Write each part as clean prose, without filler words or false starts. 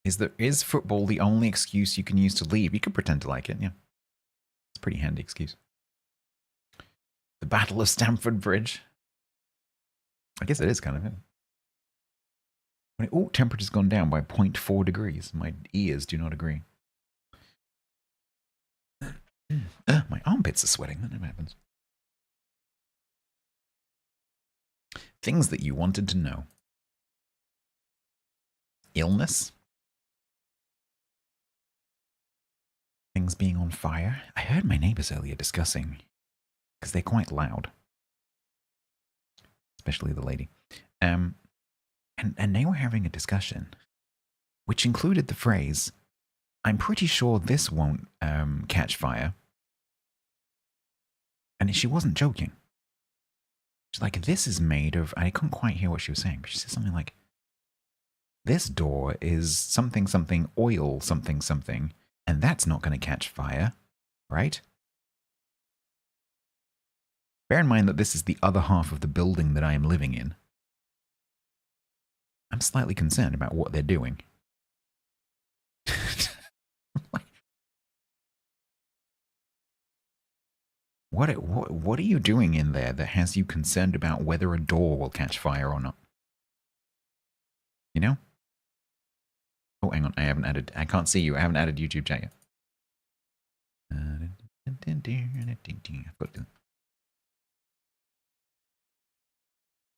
Is football the only excuse you can use to leave? You could pretend to like it, yeah. It's a pretty handy excuse. The Battle of Stamford Bridge. I guess it is kind of it. Oh, temperature's gone down by 0.4 degrees. My ears do not agree. My armpits are sweating. That never happens. Things that you wanted to know. Illness. Things being on fire. I heard my neighbors earlier discussing, because they're quite loud. Especially the lady. And they were having a discussion, which included the phrase, I'm pretty sure this won't catch fire. And she wasn't joking. She's like, this is made of, I couldn't quite hear what she was saying, but she said something like, this door is something, something, oil, something, something, and that's not going to catch fire, right? Bear in mind that this is the other half of the building that I am living in. I'm slightly concerned about what they're doing. What are you doing in there that has you concerned about whether a door will catch fire or not? You know? Oh, hang on. I can't see you. I haven't added YouTube chat yet.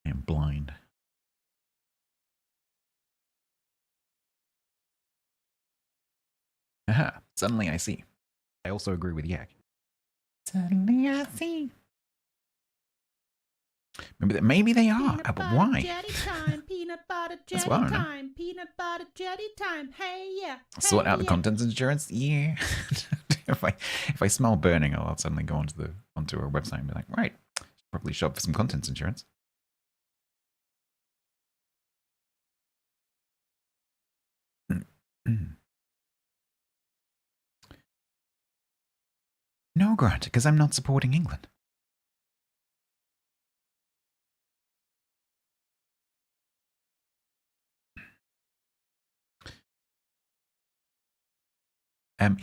I am blind. Aha, suddenly I see. I also agree with Yak. Suddenly I see. Remember that maybe they are, but why? Time, peanut butter jelly time, peanut butter jelly time. Hey, yeah. Sort out the contents insurance? Yeah. if I smell burning, I'll suddenly go onto our website and be like, right, should probably shop for some contents insurance. No, Grant, because I'm not supporting England.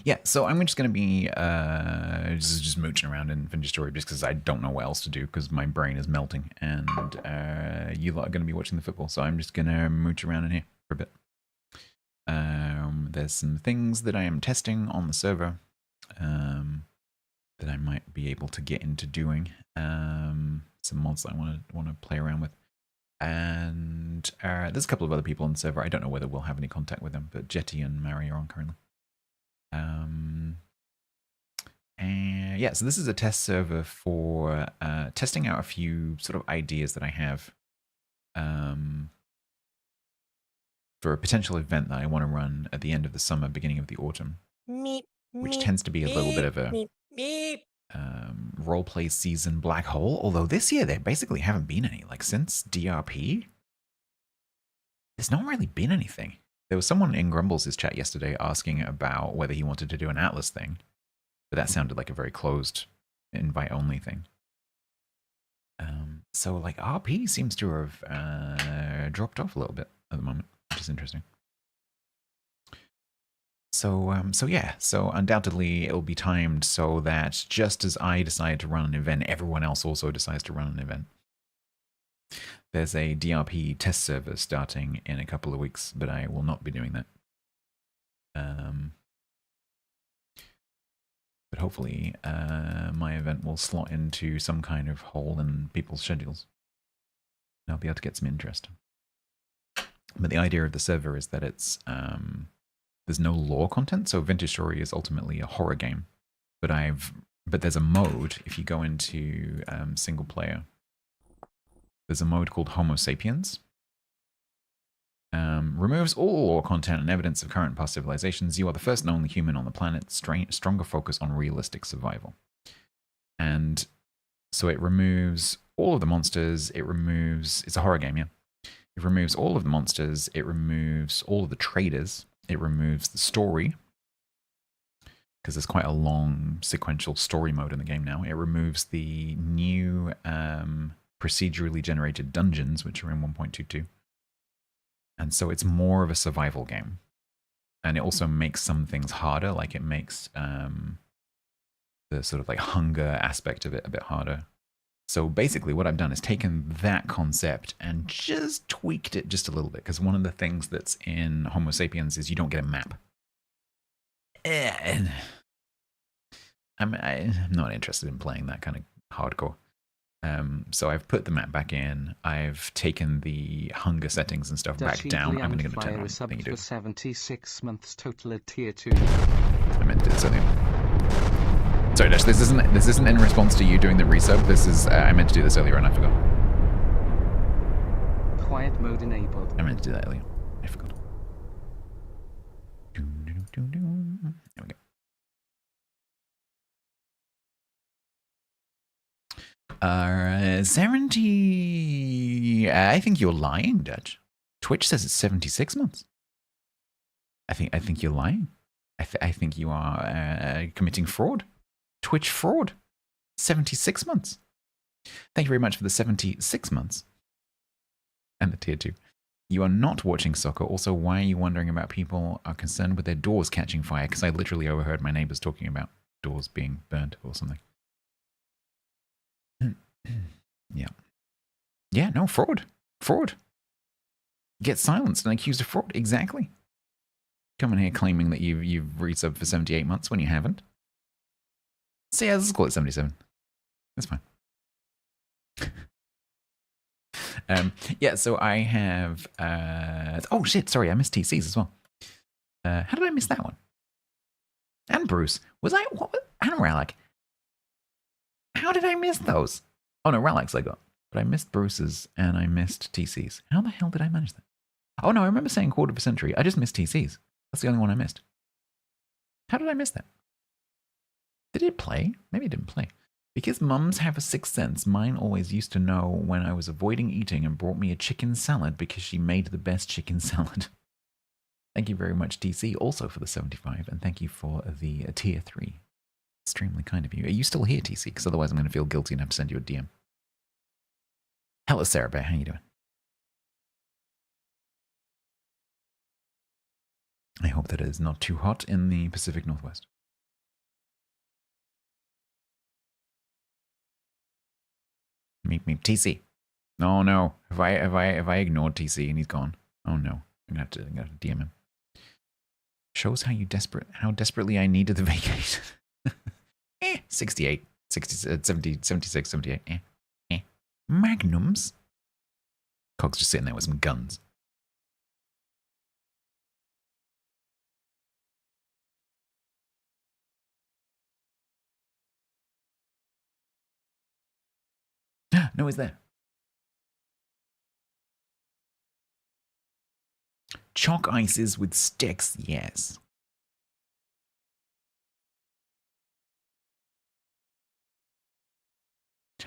Yeah, so I'm just going to be just mooching around in Finch Story just because I don't know what else to do because my brain is melting and you lot are going to be watching the football, so I'm just going to mooch around in here for a bit. There's some things that I am testing on the server that I might be able to get into doing. Some mods that I want to play around with. And there's a couple of other people on the server. I don't know whether we'll have any contact with them, but Jetty and Mary are on currently. And yeah, so this is a test server for testing out a few sort of ideas that I have for a potential event that I want to run at the end of the summer, beginning of the autumn, which tends to be a little bit of a roleplay season black hole. Although this year there basically haven't been any. Like since DRP, there's not really been anything. There was someone in Grumbles' chat yesterday asking about whether he wanted to do an Atlas thing, but that sounded like a very closed, invite-only thing. So like RP seems to have dropped off a little bit at the moment, which is interesting. So yeah, so undoubtedly it'll be timed so that just as I decide to run an event, everyone else also decides to run an event. There's a DRP test server starting in a couple of weeks, but I will not be doing that. But hopefully my event will slot into some kind of hole in people's schedules. And I'll be able to get some interest. But the idea of the server is that it's there's no lore content, so Vintage Story is ultimately a horror game. But there's a mode if you go into single player. There's a mode called Homo Sapiens. Removes all lore content and evidence of current and past civilizations. You are the first and only human on the planet. Stronger focus on realistic survival. And so it removes all of the monsters. It's a horror game, yeah. It removes all of the monsters. It removes all of the traders. It removes the story, because there's quite a long sequential story mode in the game now. It removes the new procedurally generated dungeons, which are in 1.22. And so it's more of a survival game. And it also makes some things harder, like it makes the sort of like hunger aspect of it a bit harder. So basically what I've done is taken that concept and just tweaked it just a little bit, because one of the things that's in Homo sapiens is you don't get a map. I'm not interested in playing that kind of hardcore. So I've put the map back in. I've taken the hunger settings and stuff back down. I'm going to turn on the for 76 months total at tier 2. I meant to do something. Sorry, Dash, this isn't in response to you doing the resub. This is I meant to do this earlier and I forgot. Quiet mode enabled. I meant to do that earlier. I forgot. There we go. Serenity. I think you're lying, Dutch. Twitch says it's 76 months. I think you're lying. I think you are committing fraud. Twitch fraud. 76 months. Thank you very much for the 76 months. And the tier 2. You are not watching soccer. Also, why are you wondering about people are concerned with their doors catching fire? Because I literally overheard my neighbors talking about doors being burnt or something. Yeah. Yeah, no, fraud. Fraud. Get silenced and accused of fraud. Exactly. Coming here claiming that you've resubbed for 78 months when you haven't. So yeah, let's call it 77. That's fine. Yeah, so I have... oh, shit, sorry, I missed TCs as well. How did I miss that one? And Bruce. Was I... What? And Ralak. How did I miss those? Oh, no, Ralak's I got. But I missed Bruce's and I missed TCs. How the hell did I manage that? Oh, no, I remember saying quarter of a century. I just missed TCs. That's the only one I missed. How did I miss that? Did it play? Maybe it didn't play. Because mums have a sixth sense, mine always used to know when I was avoiding eating and brought me a chicken salad because she made the best chicken salad. Thank you very much, TC, also for the 75, and thank you for the tier 3. Extremely kind of you. Are you still here, TC? Because otherwise I'm going to feel guilty and have to send you a DM. Hello, Sarah Bear. How you doing? I hope that it is not too hot in the Pacific Northwest. Meep meep TC. Oh no. Have I ignored TC and he's gone? Oh no. I'm gonna have to DM him. Shows how desperately I needed the vacation. 68, 60, 70, 76, 78. Magnums. Cog's just sitting there with some guns. No, he's there. Chalk ices with sticks, yes.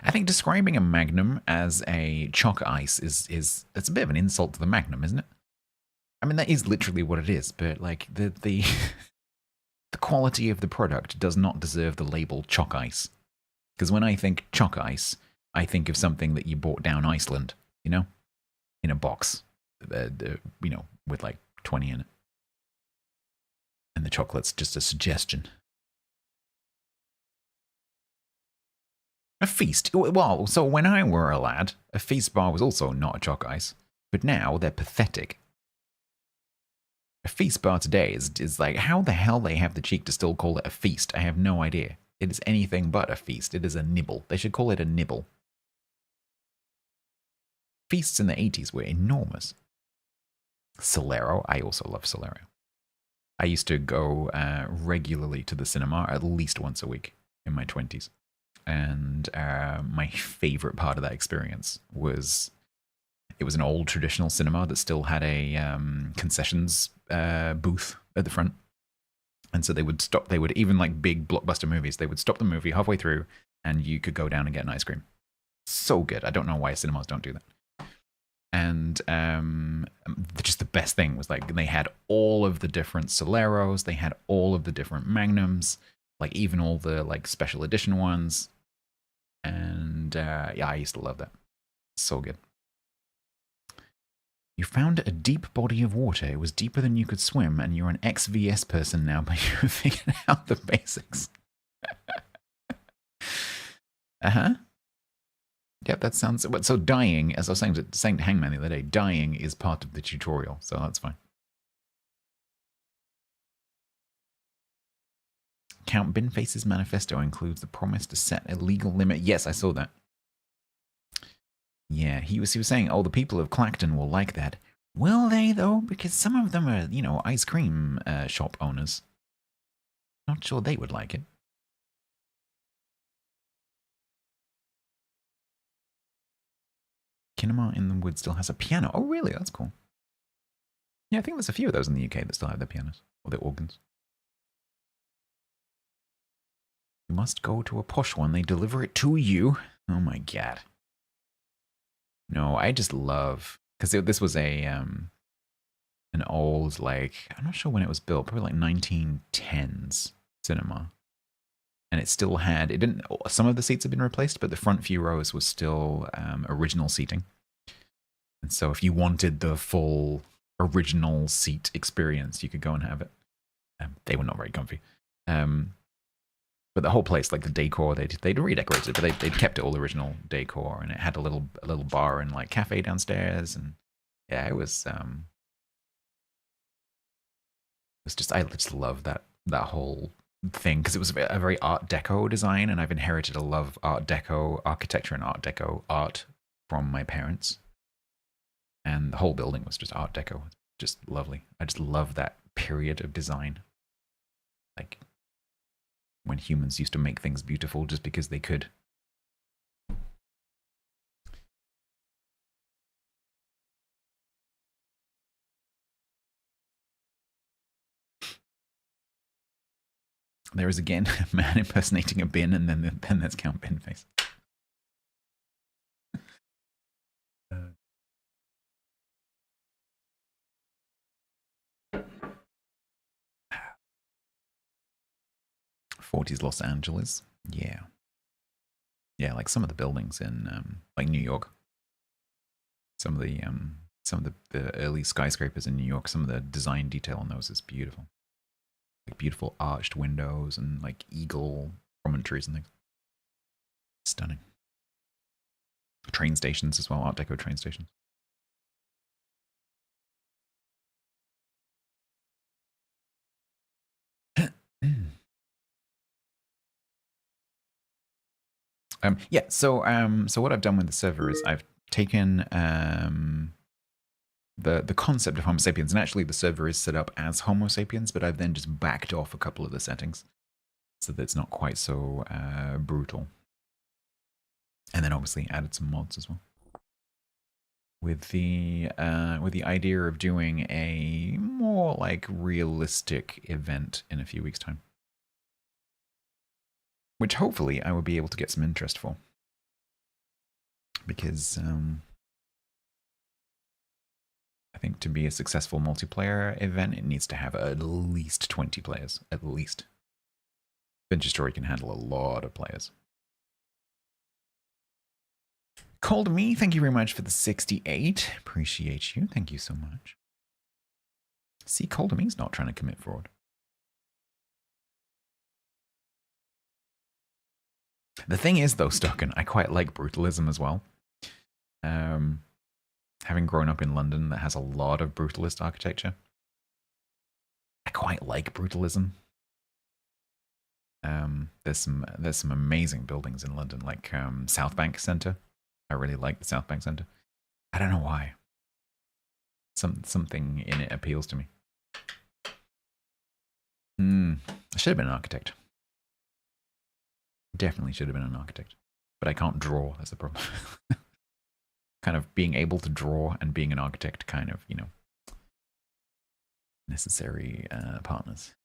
I think describing a magnum as a chalk ice is that's a bit of an insult to the magnum, isn't it? I mean, that is literally what it is, but like the the quality of the product does not deserve the label chalk ice. Because when I think chalk ice, I think of something that you bought down Iceland, you know, in a box, you know, with like 20 in it. And the chocolate's just a suggestion. A feast. Well, so when I were a lad, a feast bar was also not a chalk ice, but now they're pathetic. A feast bar today is like, how the hell they have the cheek to still call it a feast? I have no idea. It is anything but a feast. It is a nibble. They should call it a nibble. Feasts in the 80s were enormous. Solero. I also love Solero. I used to go regularly to the cinema at least once a week in my 20s. And my favorite part of that experience was it was an old traditional cinema that still had a concessions booth at the front. And so they would stop, even like big blockbuster movies, they would stop the movie halfway through and you could go down and get an ice cream. So good. I don't know why cinemas don't do that. And just the best thing was like they had all of the different Soleros, they had all of the different Magnums, like even all the like special edition ones. And yeah, I used to love that. So good. You found a deep body of water. It was deeper than you could swim, and you're an ex-VS person now, but you figured out the basics. Uh-huh. Yep, that sounds... So dying, as I was saying to Hangman the other day, dying is part of the tutorial, so that's fine. Count Binface's manifesto includes the promise to set a legal limit. Yes, I saw that. Yeah, he was saying, oh, the people of Clacton will like that. Will they, though? Because some of them are, ice cream shop owners. Not sure they would like it. Kinema in the Wood still has a piano. Oh, really? That's cool. Yeah, I think there's a few of those in the UK that still have their pianos or their organs. You must go to a posh one. They deliver it to you. Oh my god. No, I just love... Because this was an old, I'm not sure when it was built, probably 1910s cinema. And it still had... It didn't... Some of the seats had been replaced, but the front few rows was still original seating. And so if you wanted the full original seat experience, you could go and have it. They were not very comfy. But the whole place, the decor, they'd redecorated it, but they'd kept it all original decor, and it had a little bar and cafe downstairs, and yeah, it was just, I just love that whole thing, because it was a very Art Deco design, and I've inherited a love of Art Deco architecture and Art Deco art from my parents, and the whole building was just Art Deco, just lovely. I just love that period of design, when humans used to make things beautiful just because they could. There is again a man impersonating a bin, and then there's Count Binface. 40s Los Angeles. Yeah. Yeah, some of the buildings in New York. Some of the early skyscrapers in New York, some of the design detail on those is beautiful. Beautiful arched windows and eagle promontories and things. Stunning. Train stations as well, Art Deco train stations. Yeah, so what I've done with the server is I've taken the concept of Homo sapiens, and actually the server is set up as Homo sapiens, but I've then just backed off a couple of the settings so that it's not quite so brutal. And then obviously added some mods as well. With the idea of doing a more realistic event in a few weeks' time, which hopefully I will be able to get some interest for, because I think to be a successful multiplayer event, it needs to have at least 20 players, at least. Adventure Story can handle a lot of players. Cold Me, thank you very much for the 68. Appreciate you. Thank you so much. See, Cold Me's not trying to commit fraud. The thing is, though, Stocken, I quite like brutalism as well. Having grown up in London that has a lot of brutalist architecture, I quite like brutalism. There's some amazing buildings in London, like South Bank Centre. I really like the South Bank Centre. I don't know why. Something in it appeals to me. I should have been an architect. Definitely should have been an architect. But I can't draw, that's the problem. Kind of being able to draw and being an architect, kind of, necessary partners.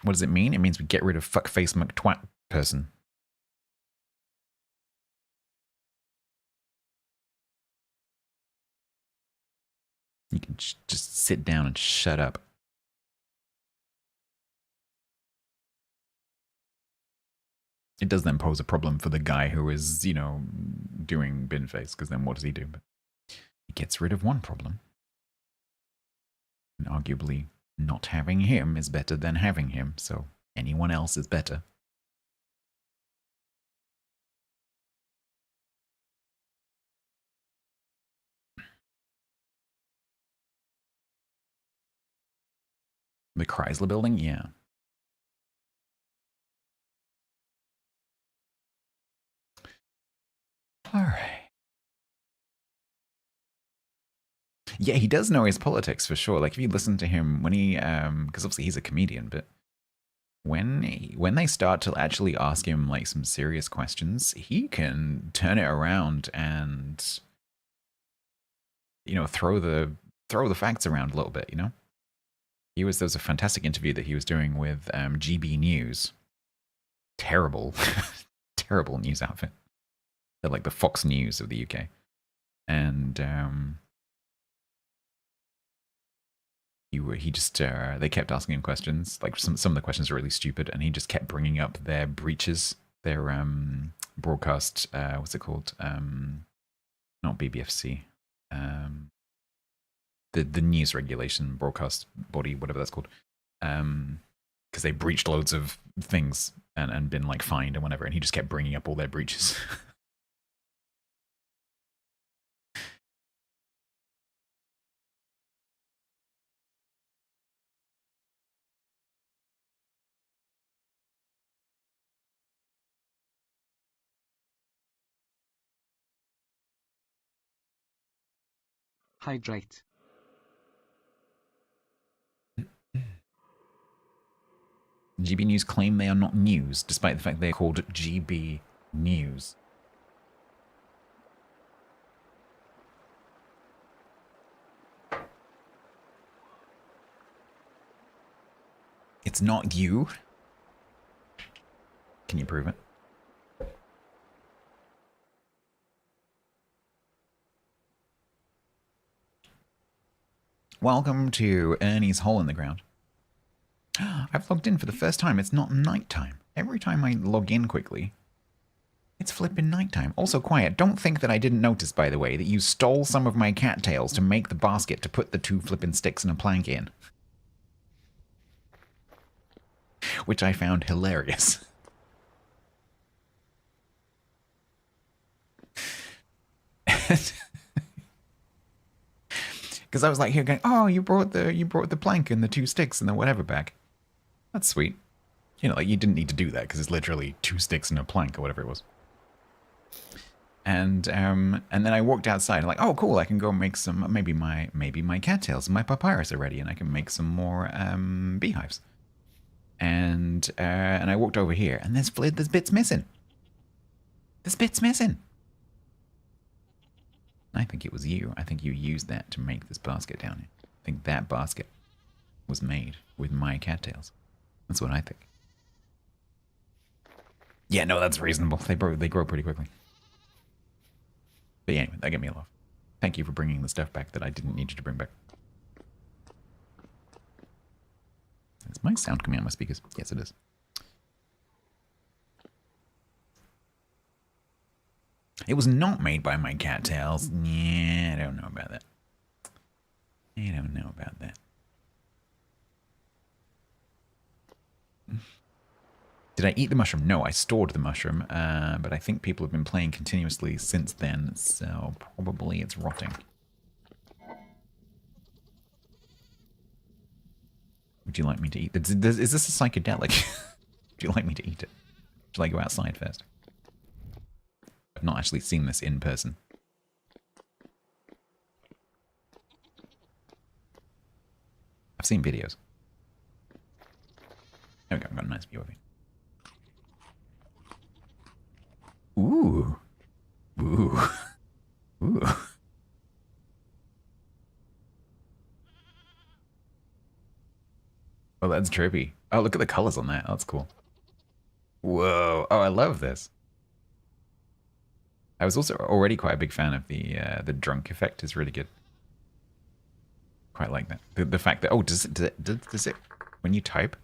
What does it mean? It means we get rid of fuckface McTwat person. You can just sit down and shut up. It does then pose a problem for the guy who is, you know, doing bin face, because then what does he do? But he gets rid of one problem. And arguably, not having him is better than having him, so anyone else is better. The Chrysler building? Yeah. All right. Yeah, he does know his politics for sure. Like if you listen to him when he, because obviously he's a comedian, but when they start to actually ask him like some serious questions, he can turn it around and, you know, throw the facts around a little bit. You know, there was a fantastic interview that he was doing with GB News. Terrible, terrible news outfit. They're like the Fox News of the UK, and he just they kept asking him questions. Like some of the questions are really stupid, and he just kept bringing up their breaches, their broadcast. What's it called? Not BBFC. The news regulation broadcast body, whatever that's called. Because they breached loads of things and been like fined and whatever, and he just kept bringing up all their breaches. Hydrate. GB News claim they are not news, despite the fact they are called GB News. It's not you. Can you prove it? Welcome to Ernie's Hole in the Ground. I've logged in for the first time. It's not nighttime. Every time I log in quickly, it's flipping nighttime. Also quiet. Don't think that I didn't notice, by the way, that you stole some of my cattails to make the basket to put the 2 flipping sticks and a plank in. Which I found hilarious. Because I was like here going, oh, you brought the plank and the 2 sticks and the whatever back. That's sweet. You know, like you didn't need to do that because it's literally 2 sticks and a plank or whatever it was. And then I walked outside and like, oh cool, I can go make some maybe my cattails and my papyrus are ready and I can make some more beehives. And I walked over here and there's bits missing. There's bits missing. I think it was you. I think you used that to make this basket down here. I think that basket was made with my cattails. That's what I think. Yeah, no, that's reasonable. They grow pretty quickly. But yeah, anyway, that gave me a laugh. Thank you for bringing the stuff back that I didn't need you to bring back. Is my sound coming out of my speakers? Yes, it is. It was not made by my cattails. Yeah, I don't know about that. I don't know about that. Did I eat the mushroom? No, I stored the mushroom, but I think people have been playing continuously since then, so probably it's rotting. Would you like me to eat it? Is this a psychedelic? Would you like me to eat it? Should I go outside first? I've not actually seen this in person. I've seen videos. There we go, I've got a nice view of it. Ooh. Ooh. Ooh. Oh, that's trippy. Oh, look at the colors on that. That's cool. Whoa. Oh, I love this. I was also already quite a big fan of the drunk effect. Is really good. Quite like that. The fact that, oh, does it, when you type?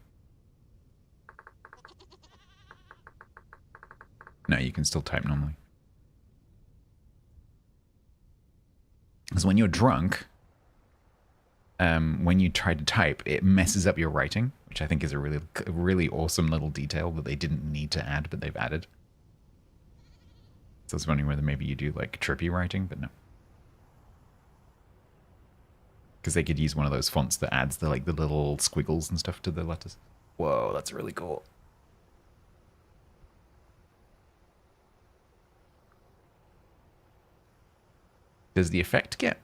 No, you can still type normally. Because when you're drunk, when you try to type, it messes up your writing, which I think is a really awesome little detail that they didn't need to add, but they've added. So I was wondering whether maybe you do like trippy writing, but no. Because they could use one of those fonts that adds the like the little squiggles and stuff to the letters. Whoa, that's really cool. Does the effect get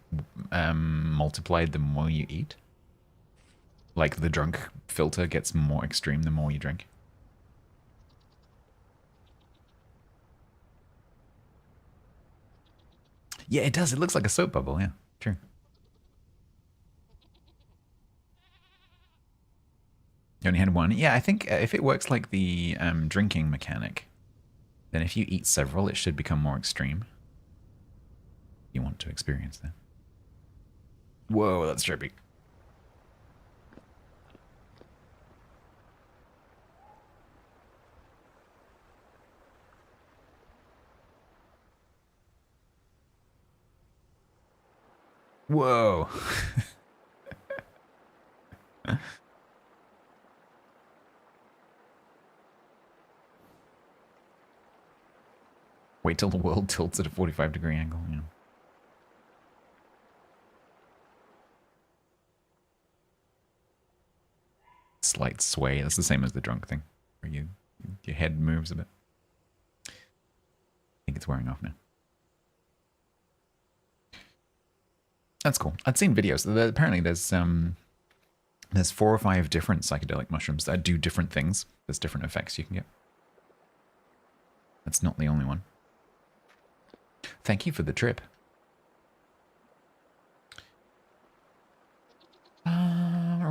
multiplied the more you eat? Like the drunk filter gets more extreme the more you drink? Yeah, it does. It looks like a soap bubble. Yeah, true. You only had one? Yeah, I think if it works like the drinking mechanic, then if you eat several, it should become more extreme. You want to experience that. Whoa, that's trippy. Whoa. Wait till the world tilts at a 45-degree angle, you know. Slight sway. That's the same as the drunk thing, where your head moves a bit. I think it's wearing off now. That's cool. I'd seen videos. Apparently there's 4 or 5 different psychedelic mushrooms that do different things. There's different effects you can get. That's not the only one. Thank you for the trip.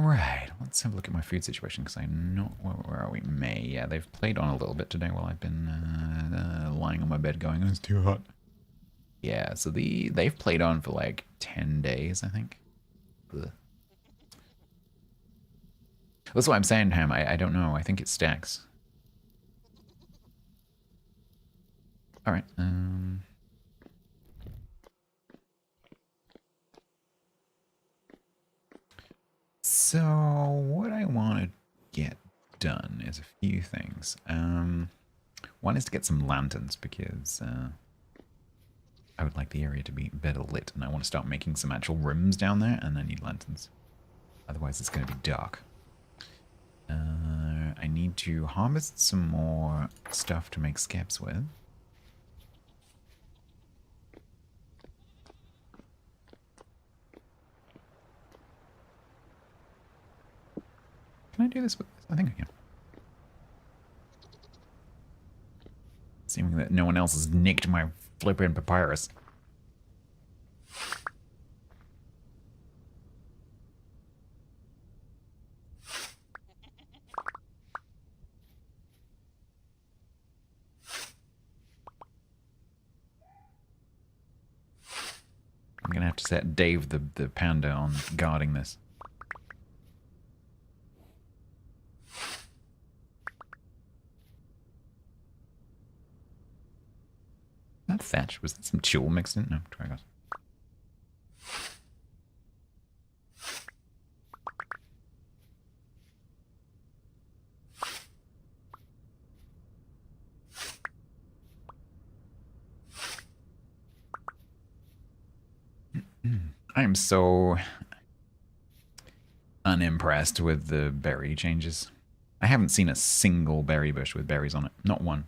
Right, let's have a look at my food situation, because I'm not... Where are we? May. Yeah, they've played on a little bit today while I've been lying on my bed going, it's too hot. Yeah, so they've played on for like 10 days, I think. Ugh. That's what I'm saying, Ham. I don't know. I think it stacks. All right. So what I want to get done is a few things. One is to get some lanterns, because I would like the area to be better lit, and I want to start making some actual rooms down there, and I need lanterns. Otherwise it's going to be dark. I need to harvest some more stuff to make skeps with. Can I do this with this? I think I can. Seeming that no one else has nicked my flippin' papyrus. I'm gonna have to set Dave the panda on guarding this. Not thatch. Was that some chul mixed in? No, try guys. I am so unimpressed with the berry changes. I haven't seen a single berry bush with berries on it. Not one.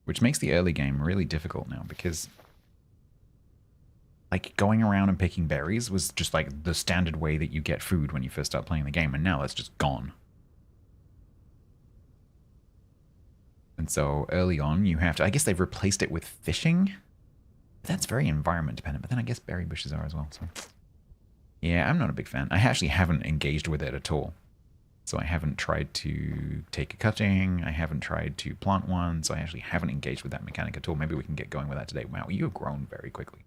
Which makes the early game really difficult now, because like going around and picking berries was just like the standard way that you get food when you first start playing the game, and now that's just gone. And so early on you have to, I guess they've replaced it with fishing. That's very environment dependent, but then I guess berry bushes are as well. So yeah, I'm not a big fan. I actually haven't engaged with it at all. So I haven't tried to take a cutting. I haven't tried to plant one. So I actually haven't engaged with that mechanic at all. Maybe we can get going with that today. Wow, you have grown very quickly.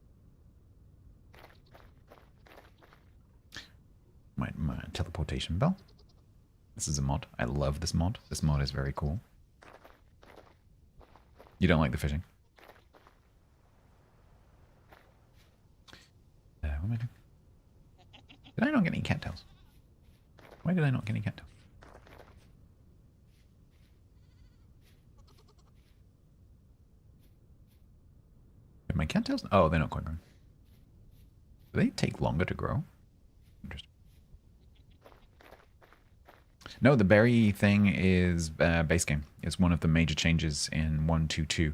my teleportation bell. This is a mod. I love this mod. This mod is very cool. You don't like the fishing? What am I doing? Did I not get any cattails? Why did I not get any cattails? Did my cattails? Oh, they're not quite grown. Do they take longer to grow? Interesting. No, the berry thing is base game. It's one of the major changes in 1.2.2.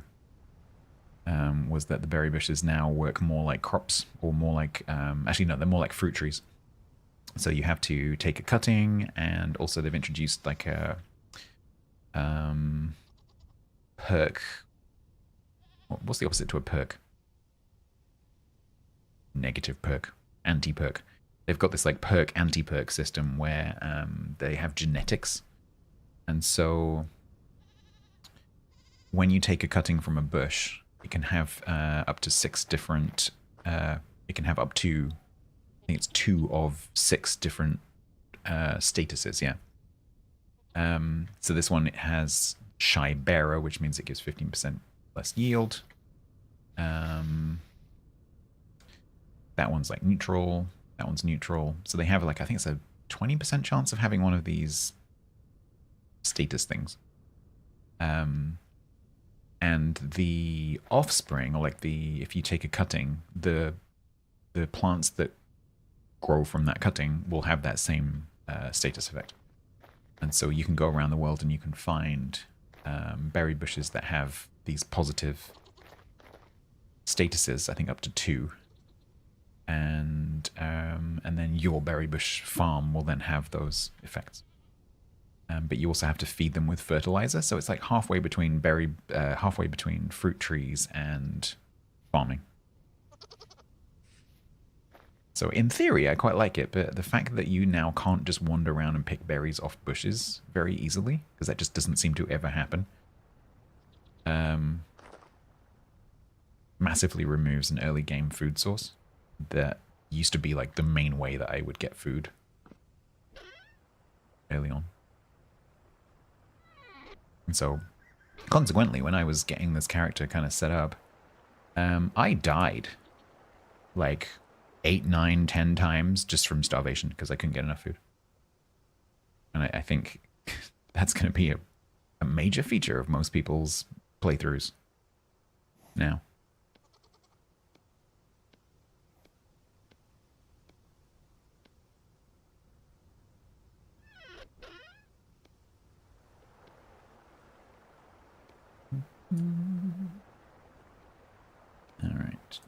Was that the berry bushes now work more like crops, or more like actually no, they're more like fruit trees. So you have to take a cutting, and also they've introduced like a perk. What's the opposite to a perk? Negative perk, anti-perk. They've got this like perk anti-perk system where they have genetics, and so when you take a cutting from a bush, it can have up to 6 different. It can have up to, I think it's 2 of 6 different statuses. Yeah. So this one, it has shy bearer, which means it gives 15% less yield. That one's like neutral. That one's neutral. So they have like, I think it's a 20% chance of having one of these status things. And the offspring, or like if you take a cutting, the plants that grow from that cutting will have that same status effect. And so you can go around the world and you can find berry bushes that have these positive statuses, I think up to 2. And then your berry bush farm will then have those effects. But you also have to feed them with fertilizer, so it's like halfway between halfway between fruit trees and farming. So in theory, I quite like it, but the fact that you now can't just wander around and pick berries off bushes very easily, because that just doesn't seem to ever happen, massively removes an early game food source that used to be like the main way that I would get food early on. And so, consequently, when I was getting this character kind of set up, I died like 8, 9, 10 times just from starvation because I couldn't get enough food. And I think that's going to be a major feature of most people's playthroughs now. All right.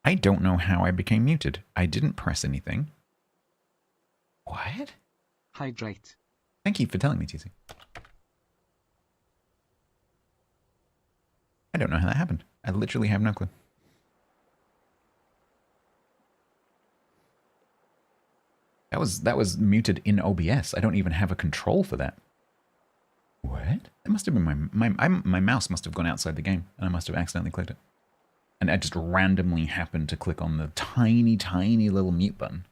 I don't know how I became muted. I didn't press anything. What? Hydrate. Thank you for telling me, TC. I don't know how that happened. I literally have no clue. That was muted in OBS. I don't even have a control for that. What? It must have been my mouse must have gone outside the game, and I must have accidentally clicked it. And I just randomly happened to click on the tiny, tiny little mute button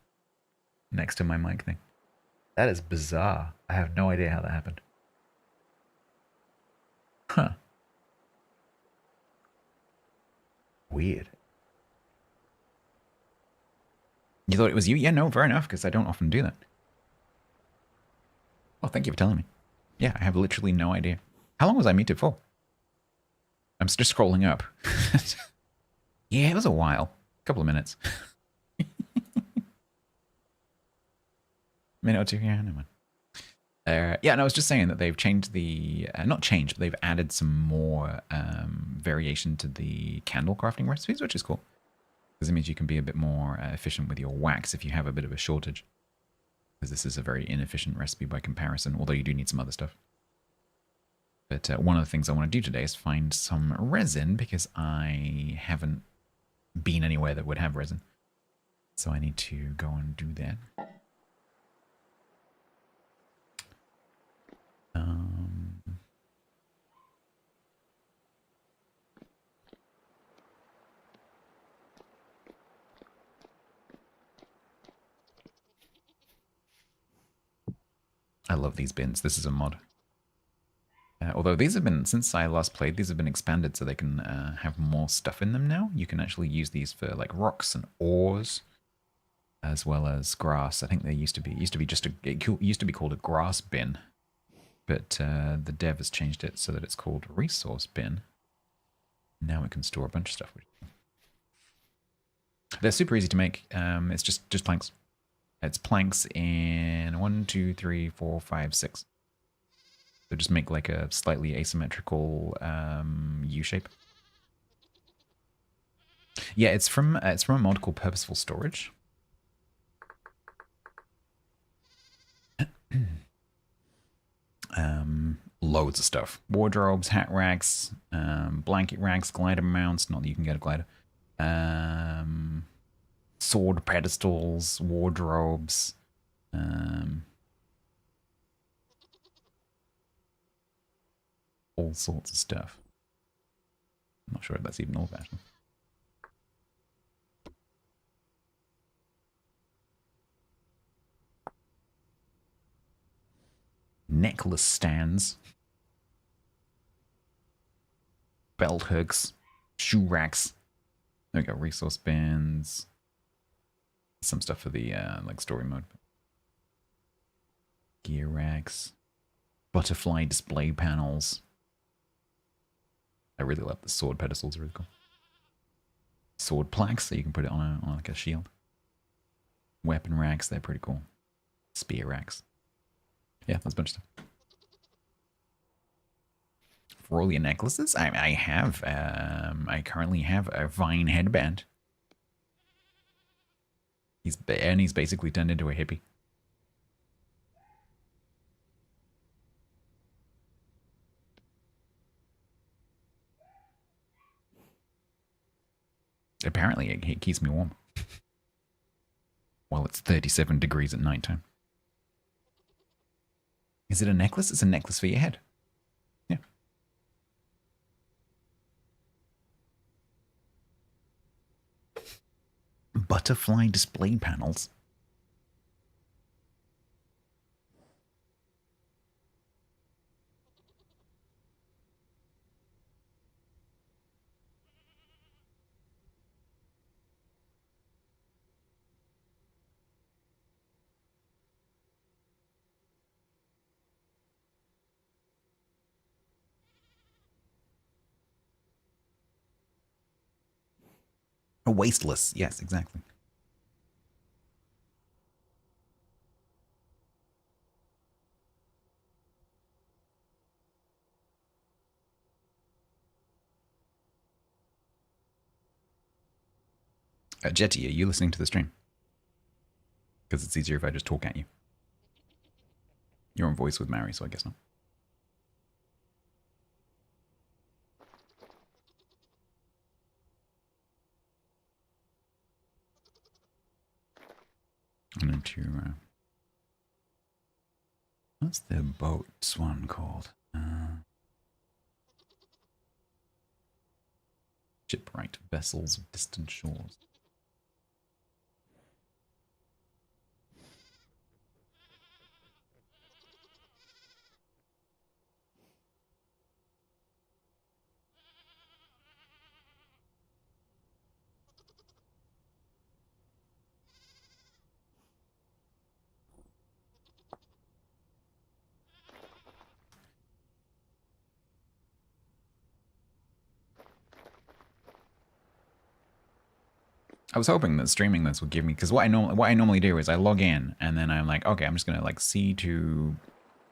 next to my mic thing. That is bizarre. I have no idea how that happened. Huh. Weird. You thought it was you? Yeah, no, fair enough, because I don't often do that. Well, thank you for telling me. Yeah, I have literally no idea. How long was I muted for? I'm just scrolling up. Yeah, it was a while. A couple of minutes. Minute or two, yeah, never mind. Yeah, and I was just saying that they've changed the... not changed, but they've added some more variation to the candle crafting recipes, which is cool. Because it means you can be a bit more efficient with your wax if you have a bit of a shortage. Because this is a very inefficient recipe by comparison, although you do need some other stuff. But one of the things I want to do today is find some resin, because I haven't been anywhere that would have resin. So I need to go and do that. I love these bins. This is a mod. Although these have been, since I last played, these have been expanded so they can have more stuff in them now. You can actually use these for like rocks and ores, as well as grass. I think they used to be just it used to be called a grass bin, but the dev has changed it so that it's called resource bin. Now it can store a bunch of stuff. They're super easy to make. It's just planks. It's planks in 1, 2, 3, 4, 5, 6. So just make like a slightly asymmetrical U shape. Yeah, it's from a mod called Purposeful Storage. Loads of stuff: wardrobes, hat racks, blanket racks, glider mounts. Not that you can get a glider. Sword pedestals, wardrobes. All sorts of stuff. I'm not sure if that's even all of it, actually. Necklace stands. Belt hooks. Shoe racks. There we go. Resource bins. Some stuff for the like story mode. Gear racks. Butterfly display panels. I really love the sword pedestals. Really cool. Sword plaques, so you can put it on like a shield. Weapon racks, they're pretty cool. Spear racks. Yeah, that's a bunch of stuff. For all your necklaces, I currently have a vine headband. He's basically turned into a hippie. Apparently, it keeps me warm. While it's 37 degrees at nighttime. Is it a necklace? It's a necklace for your head. Yeah. Butterfly display panels. A wasteless. Yes, exactly. Jetty, are you listening to the stream? Because it's easier if I just talk at you. You're on voice with Mary, so I guess not. I'm going to... what's the boat's one called? Shipwright vessels of distant shores. I was hoping that streaming this would give me, because what I normally do is I log in and then I'm like, okay, I'm just gonna like see to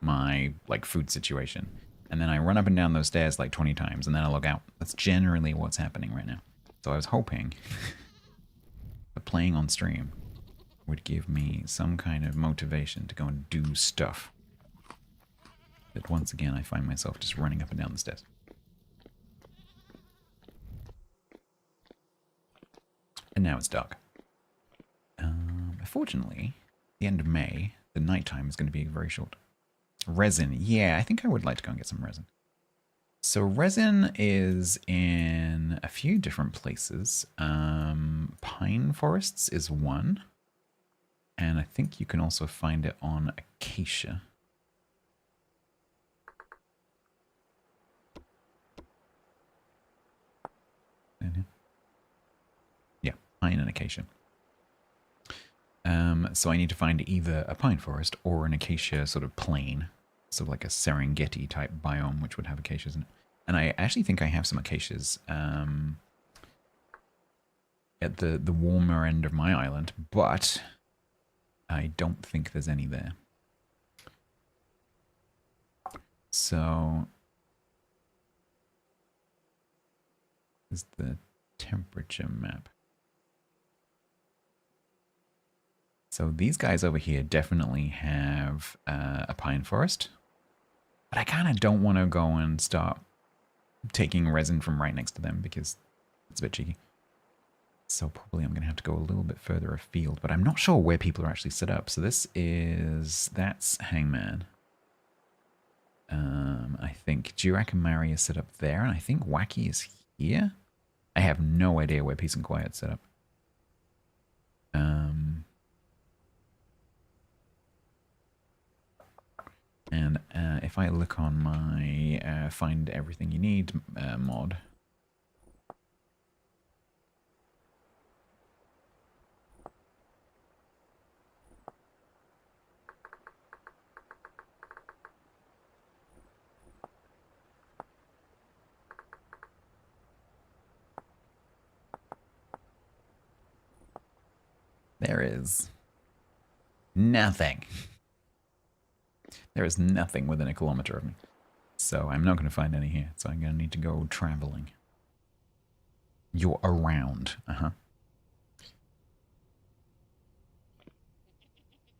my like food situation, and then I run up and down those stairs like 20 times and then I log out. That's generally what's happening right now. So I was hoping that playing on stream would give me some kind of motivation to go and do stuff. But once again, I find myself just running up and down the stairs. And now it's dark. Fortunately, the end of May, the nighttime is going to be very short. Resin. Yeah, I think I would like to go and get some resin. So resin is in a few different places. Pine forests is one. And I think you can also find it on acacia. Yeah, pine and acacia. So I need to find either a pine forest or an acacia sort of plain. So like a Serengeti type biome, which would have acacias in it. And I actually think I have some acacias at the warmer end of my island, but I don't think there's any there. So is the temperature map. So these guys over here definitely have a pine forest. But I kind of don't want to go and start taking resin from right next to them because it's a bit cheeky. So probably I'm going to have to go a little bit further afield. But I'm not sure where people are actually set up. So that's Hangman. I think Jurak and Mary is set up there. And I think Wacky is here. I have no idea where Peace and Quiet's set up. And if I look on my find everything you need mod, there is nothing. There is nothing within a kilometer of me. So I'm not going to find any here. So I'm going to need to go traveling. You're around.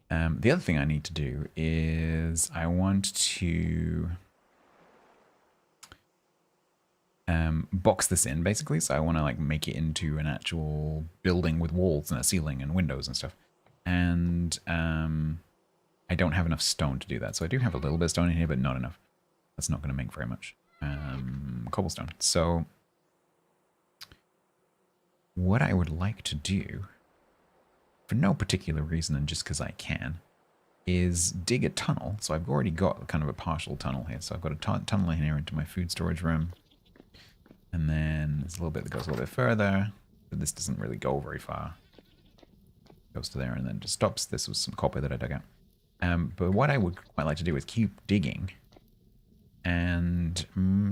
The other thing I need to do is I want to box this in, basically. So I want to like make it into an actual building with walls and a ceiling and windows and stuff. And I don't have enough stone to do that. So I do have a little bit of stone in here, but not enough. That's not going to make very much. Cobblestone. So what I would like to do, for no particular reason and just because I can, is dig a tunnel. So I've already got kind of a partial tunnel here. So I've got a tunnel in here into my food storage room. And then there's a little bit that goes a little bit further. But this doesn't really go very far. It goes to there and then just stops. This was some copper that I dug out. But what I would quite like to do is keep digging, and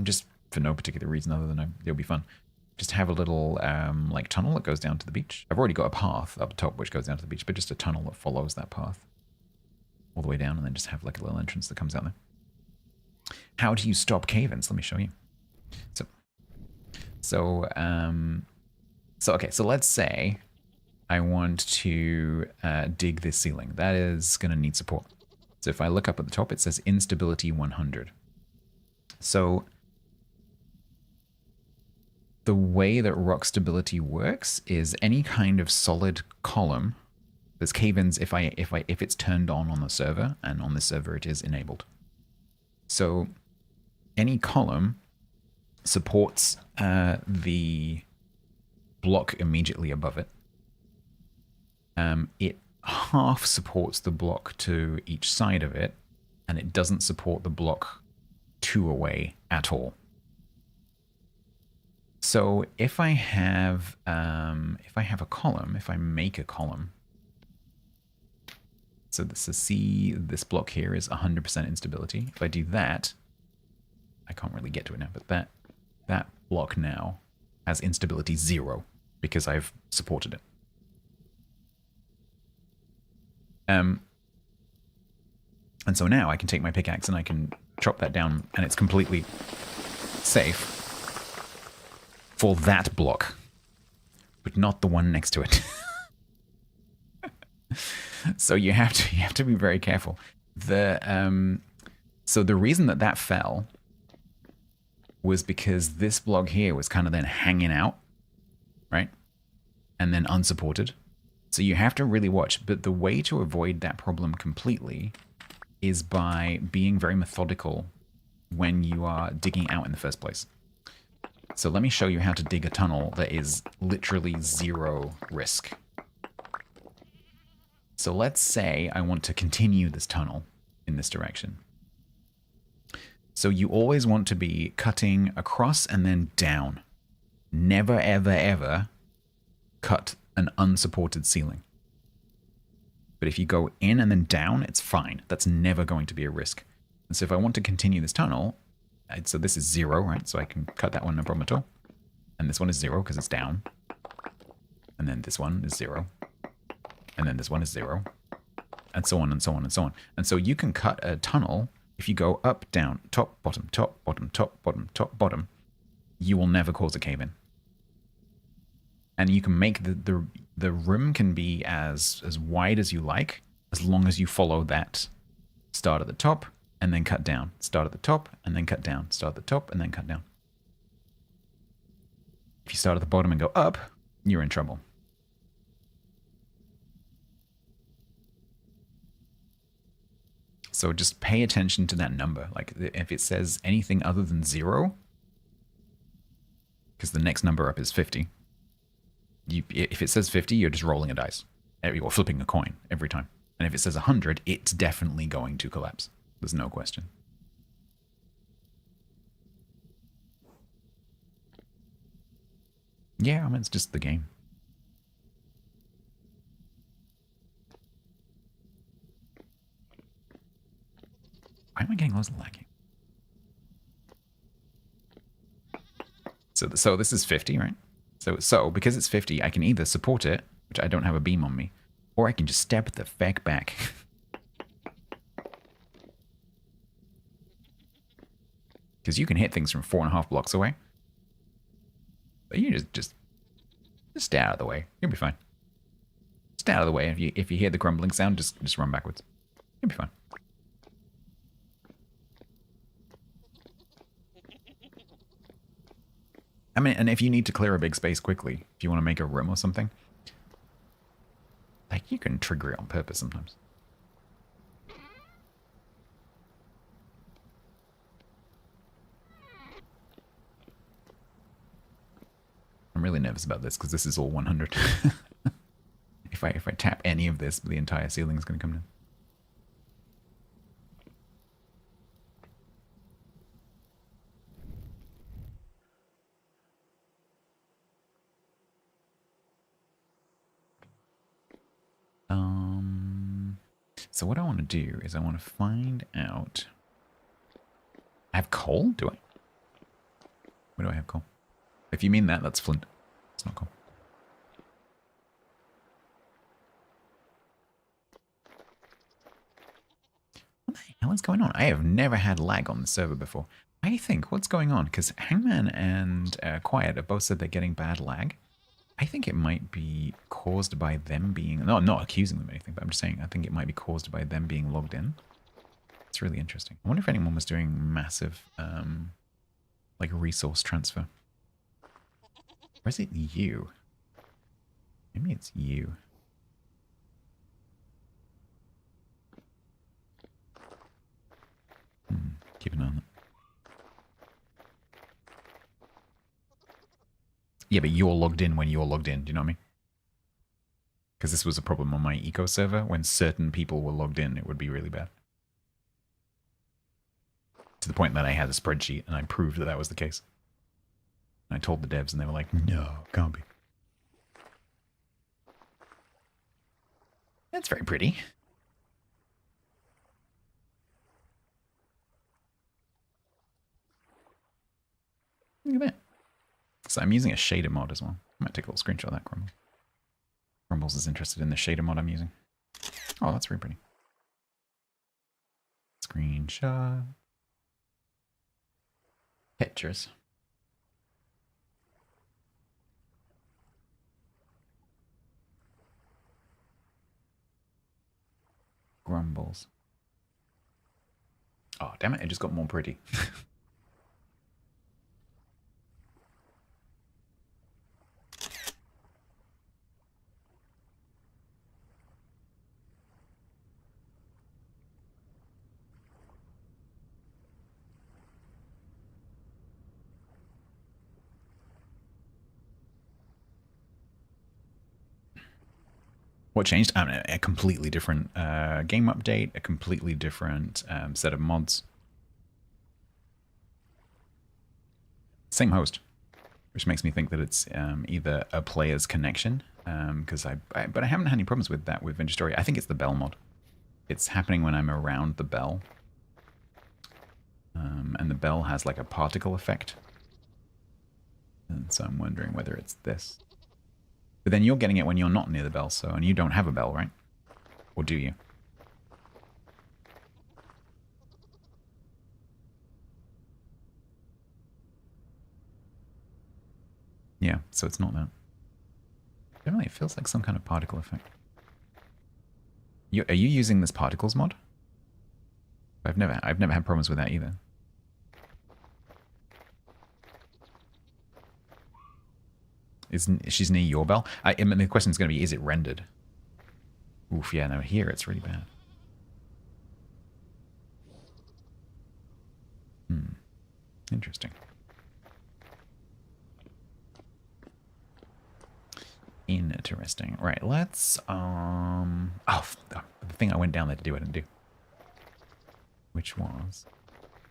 just for no particular reason other than it'll be fun, just have a little like tunnel that goes down to the beach. I've already got a path up top which goes down to the beach, but just a tunnel that follows that path all the way down, and then just have like a little entrance that comes out there. How do you stop cave-ins? Let me show you. So okay, so let's say I want to dig this ceiling. That is going to need support. So if I look up at the top, it says instability 100. So the way that rock stability works is any kind of solid column. There's cave-ins if it's turned on the server, and on the server it is enabled. So any column supports the block immediately above it. It half supports the block to each side of it, and it doesn't support the block 2 away at all. So if I have a column, if I make a column, so this block here is 100% instability. If I do that, I can't really get to it now, but that block now has instability 0 because I've supported it. And so now I can take my pickaxe and I can chop that down, and it's completely safe for that block, but not the one next to it. So you have to be very careful. So the reason that fell was because this block here was kind of then hanging out, right? And then unsupported. So you have to really watch. But the way to avoid that problem completely is by being very methodical when you are digging out in the first place. So let me show you how to dig a tunnel that is literally 0 risk. So let's say I want to continue this tunnel in this direction. So you always want to be cutting across and then down. Never, ever, ever cut an unsupported ceiling. But if you go in and then down, it's fine. That's never going to be a risk. And so if I want to continue this tunnel, so this is 0, right? So I can cut that one, no problem at all. And this one is 0 because it's down. And then this one is 0. And then this one is 0. And so on and so on and so on. And so you can cut a tunnel if you go up, down, top, bottom, top, bottom, top, bottom, top, bottom. You will never cause a cave-in. And you can make the room can be as wide as you like, as long as you follow that start at the top and then cut down. Start at the top and then cut down. Start at the top and then cut down. If you start at the bottom and go up, you're in trouble. So just pay attention to that number. Like if it says anything other than 0, because the next number up is 50. If it says 50, you're just rolling a dice. You're flipping a coin every time. And if it says 100, it's definitely going to collapse. There's no question. Yeah, I mean, it's just the game. Why am I getting loads of lagging? So this is 50, right? So because it's 50, I can either support it, which I don't have a beam on me, or I can just step the feck back. Because you can hit things from 4.5 blocks away. But you just stay out of the way. You'll be fine. Stay out of the way. If you hear the crumbling sound, just run backwards. You'll be fine. I mean, and if you need to clear a big space quickly, if you want to make a room or something, like you can trigger it on purpose sometimes. I'm really nervous about this because this is all 100. If I tap any of this, the entire ceiling is going to come down. So what I want to do is I want to find out. I have coal? Do I? Where do I have coal? If you mean that, that's flint. It's not coal. What the hell is going on? I have never had lag on the server before. I think, what's going on? Because Hangman and Quiet have both said they're getting bad lag. I think it might be caused by them being... No, I'm not accusing them of anything, but I'm just saying I think it might be caused by them being logged in. It's really interesting. I wonder if anyone was doing massive, like, resource transfer. Or is it you? Maybe it's you. Keep an eye on that. Yeah, but you're logged in when you're logged in. Do you know what I mean? Because this was a problem on my eco server. When certain people were logged in, it would be really bad. To the point that I had a spreadsheet and I proved that that was the case. And I told the devs and they were like, no, can't be. That's very pretty. Look at that. So I'm using a shader mod as well. I might take a little screenshot of that, Grumbles. Grumbles is interested in the shader mod I'm using. Oh, that's very pretty. Screenshot. Pictures. Grumbles. Oh, damn it, it just got more pretty. What changed? I mean, a completely different game update, a completely different set of mods. Same host, which makes me think that it's either a player's connection, because but I haven't had any problems with that with Vintage Story. I think it's the bell mod. It's happening when I'm around the bell, and the bell has like a particle effect, and so I'm wondering whether it's this. But then you're getting it when you're not near the bell, so, and you don't have a bell, right? Or do you? Yeah, so it's not that. Definitely, it feels like some kind of particle effect. Are you using this particles mod? I've never had problems with that either. She's near your bell? I mean, the question is going to be, is it rendered? Oof, yeah, no, here it's really bad. Interesting. Interesting. Right, let's, oh, the thing I went down there to do, I didn't do. Which was...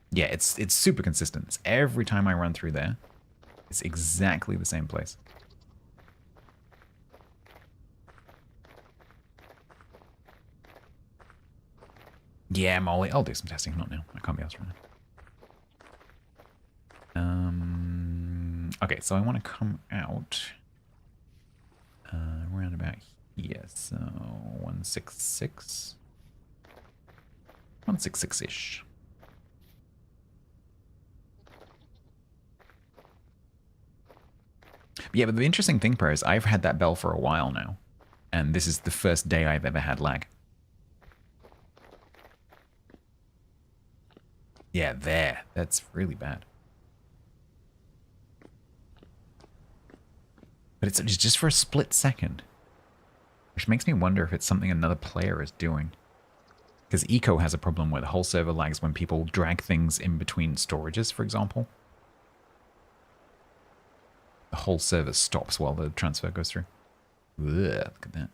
Yeah, it's super consistent. It's every time I run through there, it's exactly the same place. Yeah, Molly, I'll do some testing. Not now. I can't be asked right now. Okay, so I want to come out around about here. So 166. 166-ish. Yeah, but the interesting thing, Per, is I've had that bell for a while now. And this is the first day I've ever had lag. Yeah, there. That's really bad. But it's just for a split second. Which makes me wonder if it's something another player is doing. Because Eco has a problem where the whole server lags when people drag things in between storages, for example. The whole server stops while the transfer goes through. Ugh, look at that.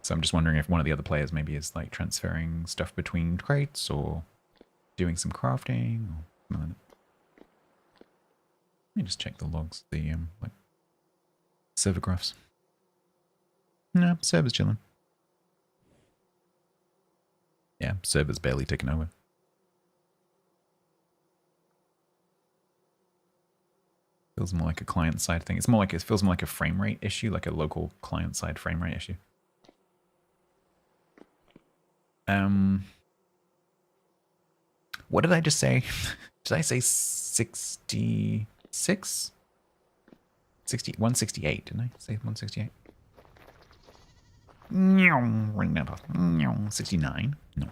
So I'm just wondering if one of the other players maybe is like transferring stuff between crates or doing some crafting or something like that. Let me just check the logs, the like server graphs. No, server's chilling. Yeah, server's barely taken over. Feels more like a client-side thing. It's more like, it feels more like a frame rate issue, like a local client-side frame rate issue. What did I just say? Did I say 66? 168, didn't I say 168? Ring that off. 69. No.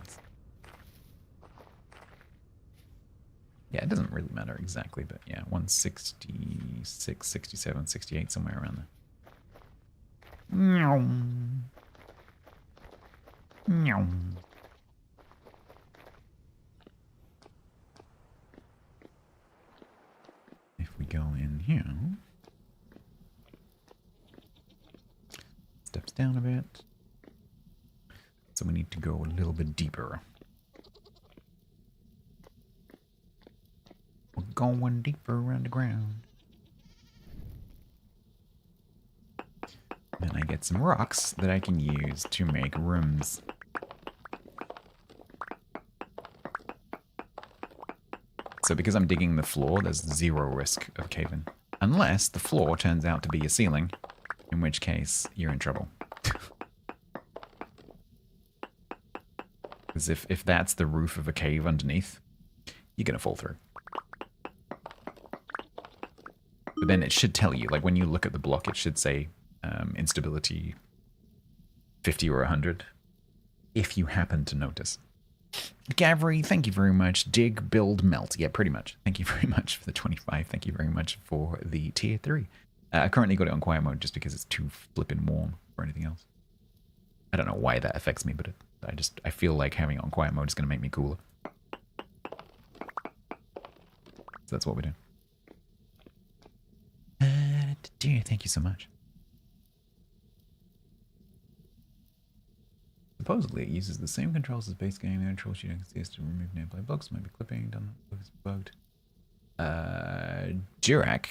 Yeah, it doesn't really matter exactly, but yeah, 166, 67, 68, somewhere around there. If we go in here, steps down a bit. So we need to go a little bit deeper. We're going deeper underground. Then I get some rocks that I can use to make rooms. So because I'm digging the floor, there's 0 risk of cave-in. Unless the floor turns out to be a ceiling, in which case you're in trouble. Because if that's the roof of a cave underneath, you're going to fall through. But then it should tell you, like when you look at the block, it should say instability 50 or 100, if you happen to notice. Gavry, thank you very much. Dig, build, melt. Yeah, pretty much. Thank you very much for the 25. Thank you very much for the tier 3. I currently got it on quiet mode just because it's too flippin' warm or anything else. I don't know why that affects me, but I feel like having it on quiet mode is going to make me cooler. So that's what we're doing. Thank you so much. Supposedly, it uses the same controls as base game. The troubleshooting exists to remove nameplate blocks. Maybe clipping done. It's bugged. Jirak,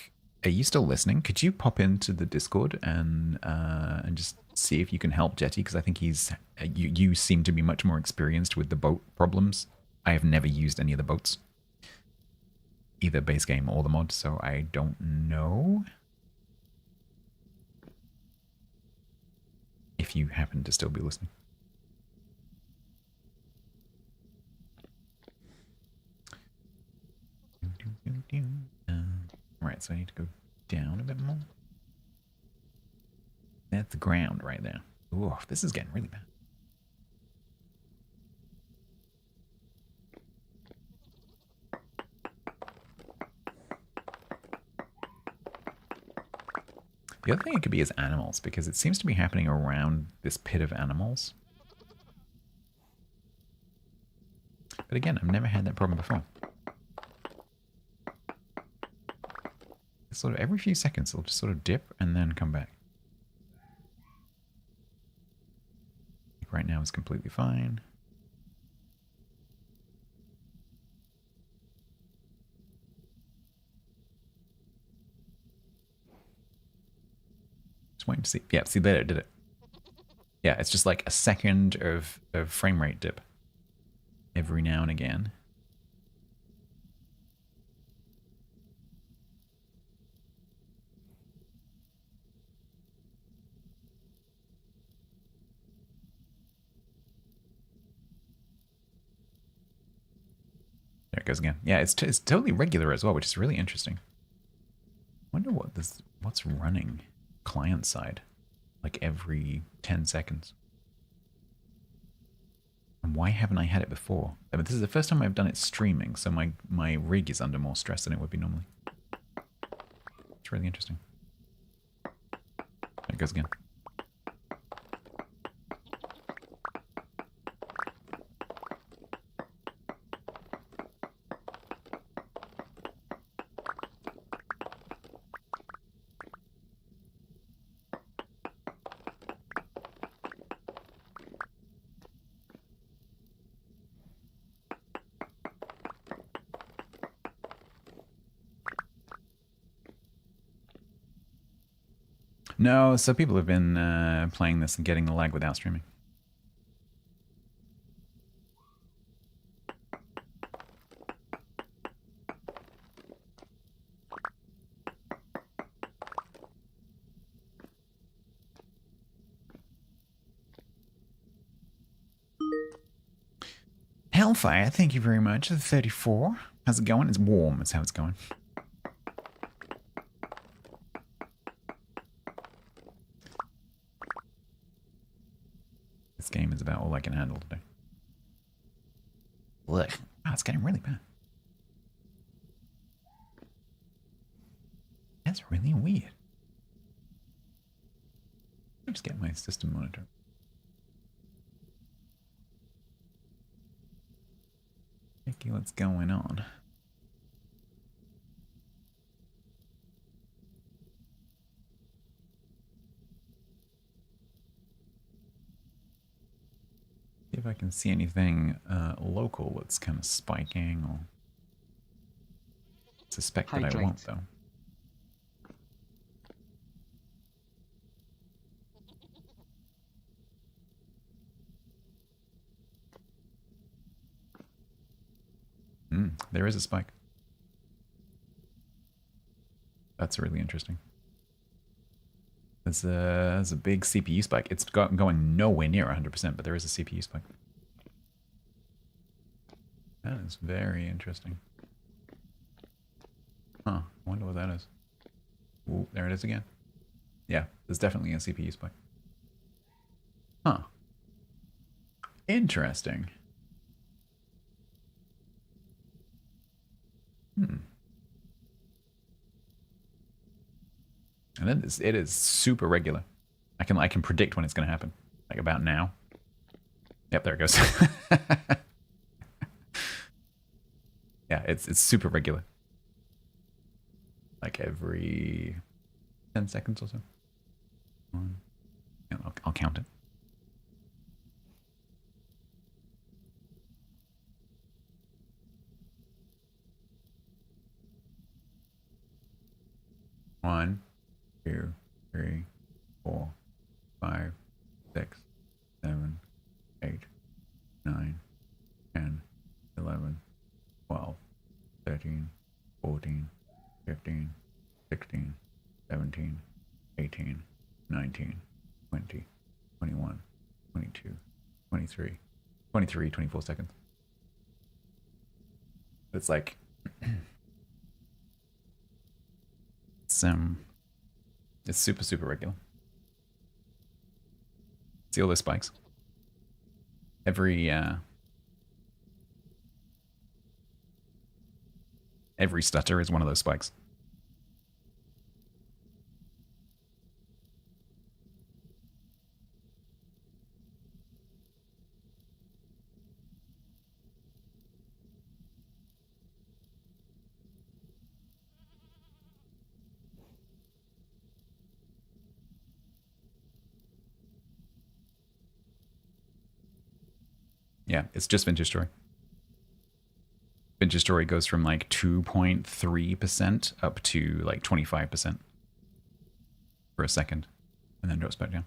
are you still listening? Could you pop into the Discord and just see if you can help Jetty? Because I think he's you seem to be much more experienced with the boat problems. I have never used any of the boats, either base game or the mod, so I don't know if you happen to still be listening. Right, so I need to go down a bit more. That's the ground right there. Ooh, this is getting really bad. The other thing it could be is animals, because it seems to be happening around this pit of animals. But again, I've never had that problem before. It's sort of every few seconds, it'll just sort of dip and then come back. Like right now it's completely fine. Just waiting to see. Yeah, see there it did it. Yeah, it's just like a second of frame rate dip every now and again. There it goes again. Yeah, it's totally regular as well, which is really interesting. I wonder what's running client side, like every 10 seconds. And why haven't I had it before? I mean, this is the first time I've done it streaming, so my rig is under more stress than it would be normally. It's really interesting. There it goes again. No, so people have been playing this and getting the lag without streaming. Hellfire, thank you very much. 34. How's it going? It's warm, is how it's going. This game is about all I can handle today. Look, wow, it's getting really bad. That's really weird. I'll just get my system monitor. Vicky, what's going on? See if I can see anything local that's kind of spiking or suspect that I won't though. There is a spike. That's really interesting. There's a big CPU spike. It's going nowhere near 100%, but there is a CPU spike. That is very interesting. Huh, I wonder what that is. Ooh, there it is again. Yeah, there's definitely a CPU spike. Huh. Interesting. And it is super regular. I can predict when it's going to happen. Like about now. Yep, there it goes. Yeah, it's super regular. Like every 10 seconds or so. Yeah, I'll count it. One, 2, 3, 4, 5, 6, 7, 8, 9, 10, 11, 12, 13, 14, 15, 16, 17, 18, 19, 20, 21, 22, 23, 23, 24 seconds. It's like it's super regular. See all those spikes? Every stutter is one of those spikes. Yeah, it's just Vintage Story. Vintage Story goes from like 2.3% up to like 25% for a second, and then drops back down.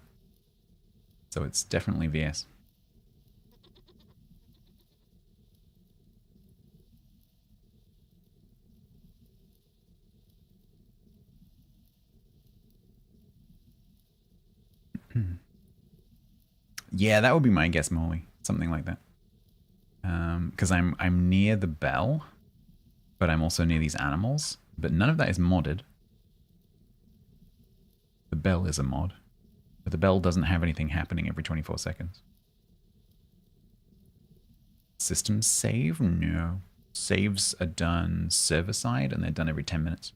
So it's definitely VS. Yeah, that would be my guess, Molly. Something like that. Because I'm near the bell, but I'm also near these animals. But none of that is modded. The bell is a mod, but the bell doesn't have anything happening every 24 seconds. Systems save? No. Saves are done server side, and they're done every 10 minutes.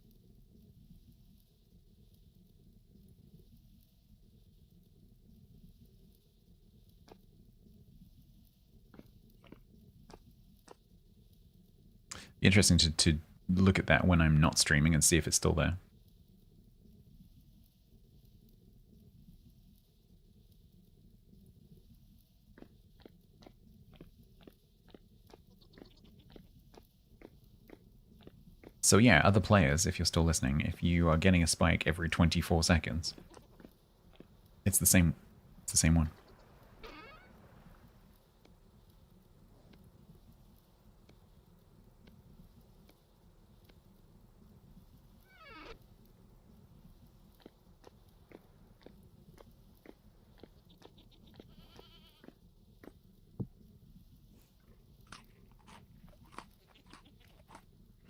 Be interesting to look at that when I'm not streaming and see if it's still there. So yeah, other players, if you're still listening, if you are getting a spike every 24 seconds, it's the same one.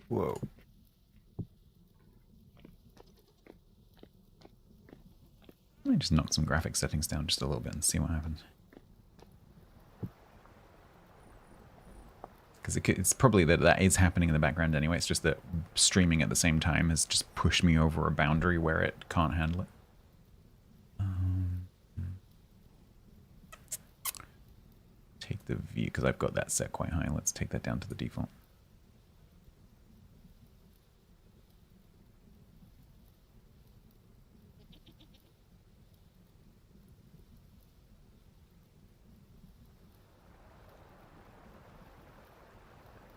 Whoa. Let me just knock some graphics settings down just a little bit and see what happens. it's probably that is happening in the background anyway. It's just that streaming at the same time has just pushed me over a boundary where it can't handle it. Take the view, because I've got that set quite high. Let's take that down to the default.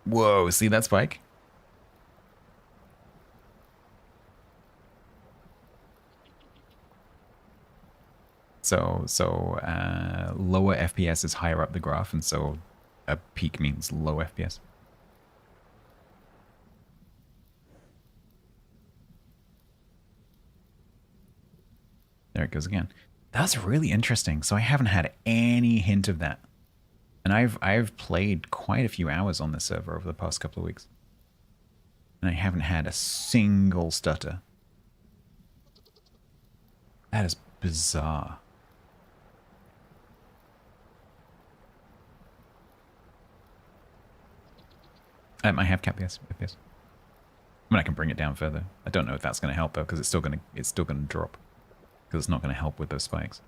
Whoa, see that spike? So lower FPS is higher up the graph, and so a peak means low FPS. There it goes again. That's really interesting. So I haven't had any hint of that. And I've played quite a few hours on this server over the past couple of weeks. And I haven't had a single stutter. That is bizarre. I have capped the FPS. I mean, I can bring it down further. I don't know if that's going to help though, because it's still going to drop. Because it's not going to help with those spikes.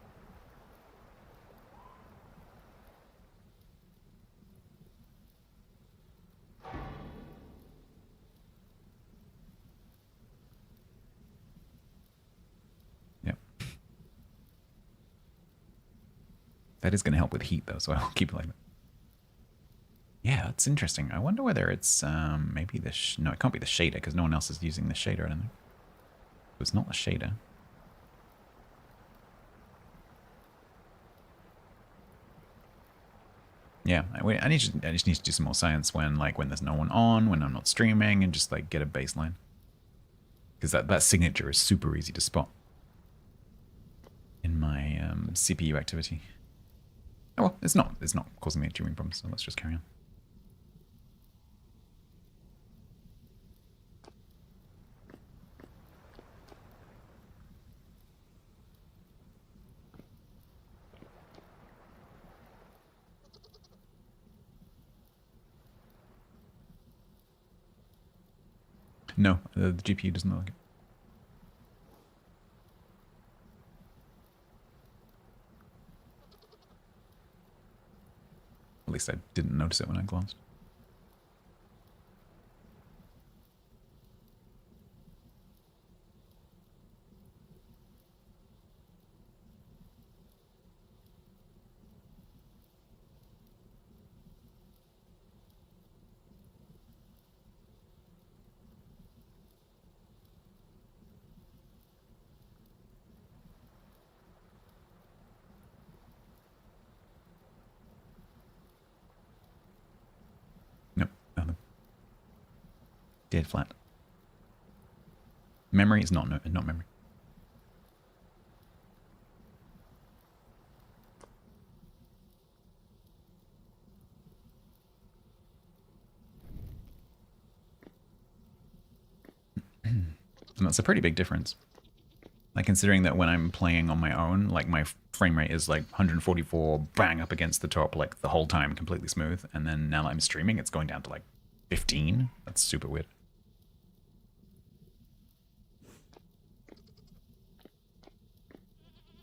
Yep. That is going to help with heat though, so I'll keep it like that. Yeah, that's interesting. I wonder whether it's maybe the... no, it can't be the shader, because no one else is using the shader, I don't think. It's not the shader. Yeah, I just need to do some more science when there's no one on, when I'm not streaming, and just like get a baseline. Because that signature is super easy to spot in my CPU activity. Oh well, it's not causing me a tuning problem, so let's just carry on. No, the GPU doesn't like it. At least I didn't notice it when I glanced. Nope, nothing. Dead flat. Memory is not memory. And that's a pretty big difference. Like considering that when I'm playing on my own, like my frame rate is like 144 bang up against the top like the whole time, completely smooth. And then now that I'm streaming, it's going down to like 15. That's super weird.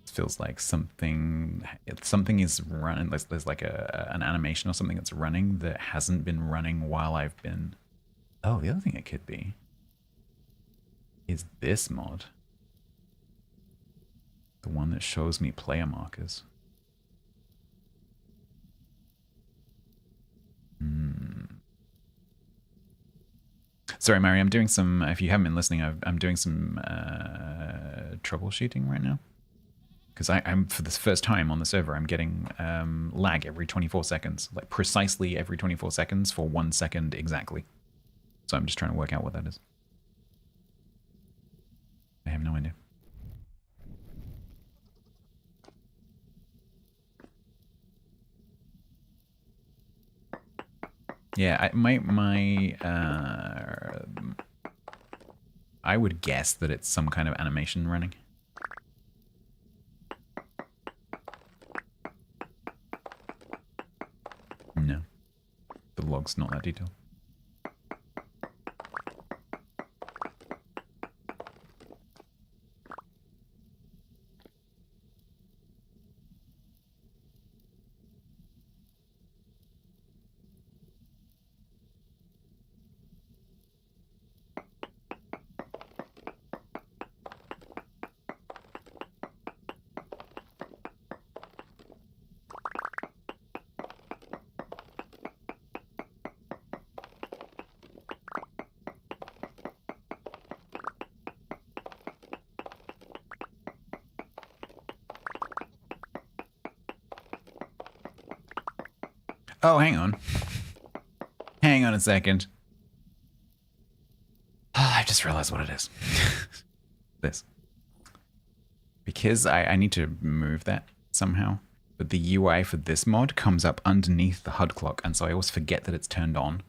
It feels like something is running. There's like an animation or something that's running that hasn't been running while I've been... Oh, the other thing it could be is this mod. The one that shows me player markers. Sorry, Mary, I'm doing some... If you haven't been listening, I'm doing some troubleshooting right now. Because I'm, for the first time on the server, I'm getting lag every 24 seconds. Like precisely every 24 seconds for 1 second exactly. So I'm just trying to work out what that is. I have no idea. Yeah, I would guess that it's some kind of animation running. No. The log's looks not that detailed. Oh, hang on. Hang on a second. I just realized what it is. This. Because I need to move that somehow. But the UI for this mod comes up underneath the HUD clock, and so I always forget that it's turned on.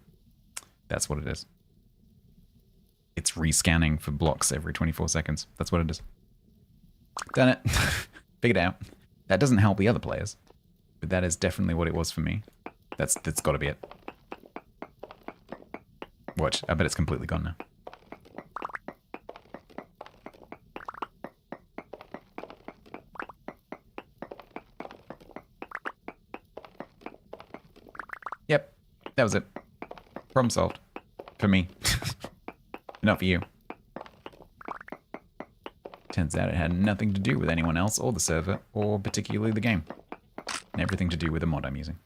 That's what it is. It's rescanning for blocks every 24 seconds. That's what it is. Done it. Figured it out. That doesn't help the other players. But that is definitely what it was for me. That's got to be it. Watch. I bet it's completely gone now. Yep. That was it. Problem solved. For me. Not for you. Turns out it had nothing to do with anyone else or the server, or particularly the game. And everything to do with the mod I'm using.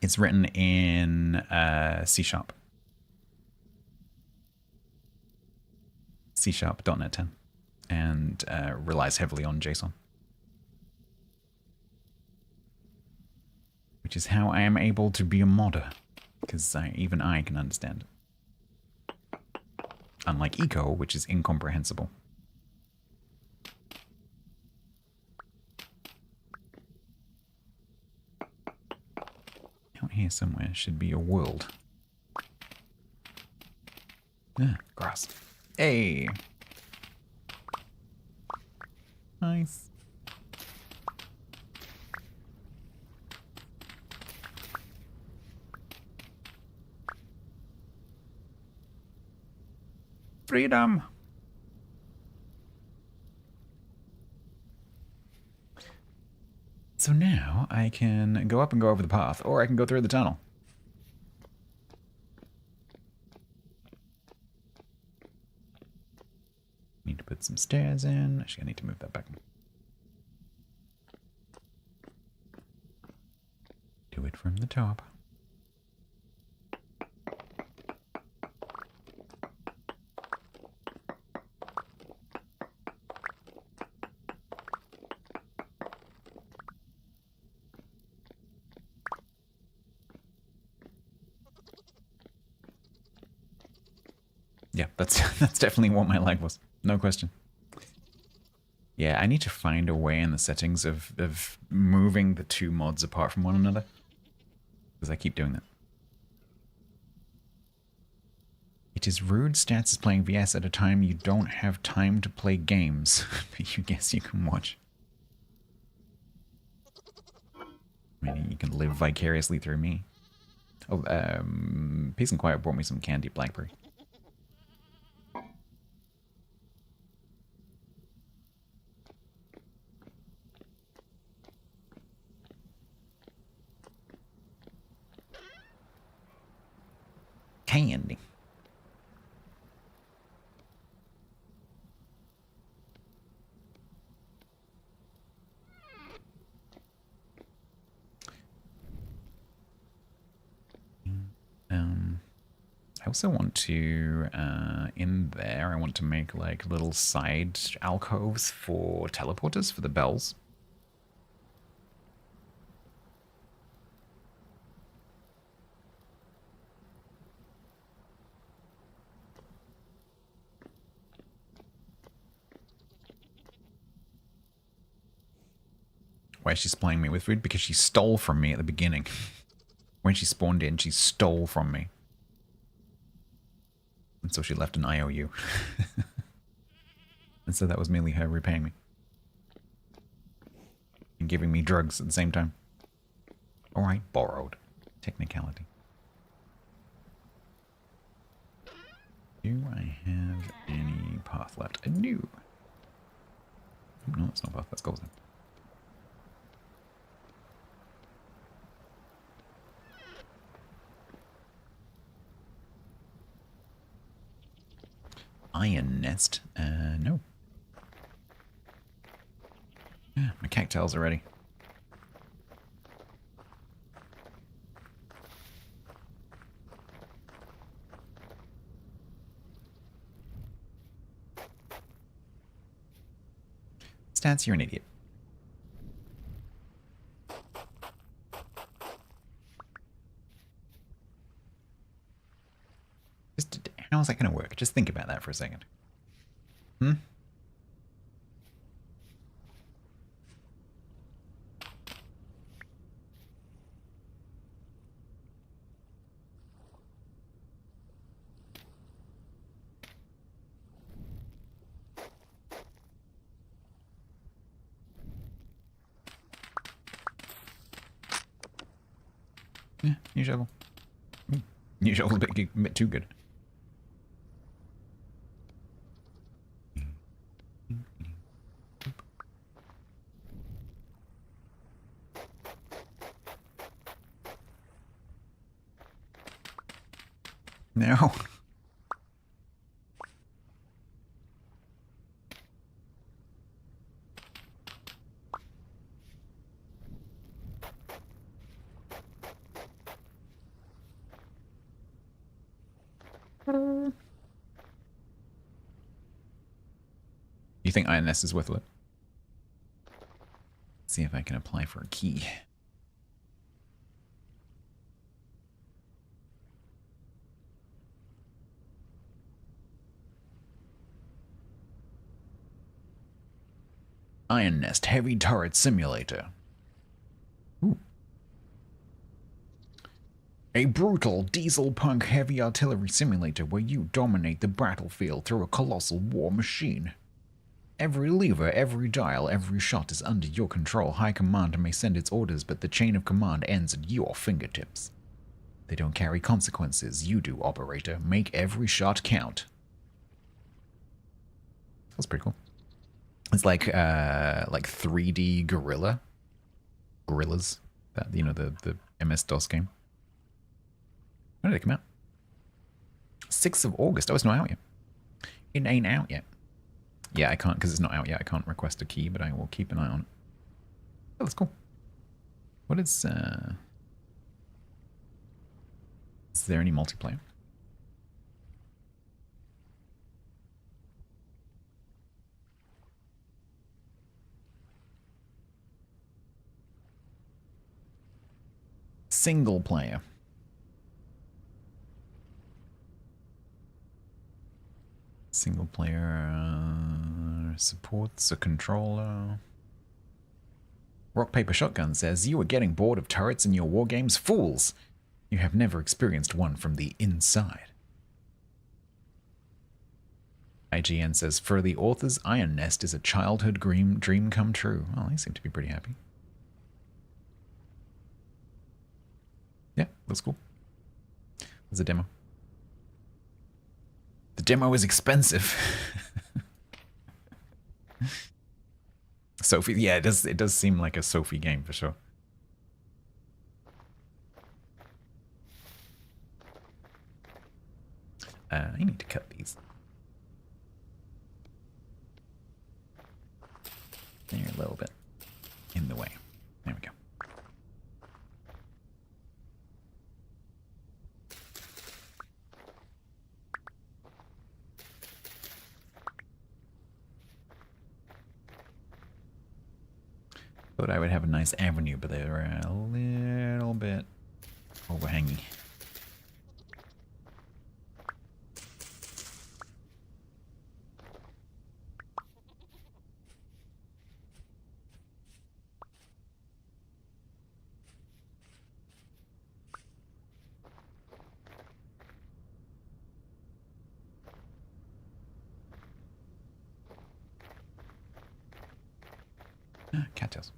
It's written in C#. C#.NET 10. And relies heavily on JSON. Which is how I am able to be a modder. Because even I can understand it. Unlike Eco, which is incomprehensible. Out here somewhere should be a world. Ah, grass. Hey! Nice. Freedom! So now I can go up and go over the path, or I can go through the tunnel. Need to put some stairs in. Actually, I need to move that back. Do it from the top. Yeah, that's definitely what my lag was. No question. Yeah, I need to find a way in the settings of moving the two mods apart from one another. Because I keep doing that. It is rude Stats is playing VS at a time you don't have time to play games. But you guess you can watch. I mean, you can live vicariously through me. Oh, Peace and Quiet brought me some candied blackberry. Candy. I also want to, in there, I want to make like little side alcoves for teleporters for the bells. Why is she supplying me with food? Because she stole from me at the beginning. When she spawned in, she stole from me. And so she left an IOU. And so that was merely her repaying me. And giving me drugs at the same time. Alright, borrowed. Technicality. Do I have any path left? I do. No, that's not path, that's gold. Iron nest? No. Yeah, my cattails are ready. Stats, you're an idiot. Just, how's that going to work? Just think about that for a second. Hmm? Yeah, new shovel. New shovel's a bit too good. No. You think Iron Nest is worth it? See if I can apply for a key. Iron Nest Heavy Turret Simulator. Ooh. A brutal diesel punk heavy artillery simulator where you dominate the battlefield through a colossal war machine. Every lever, every dial, every shot is under your control. High Command may send its orders, but the chain of command ends at your fingertips. They don't carry consequences. You do, operator. Make every shot count. That's pretty cool. It's like 3D Gorillas. That, you know, the MS-DOS game. When did it come out? 6th of August. Oh, it's not out yet. It ain't out yet. Yeah, I can't, because it's not out yet. I can't request a key, but I will keep an eye on it. Oh, that's cool. What is there any multiplayer? Single player. Single player supports a controller. Rock Paper Shotgun says, you are getting bored of turrets in your war games? Fools! You have never experienced one from the inside. IGN says, for the authors, Iron Nest is a childhood dream come true. Well, they seem to be pretty happy. Yeah, looks cool. There's a demo. The demo is expensive. Sophie, yeah, it does seem like a Sophie game for sure. I need to cut these. They're a little bit in the way. There we go. Thought I would have a nice avenue, but they were a little bit overhangy. Cattails.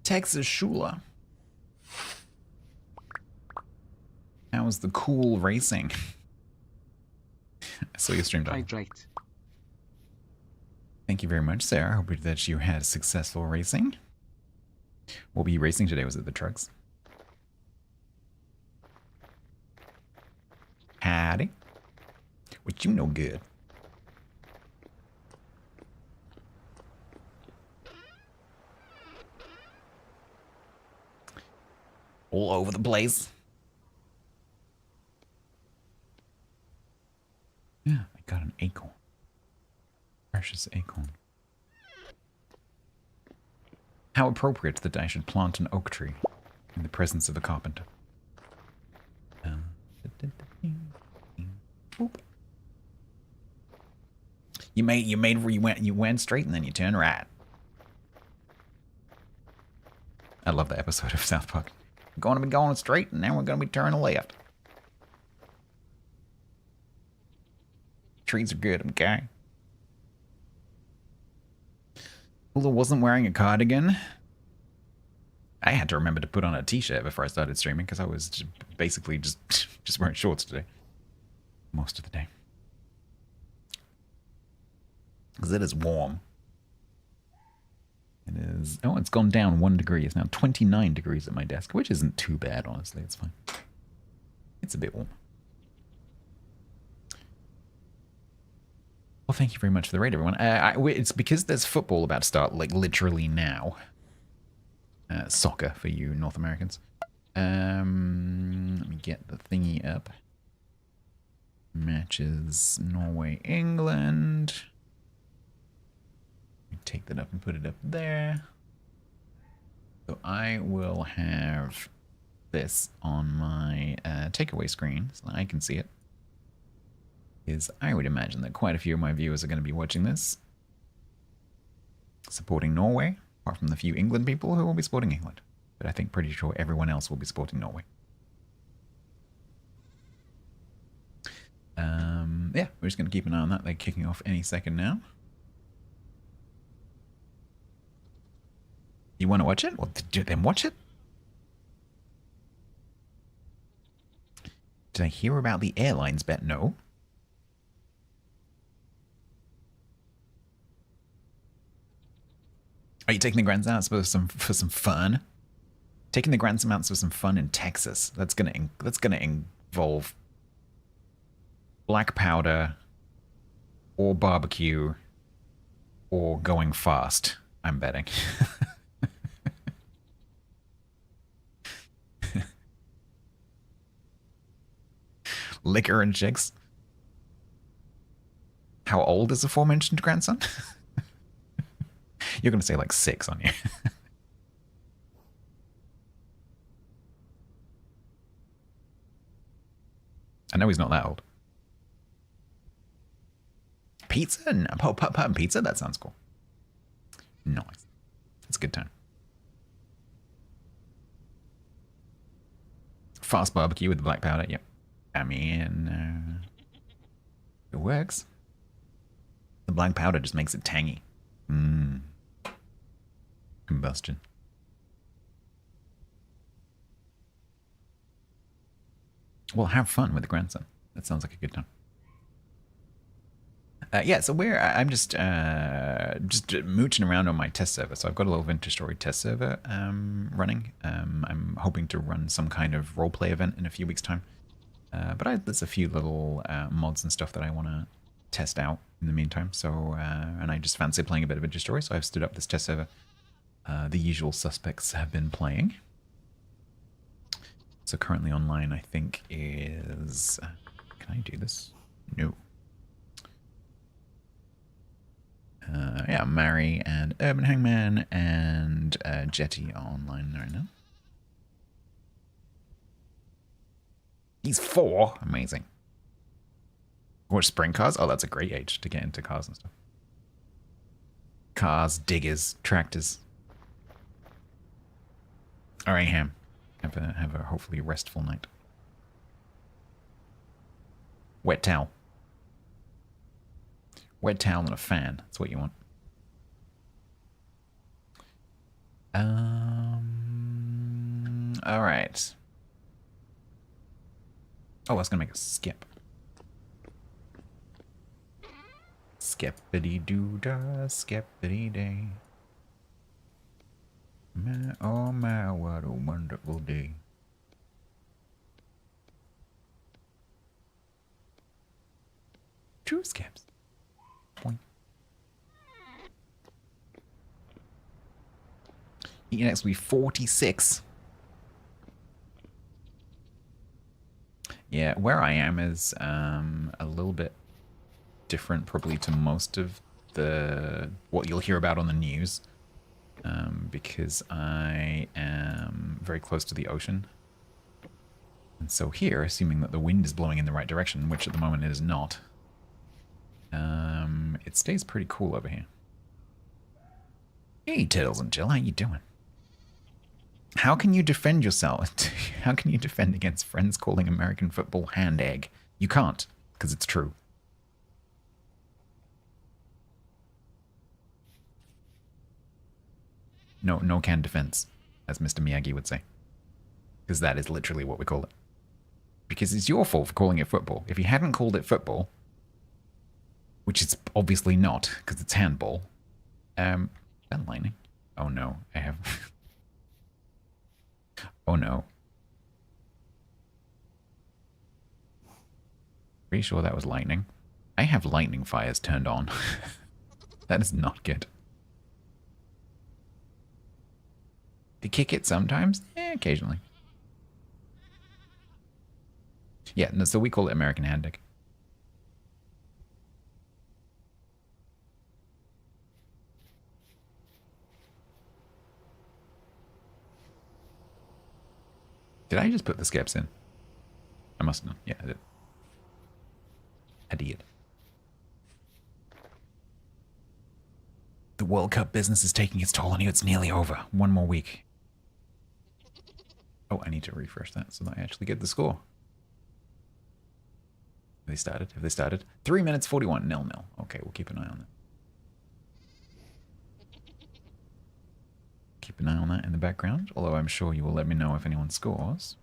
Texas Shula. How was the cool racing? I saw your stream, Dog. Hydrate. Thank you very much, Sarah. I hope that you had successful racing. What were you racing today? Was it the trucks? Howdy. What you know good? All over the place. Yeah, I got an acorn. Precious acorn. How appropriate that I should plant an oak tree in the presence of a carpenter. You went straight and then you turned right. I love that episode of South Park. We're going to be going straight and then we're going to be turning left. Trees are good, okay? Hula wasn't wearing a cardigan. I had to remember to put on a t-shirt before I started streaming because I was basically just wearing shorts today. Most of the day. Because it is warm. It is... Oh, it's gone down 1 degree. It's now 29 degrees at my desk, which isn't too bad, honestly. It's fine. It's a bit warm. Well, thank you very much for the raid, everyone. It's because there's football about to start, like, literally now. Soccer for you North Americans. Let me get the thingy up. Matches Norway, England. Take that up and put it up there. So I will have this on my takeaway screen so that I can see it. Is I would imagine that quite a few of my viewers are going to be watching this. Supporting Norway, apart from the few England people who will be supporting England. But I think pretty sure everyone else will be supporting Norway. Yeah, we're just going to keep an eye on that. They're kicking off any second now. You want to watch it? Well, then watch it. Did I hear about the airlines bet? No. Are you taking the Grand Mounts for some fun? Taking the Grand Mounts for some fun in Texas. That's gonna involve black powder, or barbecue, or going fast. I'm betting. Liquor and chicks. How old is the aforementioned grandson? You're going to say like 6, aren't you? I know he's not that old. Pizza? No, pot and pizza? That sounds cool. Nice. It's a good time. Fast barbecue with the black powder. Yep. I mean, it works. The black powder just makes it tangy. Mmm. Combustion. Well, have fun with the grandson. That sounds like a good time. Yeah, so I'm just mooching around on my test server. So I've got a little Vintage Story test server running. I'm hoping to run some kind of roleplay event in a few weeks' time. But there's a few little mods and stuff that I want to test out in the meantime. So, and I just fancy playing a bit of Vintage Story, so I've stood up this test server. The usual suspects have been playing. So currently online, I think is... can I do this? No. Yeah, Mary and Urban Hangman and Jetty are online right now. He's 4. Amazing. Or sprint cars. Oh, that's a great age to get into cars and stuff. Cars, diggers, tractors. All right, Ham. Have a hopefully restful night. Wet towel. Wet towel and a fan. That's what you want. All right. Oh, I was gonna make a skip. Skippity doo dah, skippity day. My, oh my, what a wonderful day. Two skips. Point. Next will be 46. Yeah, where I am is a little bit different probably to most of what you'll hear about on the news, because I am very close to the ocean. And so here, assuming that the wind is blowing in the right direction, which at the moment it is not, it stays pretty cool over here. Hey, Turtles and Jill, how you doing? How can you defend yourself? How can you defend against friends calling American football hand egg? You can't, because it's true. No, no can defense, as Mr. Miyagi would say. Because that is literally what we call it. Because it's your fault for calling it football. If you hadn't called it football, which it's obviously not, because it's handball. Is that lightning? Oh no, I have... Oh no. Pretty sure that was lightning. I have lightning fires turned on. That is not good. To kick it sometimes? Occasionally. Yeah, no, so we call it American hand egg. Did I just put the skips in? I must have. Yeah, I did. Idiot. The World Cup business is taking its toll on you. It's nearly over. One more week. Oh, I need to refresh that so that I actually get the score. Have they started? Have they started? 3 minutes 41, 0-0. Okay, we'll keep an eye on that. Keep an eye on that in the background, although I'm sure you will let me know if anyone scores.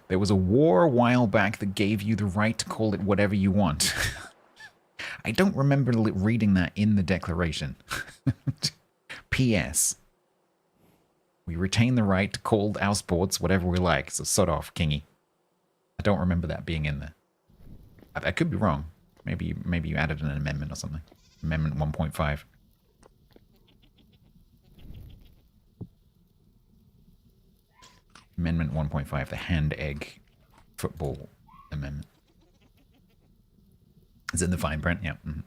There was a war a while back that gave you the right to call it whatever you want. I don't remember reading that in the declaration. P.S. We retain the right to call our sports whatever we like, so sod off, Kingy. I don't remember that being in there. I could be wrong. Maybe you added an amendment or something. Amendment 1.5. Amendment 1.5, the hand egg football amendment. Is it in the fine print? Yeah. Mm-hmm.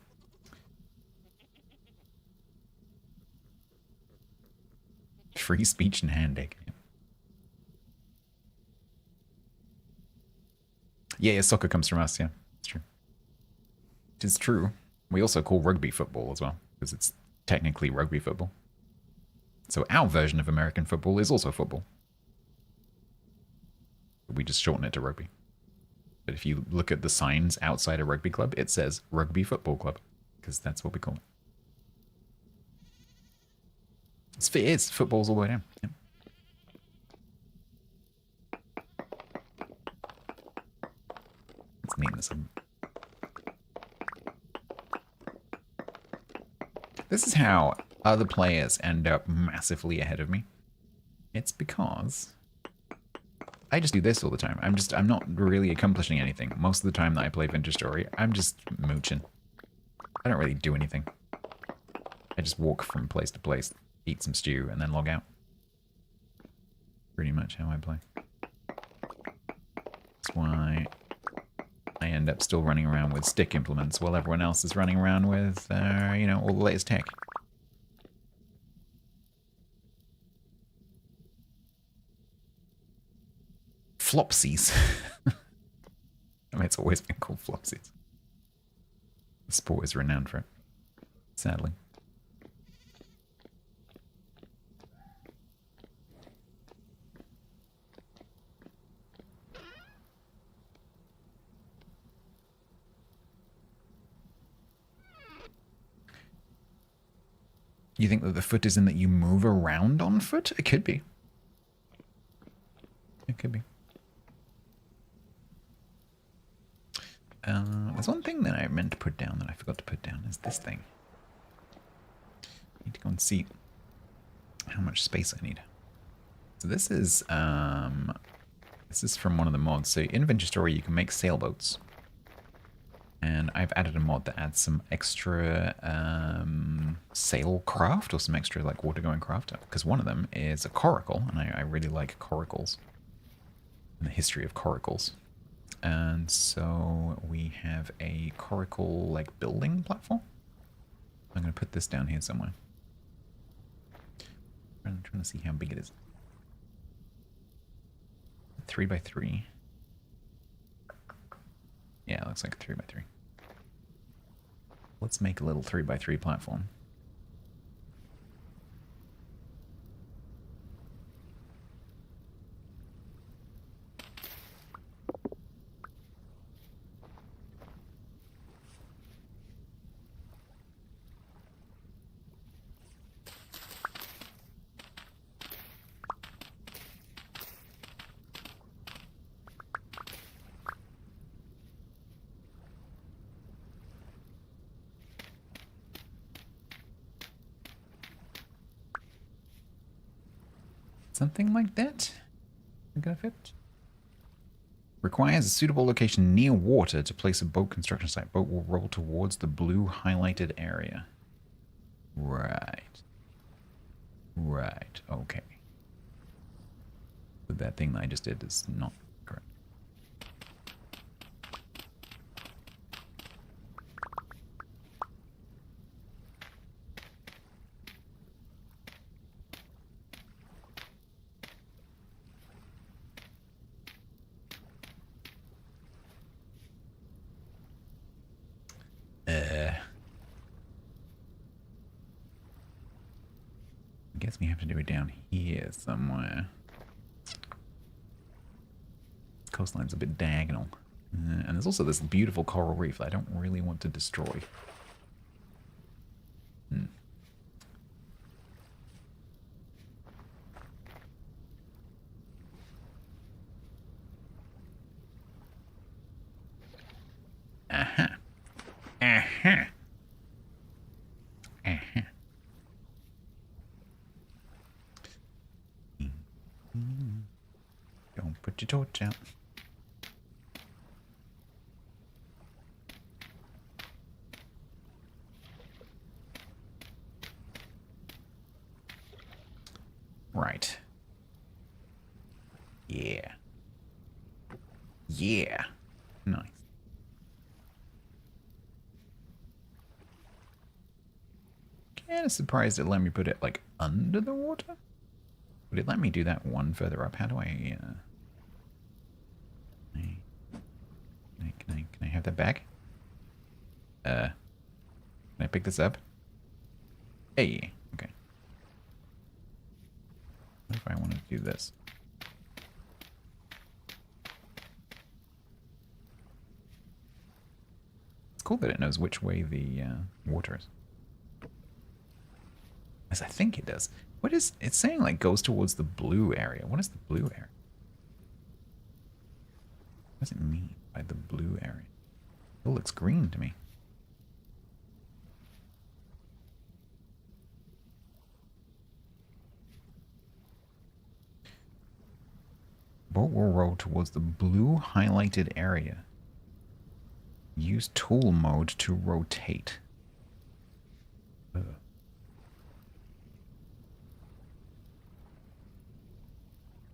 Free speech and hand egg. Yeah, soccer comes from us, yeah. It's true. It is true. We also call rugby football as well, because it's technically rugby football. So our version of American football is also football. We just shorten it to rugby. But if you look at the signs outside a rugby club, it says Rugby Football Club, because that's what we call it. It's football's all the way down. Yep. Let's name this one. This is how other players end up massively ahead of me. It's because I just do this all the time. I'm not really accomplishing anything. Most of the time that I play Vintage Story, I'm just mooching. I don't really do anything. I just walk from place to place, eat some stew, and then log out. Pretty much how I play. That's why I end up still running around with stick implements while everyone else is running around with, you know, all the latest tech. Flopsies. I mean, it's always been called flopsies. The sport is renowned for it, sadly. You think that the foot is in that you move around on foot? It could be. It could be. There's one thing that I meant to put down that I forgot to put down, is this thing. I need to go and see how much space I need. So this is from one of the mods. So in Venture Story you can make sailboats. And I've added a mod that adds some extra sail craft, or some extra like water going craft, because one of them is a coracle, and I really like coracles and the history of coracles. And so we have a coracle like building platform. I'm going to put this down here somewhere. I'm trying to see how big it is. 3x3. Yeah, it looks like a 3x3. Let's make a little 3x3 platform. Something like that. Is gonna fit? Requires a suitable location near water to place a boat construction site. Boat will roll towards the blue highlighted area. Right. Right. Okay. But that thing that I just did is not correct. I guess we have to do it down here somewhere. This coastline's a bit diagonal. And there's also this beautiful coral reef that I don't really want to destroy. Aha. Aha. Aha. Don't put your torch out. Right. Yeah. Yeah. Nice. Kind of surprised it let me put it like under the water. Would it let me do that one further up? How do I? Can I have that back? Can I pick this up? Hey. Okay. What if I wanted to do this? It's cool that it knows which way the water is. As I think it does. What is it's saying? Like goes towards the blue area. What is the blue area? What does it mean by the blue area? It looks green to me. Boat will roll towards the blue highlighted area. Use tool mode to rotate. Ugh.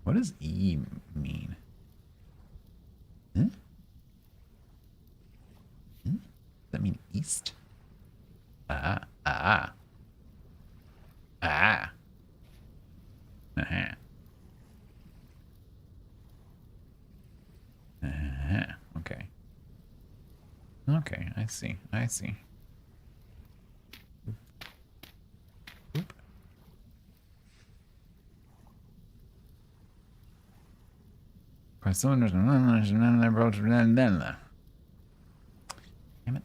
What does E mean? Huh? Huh? Does that mean east? Ah. Uh-huh. Okay. Okay, I see. Oop. Damn it.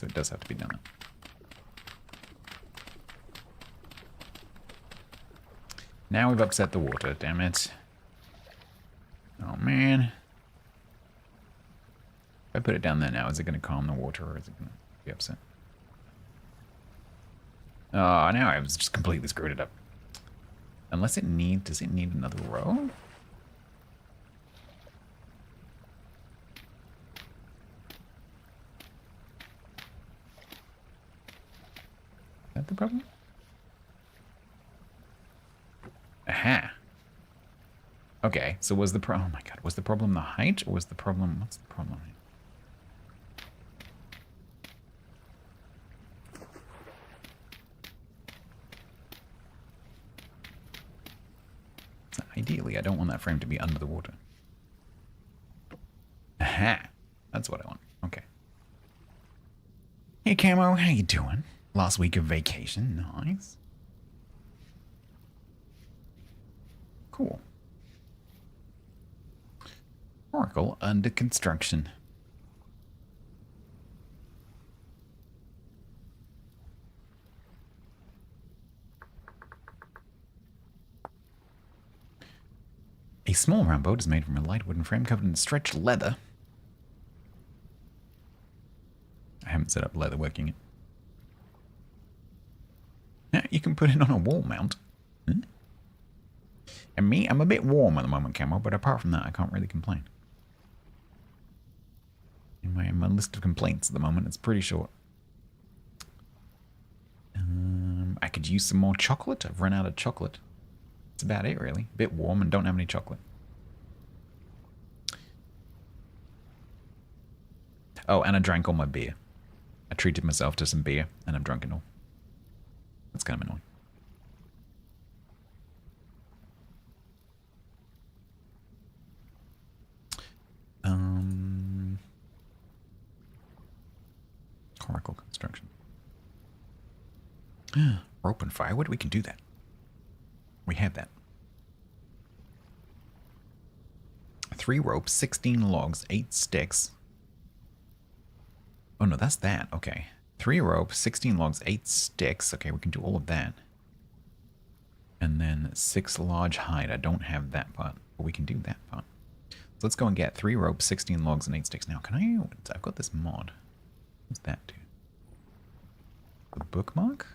So it does have to be done. Now we've upset the water, damn it. Oh, man. If I put it down there now, is it going to calm the water or is it going to be upset? Oh, now I've just completely screwed it up. Unless it need, does it need another row? Is that the problem? Aha. Okay, so was the problem, oh my god, was the problem the height or was the problem, what's the problem? So ideally, I don't want that frame to be under the water. Aha, that's what I want, okay. Hey Camo, how you doing? Last week of vacation, nice. Cool. Oracle under construction. A small round boat is made from a light wooden frame covered in stretched leather. I haven't set up leather working it. Yeah, you can put it on a wall mount. Hmm? And me, I'm a bit warm at the moment, Camo, but apart from that, I can't really complain. In my list of complaints at the moment, it's pretty short. I could use some more chocolate. I've run out of chocolate. That's about it, really. A bit warm and don't have any chocolate. Oh, and I drank all my beer. I treated myself to some beer, and I've drunk it all. That's kind of annoying. Coracle construction. Rope and firewood, we can do that. We have that. 3 ropes, 16 logs, 8 sticks. Oh no, that's that. Okay. 3 ropes, 16 logs, 8 sticks. Okay, we can do all of that. And then 6 large hide. I don't have that part, but we can do that part. So let's go and get 3 ropes, 16 logs, and 8 sticks. Now, can I... I've got this mod. What's that do? The bookmark?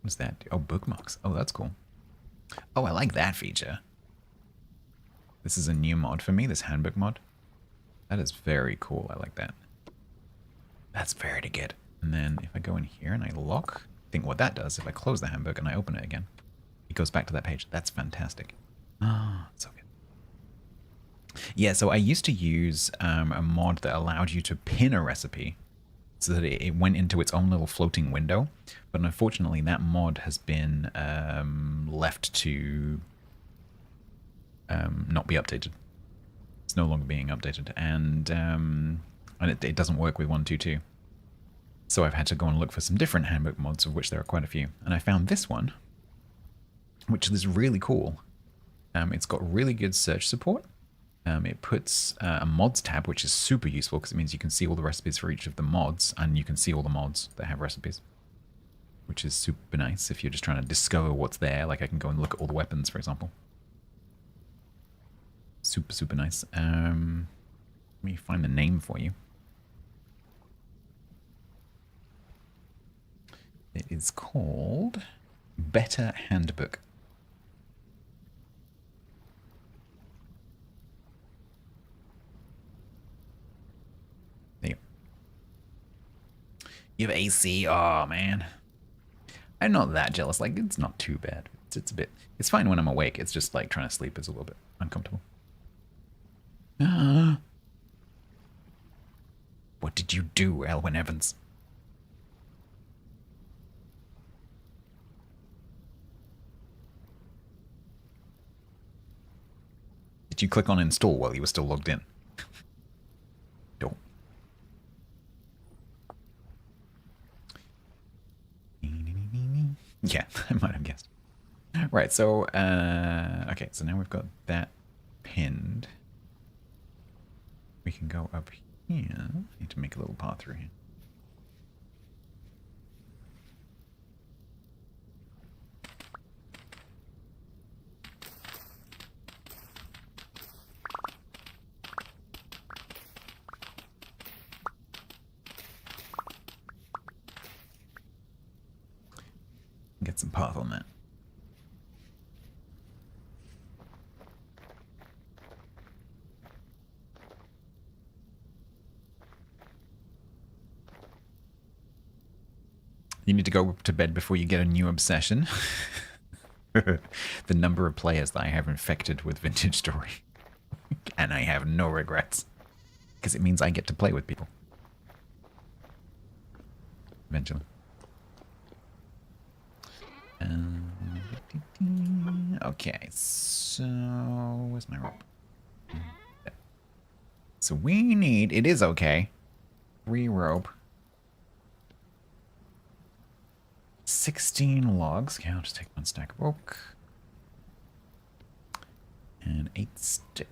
What's that do? Oh, bookmarks. Oh, that's cool. Oh, I like that feature. This is a new mod for me, this handbook mod. That is very cool. I like that. That's very to get. And then if I go in here and I lock, think what that does, if I close the handbook and I open it again, it goes back to that page. That's fantastic. Ah, so good. Yeah, so I used to use a mod that allowed you to pin a recipe so that it went into its own little floating window. But unfortunately, that mod has been left to not be updated. It's no longer being updated, and it doesn't work with 1.2.2. So I've had to go and look for some different handbook mods, of which there are quite a few. And I found this one, which is really cool. It's got really good search support. It puts a mods tab, which is super useful because it means you can see all the recipes for each of the mods, and you can see all the mods that have recipes, which is super nice if you're just trying to discover what's there. Like I can go and look at all the weapons, for example. Super, super nice. Let me find the name for you. It is called Better Handbook. There you go. You have AC? Oh, man. I'm not that jealous. Like, it's not too bad. It's a bit... It's fine when I'm awake. It's just, like, trying to sleep is a little bit uncomfortable. What did you do, Elwyn Evans? Did you click on install while you were still logged in? Don't. Yeah, I might have guessed. Right, so, okay, so now we've got that pinned. We can go up here. I need to make a little path through here. Get some path on that. You need to go to bed before you get a new obsession. The number of players that I have infected with Vintage Story. And I have no regrets. Because it means I get to play with people. Eventually. Okay, so where's my rope? So we need, it is okay, 3 rope, 16 logs. Okay, I'll just take 1 stack of oak and 8 sticks.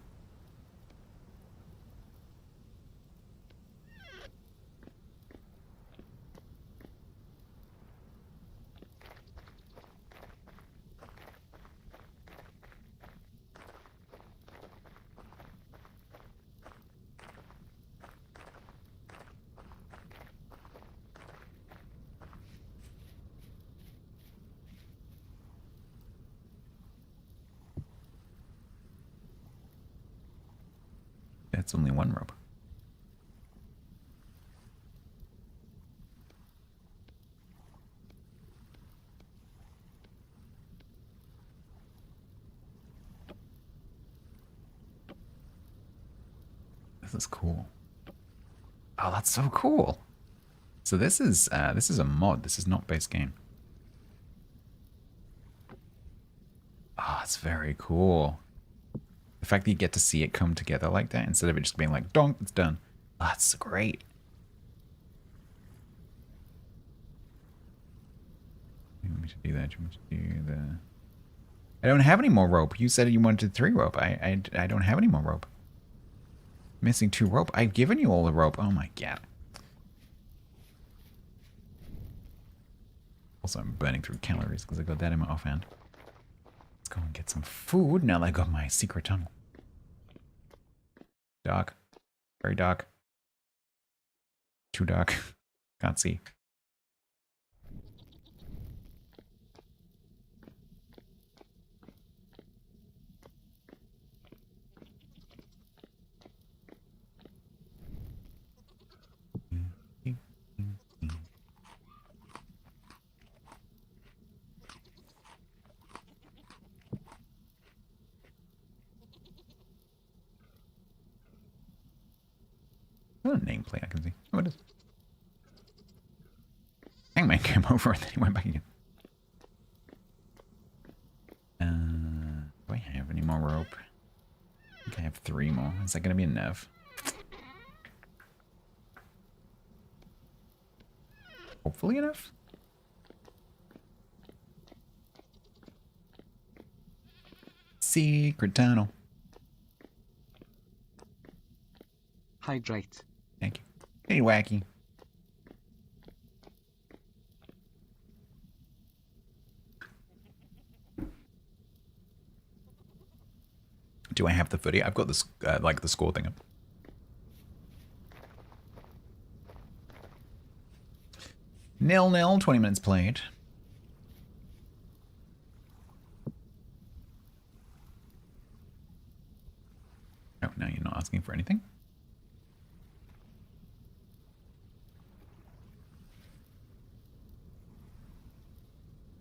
That's only 1 rope. This is cool. Oh, that's so cool. So this is a mod. This is not base game. Oh, it's very cool. The fact that you get to see it come together like that instead of it just being like, donk, it's done. Oh, that's great. You want me to do that? You want me to do the... I don't have any more rope. You said you wanted 3 rope. I don't have any more rope. Missing 2 rope. I've given you all the rope. Oh my god. Also, I'm burning through calories because I got that in my offhand. Let's go and get some food now that I got my secret tunnel. Dark. Very dark. Too dark. Can't see. What a nameplate I can see. Oh, it is. Hangman came over and then he went back again. Do I have any more rope? I think I have 3 more. Is that going to be enough? Hopefully enough. Secret tunnel. Hydrate. Thank you. Hey, Wacky. Do I have the footy? I've got this, like the score thing up. Nil-nil, 20 minutes played. Oh, now you're not asking for anything?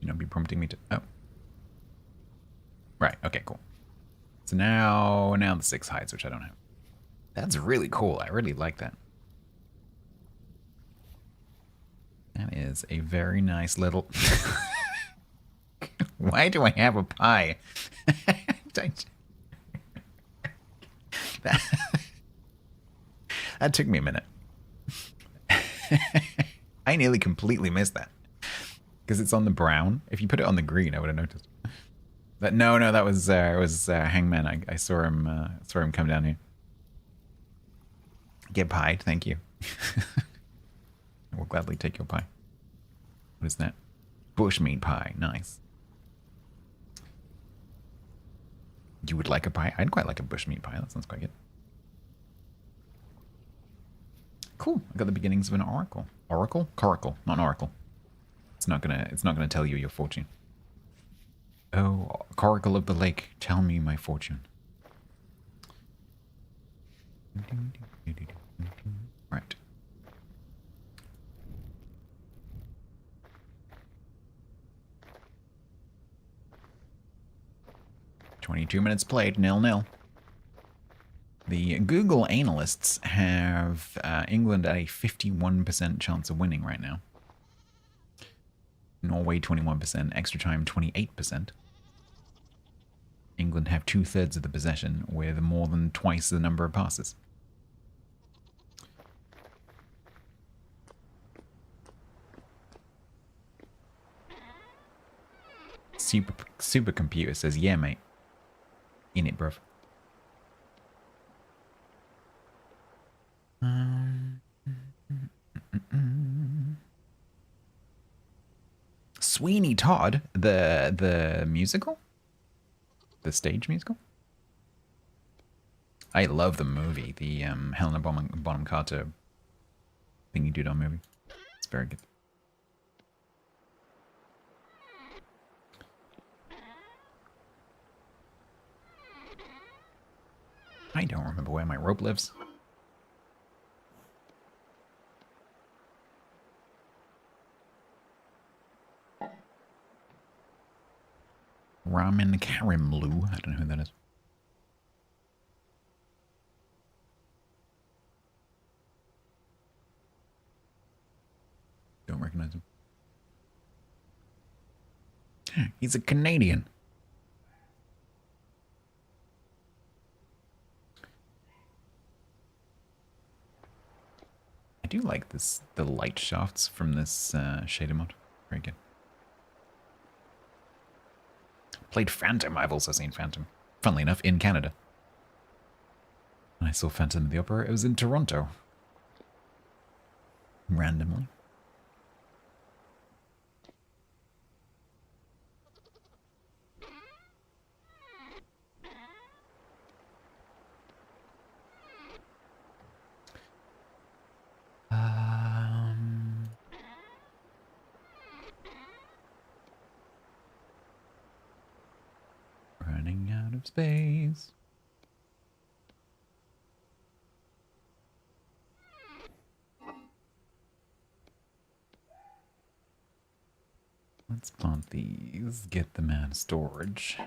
You know, be prompting me to... Oh. Right, okay, cool. So now the 6 hides, which I don't have. That's really cool. I really like that. That is a very nice little... Why do I have a pie? That took me a minute. I nearly completely missed that. Because it's on the brown. If you put it on the green, I would have noticed. But no, that was Hangman. I saw him come down here. Get pied, thank you. I will gladly take your pie. What is that? Bushmeat pie, nice. You would like a pie? I'd quite like a bushmeat pie, that sounds quite good. Cool, I got the beginnings of an oracle. Oracle? Coracle, not an oracle. It's not gonna tell you your fortune. Oh, coracle of the lake, tell me my fortune. Right. "22 minutes played, 0-0. The Google analysts have England at a 51% chance of winning right now. Norway 21%, extra time 28%. England have 2/3 of the possession with more than twice the number of passes. Supercomputer says, yeah, mate. In it, bruv. Sweeney Todd, the musical? The stage musical? I love the movie, the Helena Bonham Carter Thingy Doodah movie. It's very good. I don't remember where my rope lives. Ramen Karimlu. I don't know who that is. Don't recognize him. He's a Canadian. I do like the light shafts from this shader mod. Very good. Played Phantom. I've also seen Phantom. Funnily enough, in Canada. When I saw Phantom of the Opera, it was in Toronto. Randomly. Running out of space. Let's plant these, get them out of storage.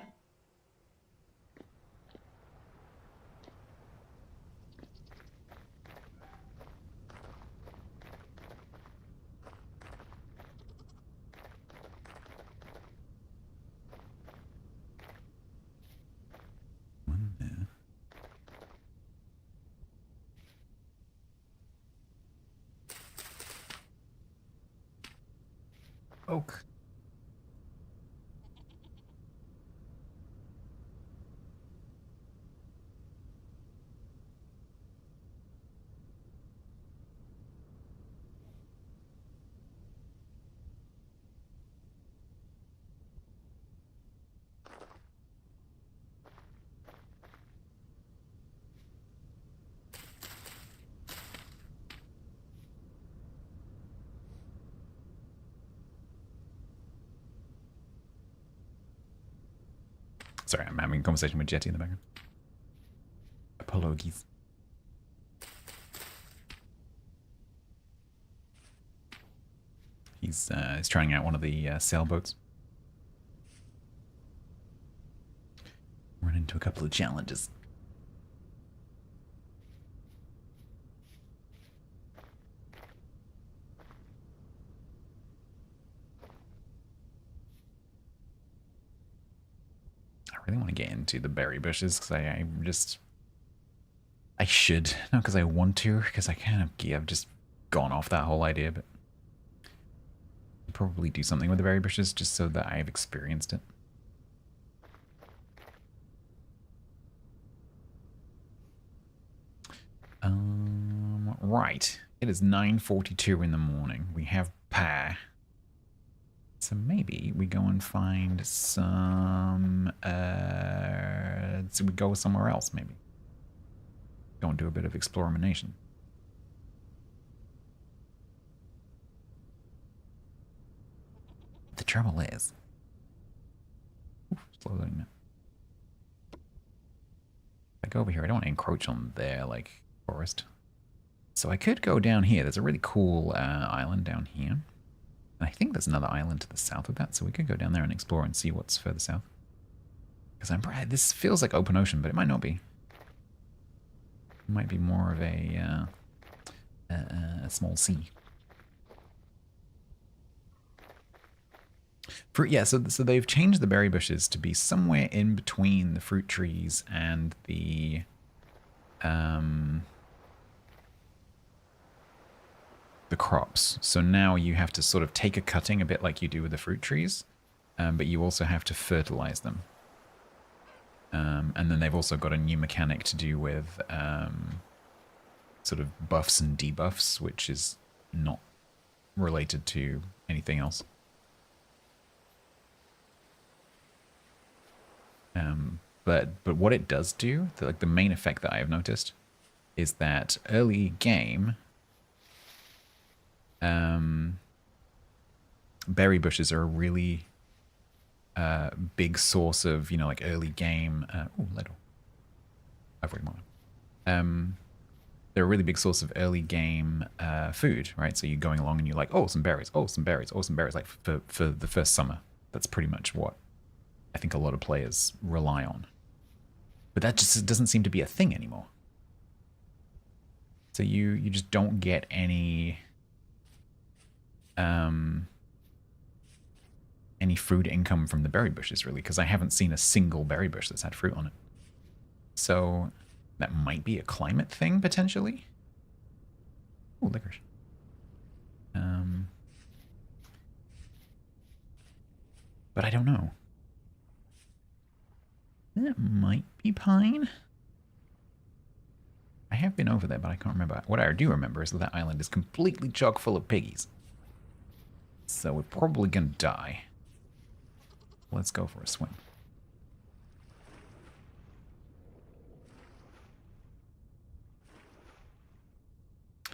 One there. Oak. Sorry, I'm having a conversation with Jetty in the background. Apologies. He's trying out one of the sailboats. Run into a couple of challenges. I really want to get into the berry bushes because I should, not because I want to, because I've just gone off that whole idea, but I'll probably do something with the berry bushes just so that I've experienced it. Right. It is 9:42 in the morning. We have power. So maybe we go and find some... so we go somewhere else, maybe. Go and do a bit of exploration. The trouble is... Slow down a minute. If I go over here, I don't want to encroach on their, like, forest. So I could go down here. There's a really cool island down here. And I think there's another island to the south of that, so we could go down there and explore and see what's further south. Because this feels like open ocean, but it might not be. It might be more of a small sea. Fruit, yeah, so they've changed the berry bushes to be somewhere in between the fruit trees and the crops. So now you have to sort of take a cutting a bit like you do with the fruit trees, but you also have to fertilize them. And then they've also got a new mechanic to do with sort of buffs and debuffs, which is not related to anything else. But what it does do, like the main effect that I have noticed, is that early game, berry bushes are a really big source of, you know, like early game. Oh, little. I've already marked. They're a really big source of early game food, right? So you're going along and you're like, oh, some berries, oh, some berries, oh, some berries. Like for the first summer, that's pretty much what I think a lot of players rely on. But that just doesn't seem to be a thing anymore. So you just don't get any fruit income from the berry bushes, really, because I haven't seen a single berry bush that's had fruit on it. So that might be a climate thing, potentially. Oh, licorice. But I don't know. That might be pine. I have been over there, but I can't remember. What I do remember is that that island is completely chock full of piggies. So we're probably going to die. Let's go for a swim.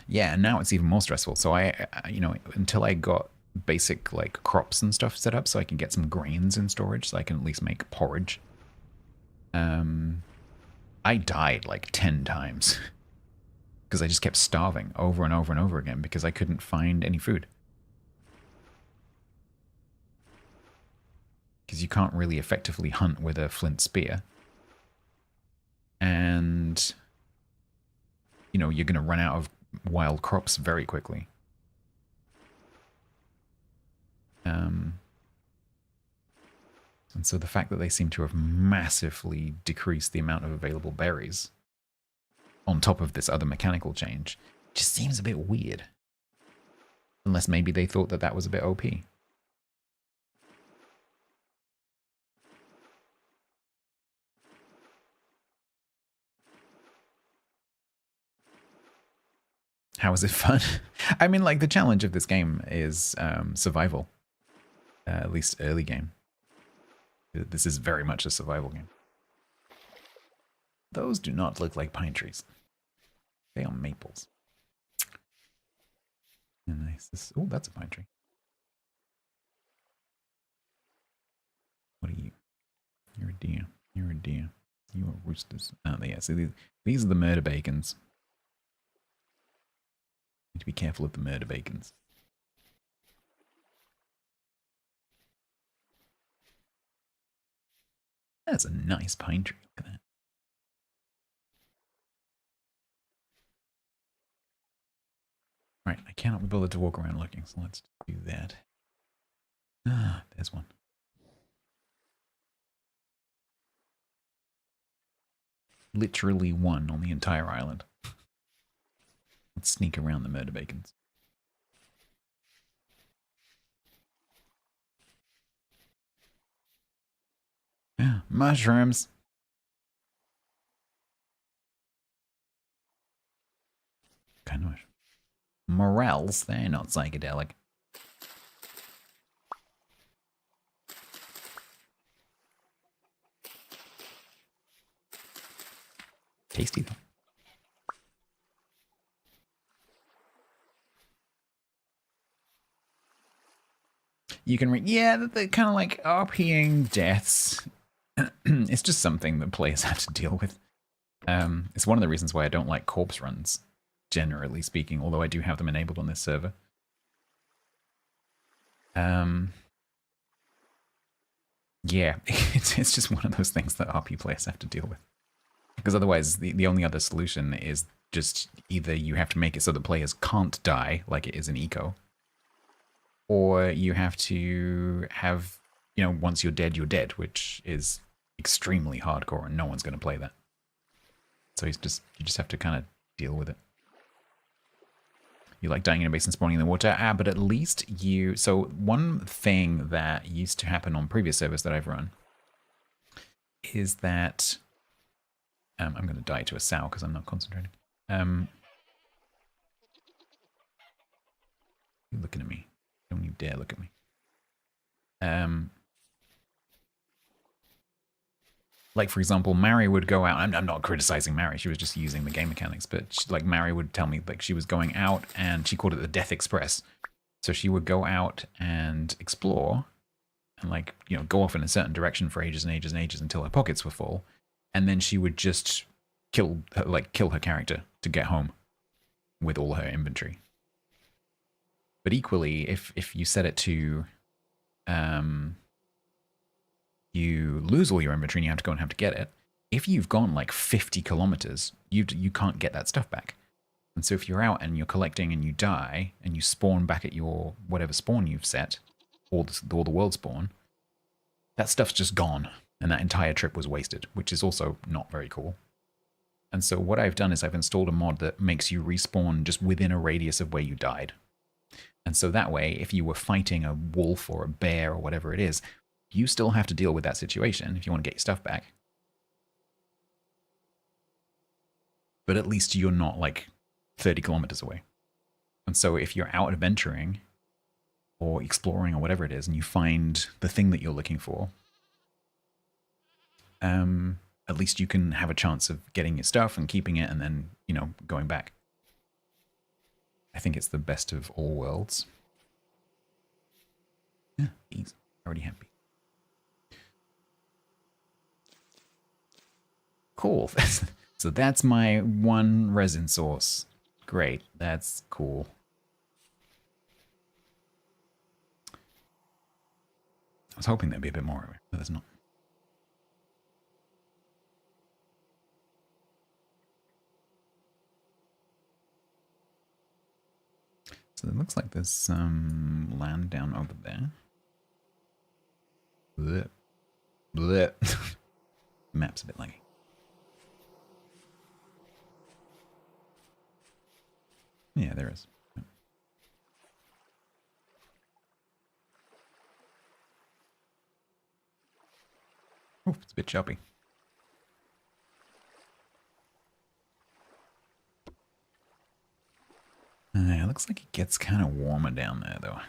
Yeah, and now it's even more stressful. So I you know, until I got basic like crops and stuff set up so I can get some grains in storage so I can at least make porridge. I died like 10 times because I just kept starving over and over and over again because I couldn't find any food. Because you can't really effectively hunt with a flint spear. And, you know, you're going to run out of wild crops very quickly. And so the fact that they seem to have massively decreased the amount of available berries on top of this other mechanical change just seems a bit weird. Unless maybe they thought that that was a bit OP. How is it fun? I mean, like, the challenge of this game is survival. At least early game. This is very much a survival game. Those do not look like pine trees. They are maples. Nice. Oh, that's a pine tree. What are you? You're a deer. You're a deer. You are roosters. Oh, yeah. So these are the murder bacons. Need to be careful of the murder bacons. That's a nice pine tree. Look at that. Right, I cannot be bothered to walk around looking, so let's do that. Ah, there's one. Literally one on the entire island. Let's sneak around the murder bacons. Yeah, mushrooms. kind of morels, they're not psychedelic. Tasty though. You can yeah, they're kind of like RPing deaths. It's just something that players have to deal with. It's one of the reasons why I don't like corpse runs, generally speaking, although I do have them enabled on this server. Yeah, it's just one of those things that RP players have to deal with. Because otherwise, the only other solution is just either you have to make it so the players can't die, like it is in Eco, or you have to have, you know, once you're dead, which is extremely hardcore and no one's going to play that. So you just have to kind of deal with it. You like dying in a base and spawning in the water? Ah, but at least you... So one thing that used to happen on previous servers that I've run is that... I'm going to die to a sow because I'm not concentrating. You're looking at me. Don't you dare look at me. Like, for example, Mary would go out. I'm not criticizing Mary. She was just using the game mechanics. But, like, Mary would tell me, like, she was going out and she called it the Death Express. So she would go out and explore and, like, you know, go off in a certain direction for ages and ages and ages until her pockets were full. And then she would just kill her character to get home with all her inventory. But equally, if you set it to... you lose all your inventory and you have to get it. If you've gone like 50 kilometers, you can't get that stuff back. And so if you're out and you're collecting and you die and you spawn back at your whatever spawn you've set, or the world spawn, that stuff's just gone. And that entire trip was wasted, which is also not very cool. And so what I've done is I've installed a mod that makes you respawn just within a radius of where you died. And so that way, if you were fighting a wolf or a bear or whatever it is, you still have to deal with that situation if you want to get your stuff back. But at least you're not like 30 kilometers away. And so if you're out adventuring or exploring or whatever it is, and you find the thing that you're looking for, at least you can have a chance of getting your stuff and keeping it and then, you know, going back. I think it's the best of all worlds. Yeah, bees. Already happy. Cool. So that's my one resin source. Great. That's cool. I was hoping there'd be a bit more of it, but there's not. So it looks like there's some land down over there. Blech. Blech. Map's a bit laggy. Yeah, there is. Oh, it's a bit choppy. Yeah, it looks like it gets kind of warmer down there, though.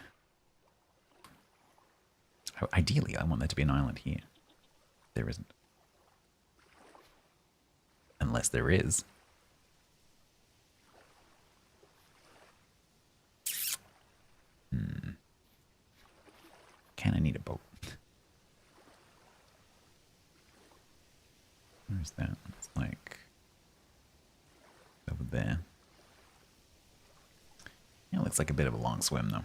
Ideally, I want there to be an island here. There isn't. Unless there is. Kind of need a boat. Where's that? It's like over there. Yeah, it looks like a bit of a long swim, though.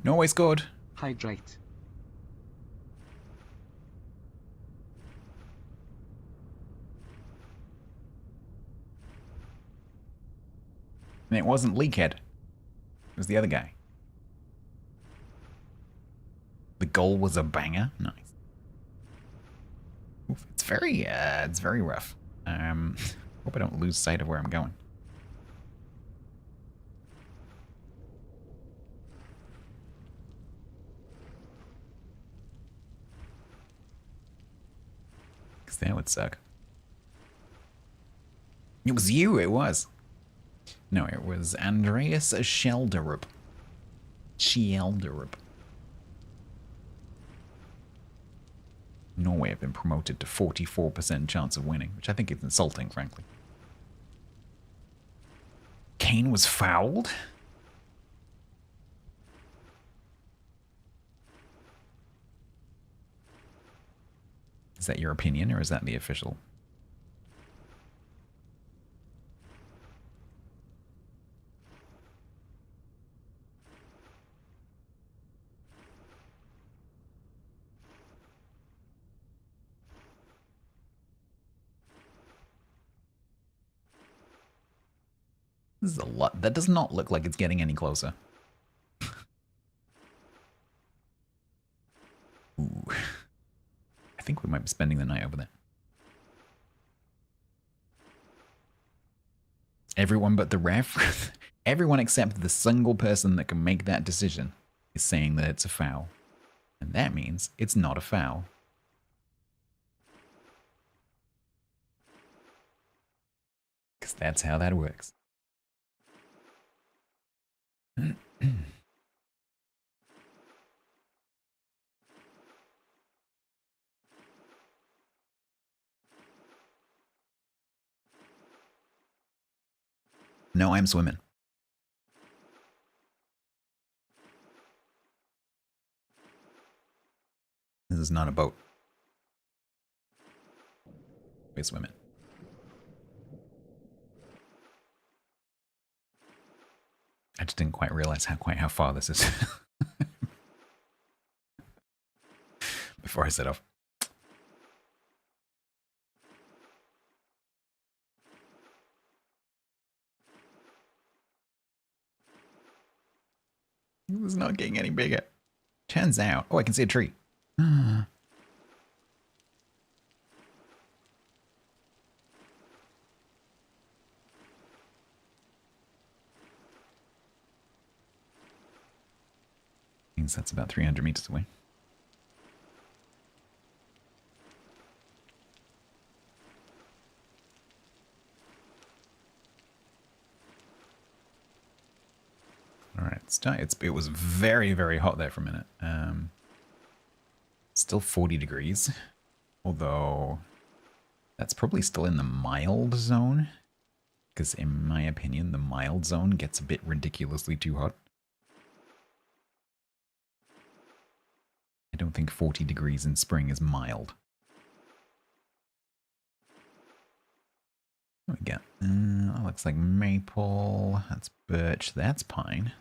No way scored. Hydrate. And it wasn't Leakhead. It was the other guy. The goal was a banger. Nice. Oof, it's very rough. Hope I don't lose sight of where I'm going. Because that would suck. It was you, it was. No, it was Andreas Schelderup. Schelderup. Norway have been promoted to 44% chance of winning, which I think is insulting, frankly. Kane was fouled? Is that your opinion, or is that the official? This is a lot. That does not look like it's getting any closer. Ooh. I think we might be spending the night over there. Everyone but the ref, everyone except the single person that can make that decision is saying that it's a foul. And that means it's not a foul. Because that's how that works. No, I'm swimming. This is not a boat. We're swimming. I just didn't quite realize quite how far this is. Before I set off. This is not getting any bigger. Turns out. Oh, I can see a tree. Means that's about 300 meters away. All right, it was very, very hot there for a minute. Still 40 degrees, although that's probably still in the mild zone, because in my opinion, the mild zone gets a bit ridiculously too hot. I don't think 40 degrees in spring is mild. What do we got? Looks like maple. That's birch. That's pine.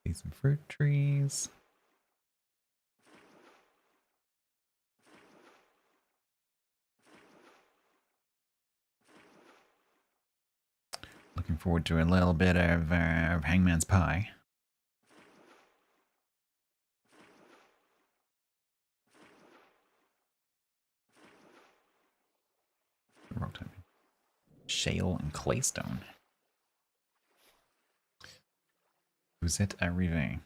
See some fruit trees. Looking forward to a little bit of Hangman's Pie. Rock typing. Shale and claystone. Vous êtes arrivé?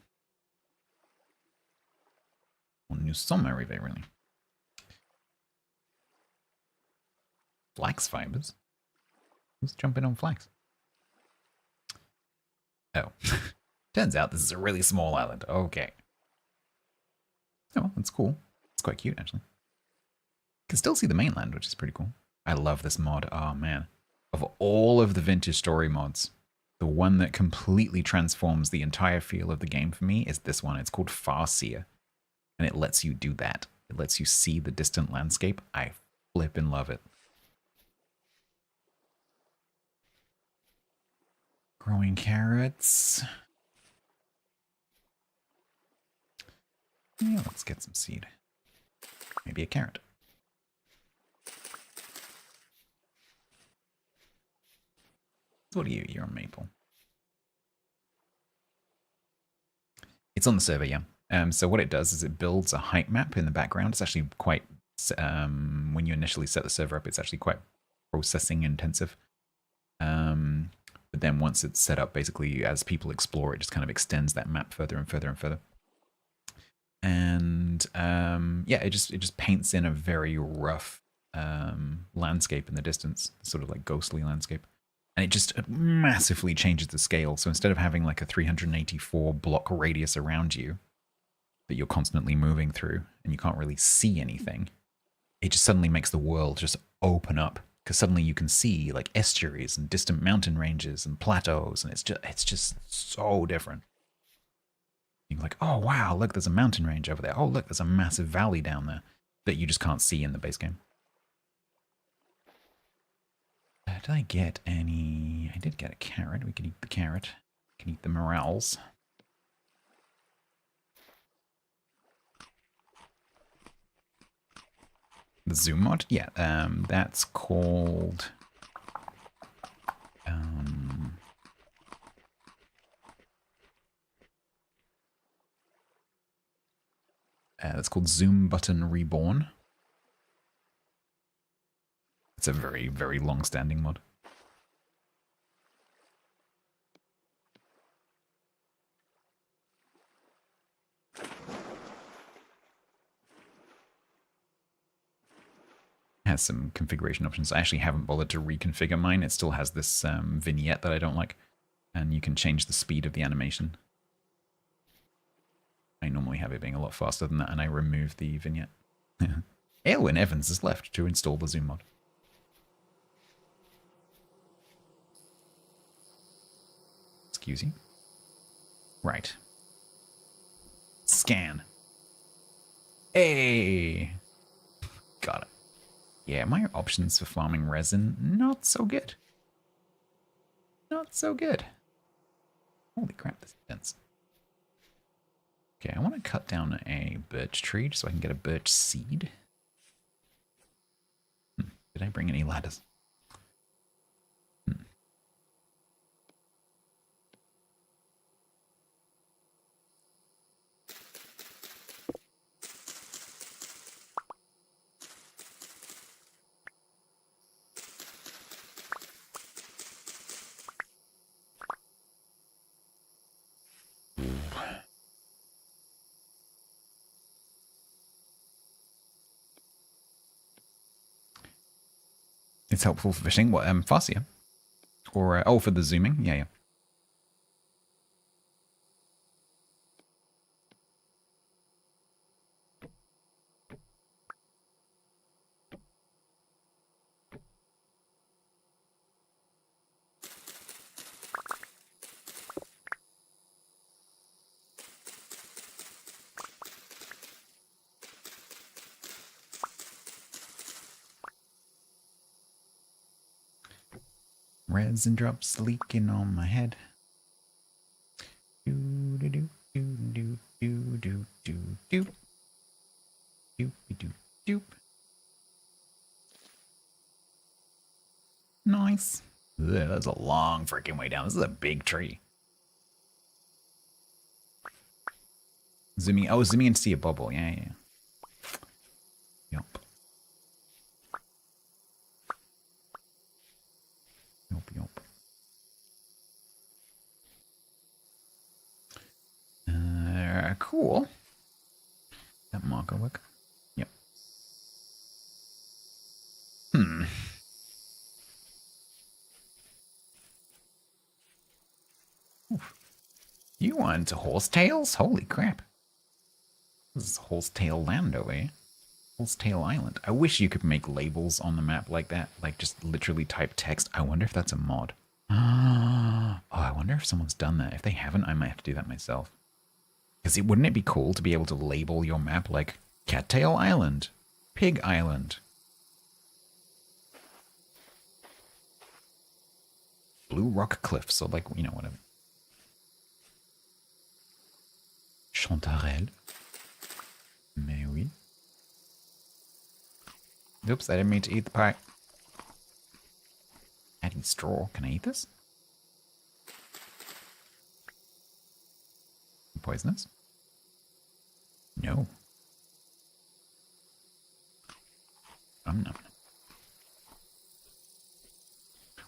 Well, nous sommes arrivés, really. Flax fibers? Who's jumping on flax? Oh. Turns out this is a really small island. Okay. Oh, that's cool. It's quite cute, actually. Can still see the mainland, which is pretty cool. I love this mod. Oh, man. Of all of the vintage story mods, the one that completely transforms the entire feel of the game for me is this one. It's called Farseer. And it lets you do that. It lets you see the distant landscape. I flippin' love it. Growing carrots. Yeah, let's get some seed. Maybe a carrot. What are you? You're a maple. It's on the server, yeah. So what it does is it builds a height map in the background. It's actually quite when you initially set the server up, it's actually quite processing intensive. But then once it's set up, basically as people explore, it just kind of extends that map further and further and further. And yeah, it just paints in a very rough landscape in the distance, sort of like ghostly landscape. And it just massively changes the scale. So instead of having like a 384 block radius around you that you're constantly moving through and you can't really see anything, it just suddenly makes the world just open up. Because suddenly you can see like estuaries and distant mountain ranges and plateaus, and it's just so different. You're like, oh wow, look, there's a mountain range over there. Oh look, there's a massive valley down there that you just can't see in the base game. Did I get any? I did get a carrot. We can eat the carrot. We can eat the morels. The zoom mod? Yeah, that's called... that's called Zoom Button Reborn. It's a very, very long-standing mod. Has some configuration options. I actually haven't bothered to reconfigure mine. It still has this vignette that I don't like, and you can change the speed of the animation. I normally have it being a lot faster than that, and I remove the vignette. Aylwin Evans has left to install the zoom mod. Excuse you. Right. Scan. Hey! Got it. Yeah, my options for farming resin, not so good. Not so good. Holy crap, this is dense. Okay, I want to cut down a birch tree so I can get a birch seed. Did I bring any ladders? It's helpful for fishing. What, Farsia? Or, oh, for the zooming? Yeah, yeah. Resin drops leaking on my head. Do do do do do do do do do do do do. Nice. Ugh, that's a long freaking way down. This is a big tree. Zooming. Oh, zooming in to see a bubble. Yeah, yeah. Yup. Yup, yup. Cool. That marker work? Yep. Oof. You want horsetails? Holy crap. This is horsetail land over here. Horsetail Island. I wish you could make labels on the map like that. Like just literally type text. I wonder if that's a mod. Oh, I wonder if someone's done that. If they haven't, I might have to do that myself. Because wouldn't it be cool to be able to label your map like Cattail Island, Pig Island, Blue Rock Cliffs, or like, you know, whatever. Chantarelle. Mais oui. Oops, I didn't mean to eat the pie. Adding straw. Can I eat this? Poisonous? No. No.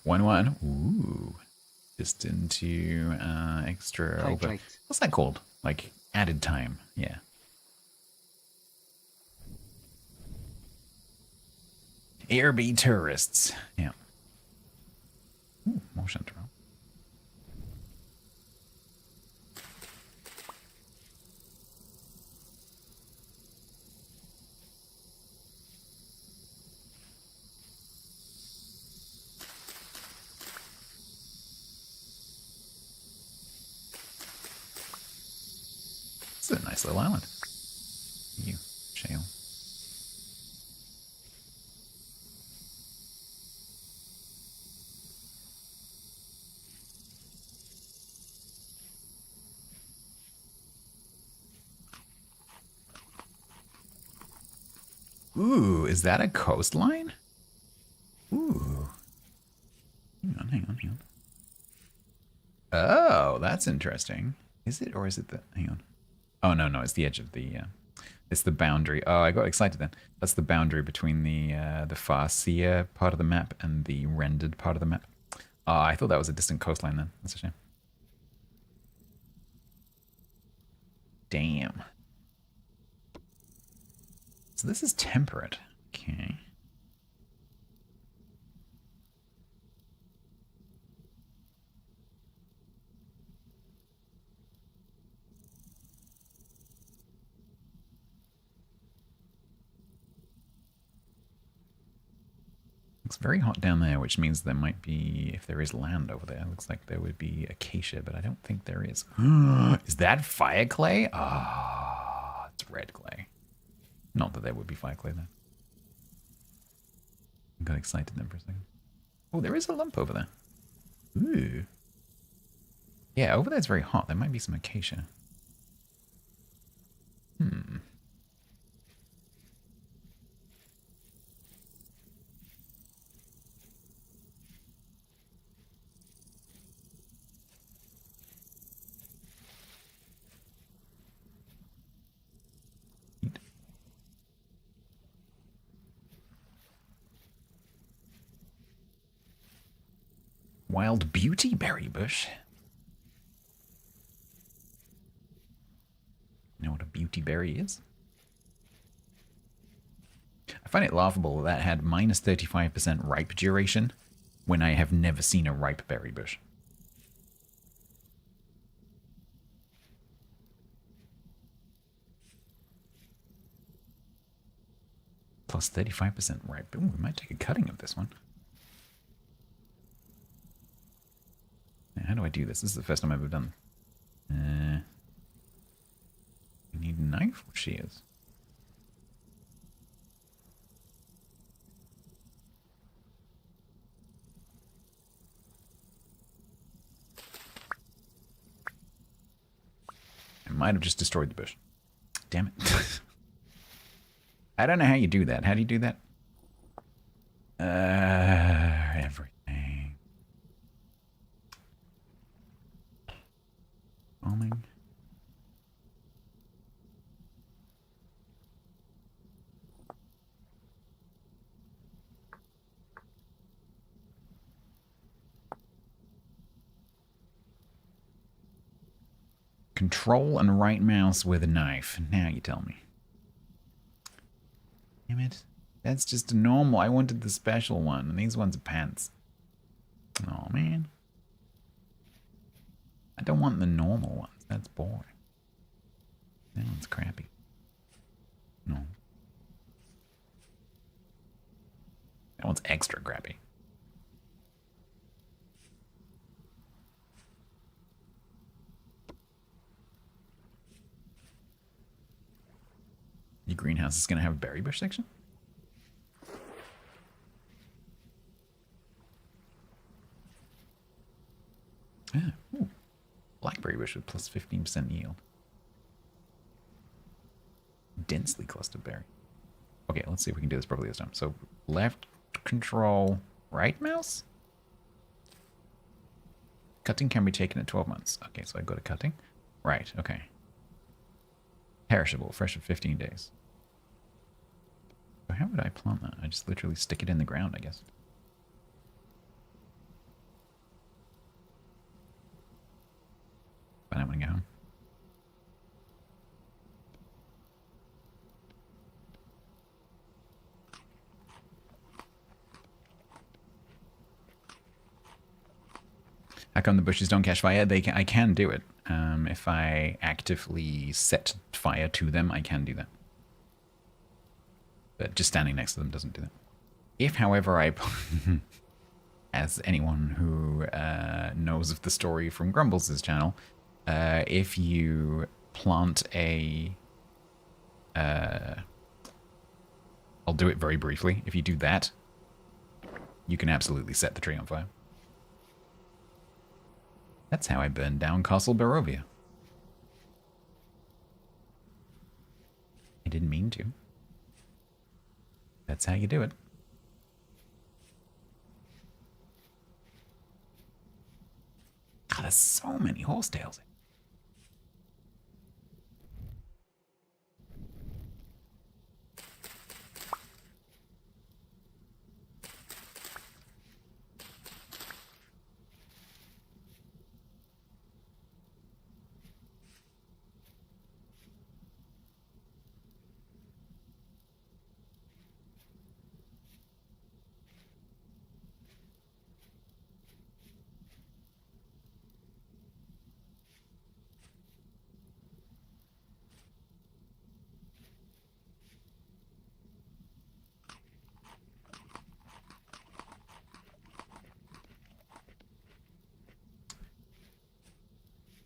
1-1. Ooh. Just into extra over. Hydrate. What's that called? Like added time. Yeah. Airbnb tourists. Yeah. Ooh, more Chanterelle. This is a nice little island. You, shale. Ooh, is that a coastline? Ooh. Hang on. Oh, that's interesting. Is it, or is it the, hang on. Oh, no, it's the edge of the, it's the boundary. Oh, I got excited then. That's the boundary between the Farseer part of the map and the rendered part of the map. Oh, I thought that was a distant coastline then. That's a shame. Damn. So this is temperate. Okay. It's very hot down there, which means there might be, if there is land over there, looks like there would be acacia, but I don't think there is. Is that fire clay? Ah, it's red clay. Not that there would be fire clay there. I got excited then for a second. Oh, there is a lump over there. Ooh. Yeah, over there it's very hot. There might be some acacia. Wild beauty berry bush. You know what a beauty berry is? I find it laughable that had minus 35% ripe duration when I have never seen a ripe berry bush. Plus 35% ripe. Ooh, we might take a cutting of this one. How do I do this? This is the first time I've ever done. You need a knife or shears? I might have just destroyed the bush. Damn it. I don't know how you do that. How do you do that? Everything. Bombing. Control and right mouse with a knife. Now you tell me. Damn it. That's just a normal. I wanted the special one, and these ones are pants. Oh, man. I don't want the normal ones. That's boring. That one's crappy. No. That one's extra crappy. Your greenhouse is going to have a berry bush section? Yeah. Ooh. Blackberry bush with plus 15% yield. Densely clustered berry. Okay, let's see if we can do this properly this time. So left control, right mouse? Cutting can be taken at 12 months. Okay, so I go to cutting. Right, okay. Perishable, fresh for 15 days. So how would I plant that? I just literally stick it in the ground, I guess. But I'm gonna go home. How come the bushes don't catch fire? I can do it. If I actively set fire to them, I can do that. But just standing next to them doesn't do that. If, however, as anyone who knows of the story from Grumbles' channel, if you plant a... I'll do it very briefly. If you do that, you can absolutely set the tree on fire. That's how I burned down Castle Barovia. I didn't mean to. That's how you do it. God, there's so many horsetails.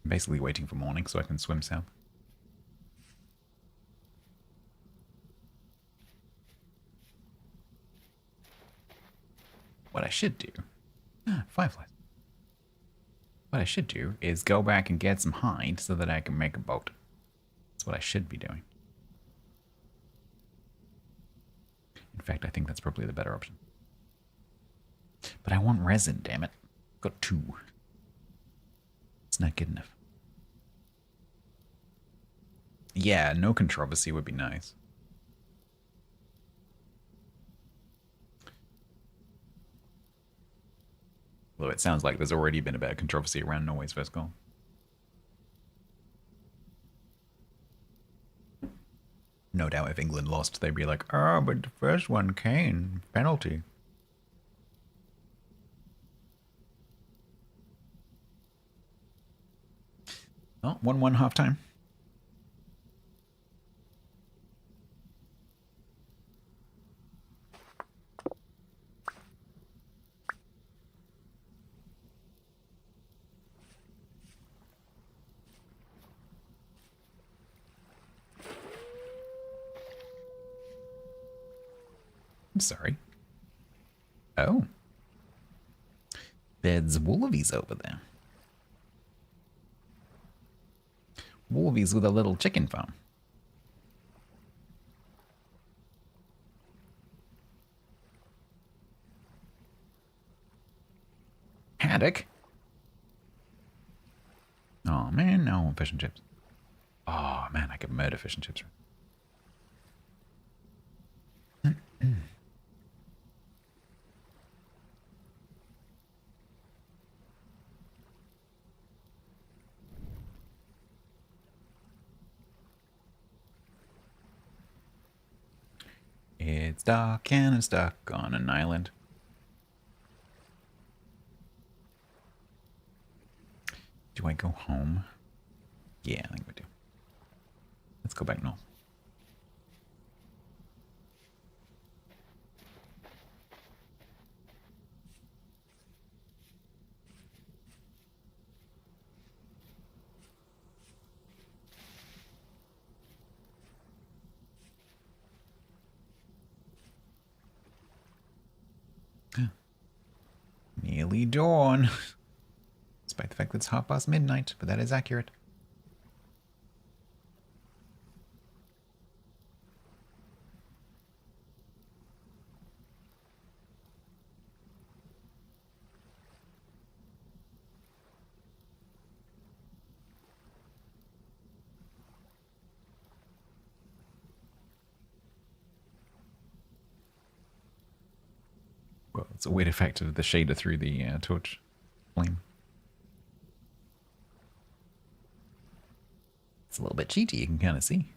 I'm basically waiting for morning so I can swim south. What I should do... fireflies. What I should do is go back and get some hide so that I can make a boat. That's what I should be doing. In fact, I think that's probably the better option. But I want resin, damn it. I've got 2. It's not good enough. Yeah, no controversy would be nice. Although it sounds like there's already been a bit of controversy around Norway's first goal. No doubt if England lost, they'd be like, oh, but the first one, Kane, penalty. Oh, 1-1 halftime. I'm sorry. Oh. There's wolvies over there. Wolvies with a little chicken farm. Haddock? Oh man, no, I want fish and chips. Oh man, I could murder fish and chips. It's dark and I'm stuck on an island. Do I go home? Yeah, I think we do. Let's go back north. Nearly dawn. Despite the fact that it's midnight, but that is accurate. Well, it's a weird effect of the shader through the torch flame. It's a little bit cheaty, you can kind of see.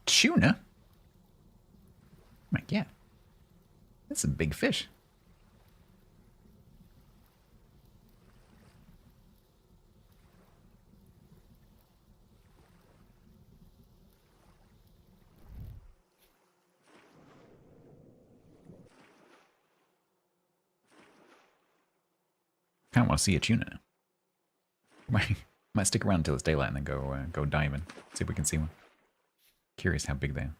Tuna? Like, yeah. That's a big fish. Kind of want to see a tuna now. Might stick around until it's daylight and then go diving. See if we can see one. Curious how big they are.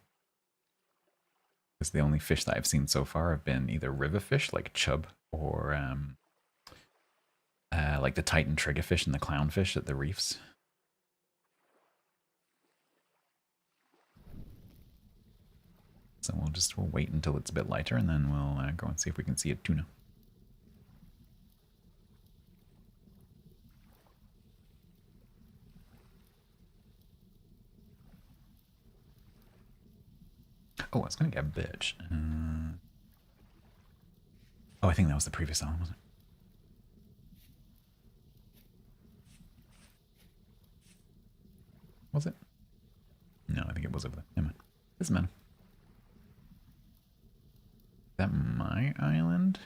Because the only fish that I've seen so far have been either river fish like chub or like the Titan triggerfish and the clownfish at the reefs. So we'll wait until it's a bit lighter and then we'll go and see if we can see a tuna. Oh, I was going to get birch. Oh, I think that was the previous island, wasn't it? Was it? No, I think it was over there. Never mind. Doesn't matter. Is that my island?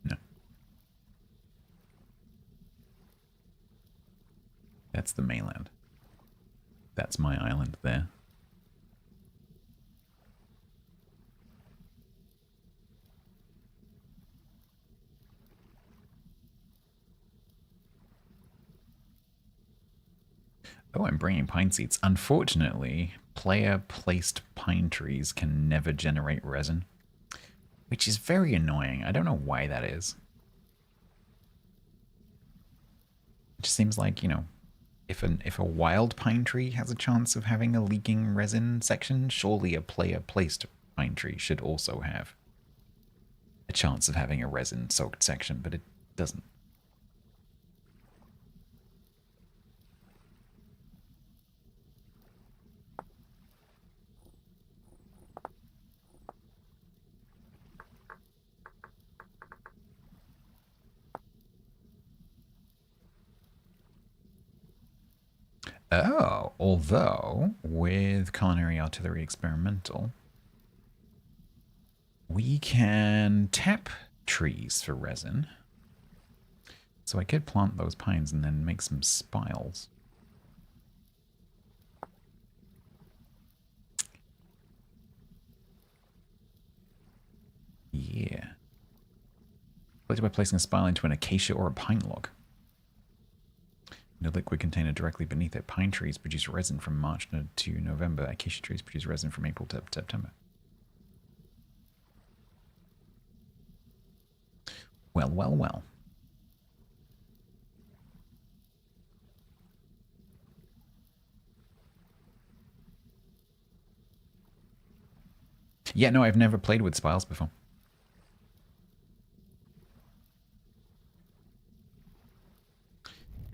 No. That's the mainland. That's my island there. Oh, I'm bringing pine seeds. Unfortunately, player-placed pine trees can never generate resin, which is very annoying. I don't know why that is. It just seems like, you know, if a wild pine tree has a chance of having a leaking resin section, surely a player-placed pine tree should also have a chance of having a resin-soaked section, but it doesn't. Oh, although with Culinary Artillery Experimental, we can tap trees for resin. So I could plant those pines and then make some spiles. Yeah. Collected by placing a spile into an acacia or a pine log. In a liquid container directly beneath it, pine trees produce resin from March to November. Acacia trees produce resin from April to September. Well, well, well. Yeah, no, I've never played with spiles before.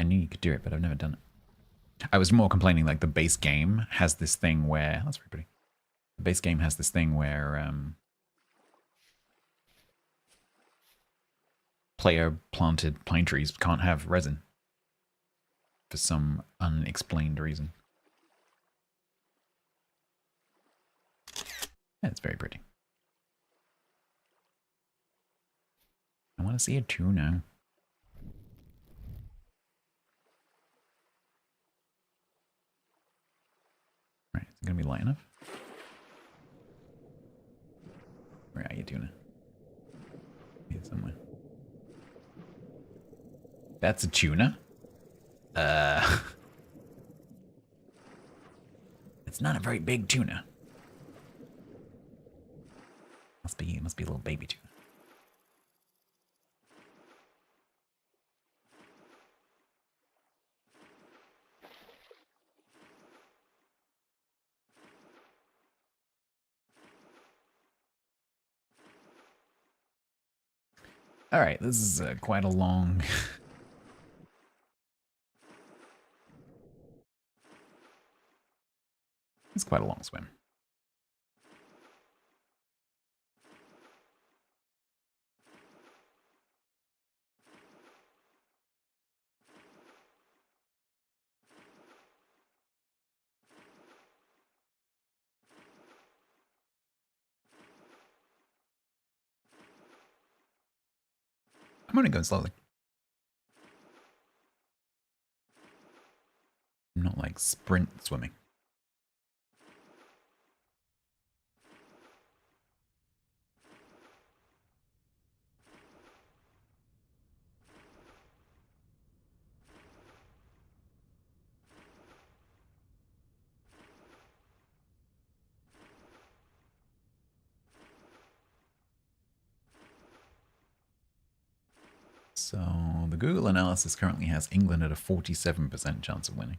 I knew you could do it, but I've never done it. I was more complaining like the base game has this thing where... That's very pretty. The base game has this thing where player-planted pine trees can't have resin for some unexplained reason. Yeah, it's very pretty. I want to see a tuna. Right, is it going to be light enough? Where are you, tuna? Here somewhere. That's a tuna? It's not a very big tuna. It must be a little baby tuna. All right, this is quite a long... It's quite a long swim. I'm only going slowly. I'm not like sprint swimming. So the Google analysis currently has England at a 47% chance of winning.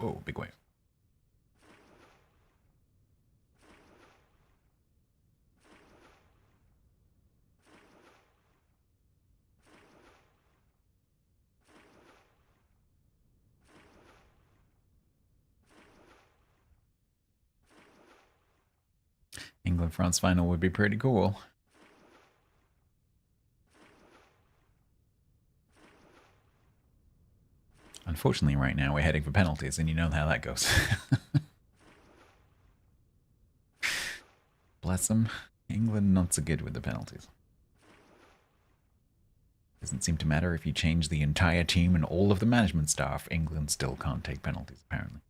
Oh, big wave. England-France final would be pretty cool. Unfortunately, right now, we're heading for penalties, and you know how that goes. Bless them. England not so good with the penalties. Doesn't seem to matter if you change the entire team and all of the management staff. England still can't take penalties, apparently.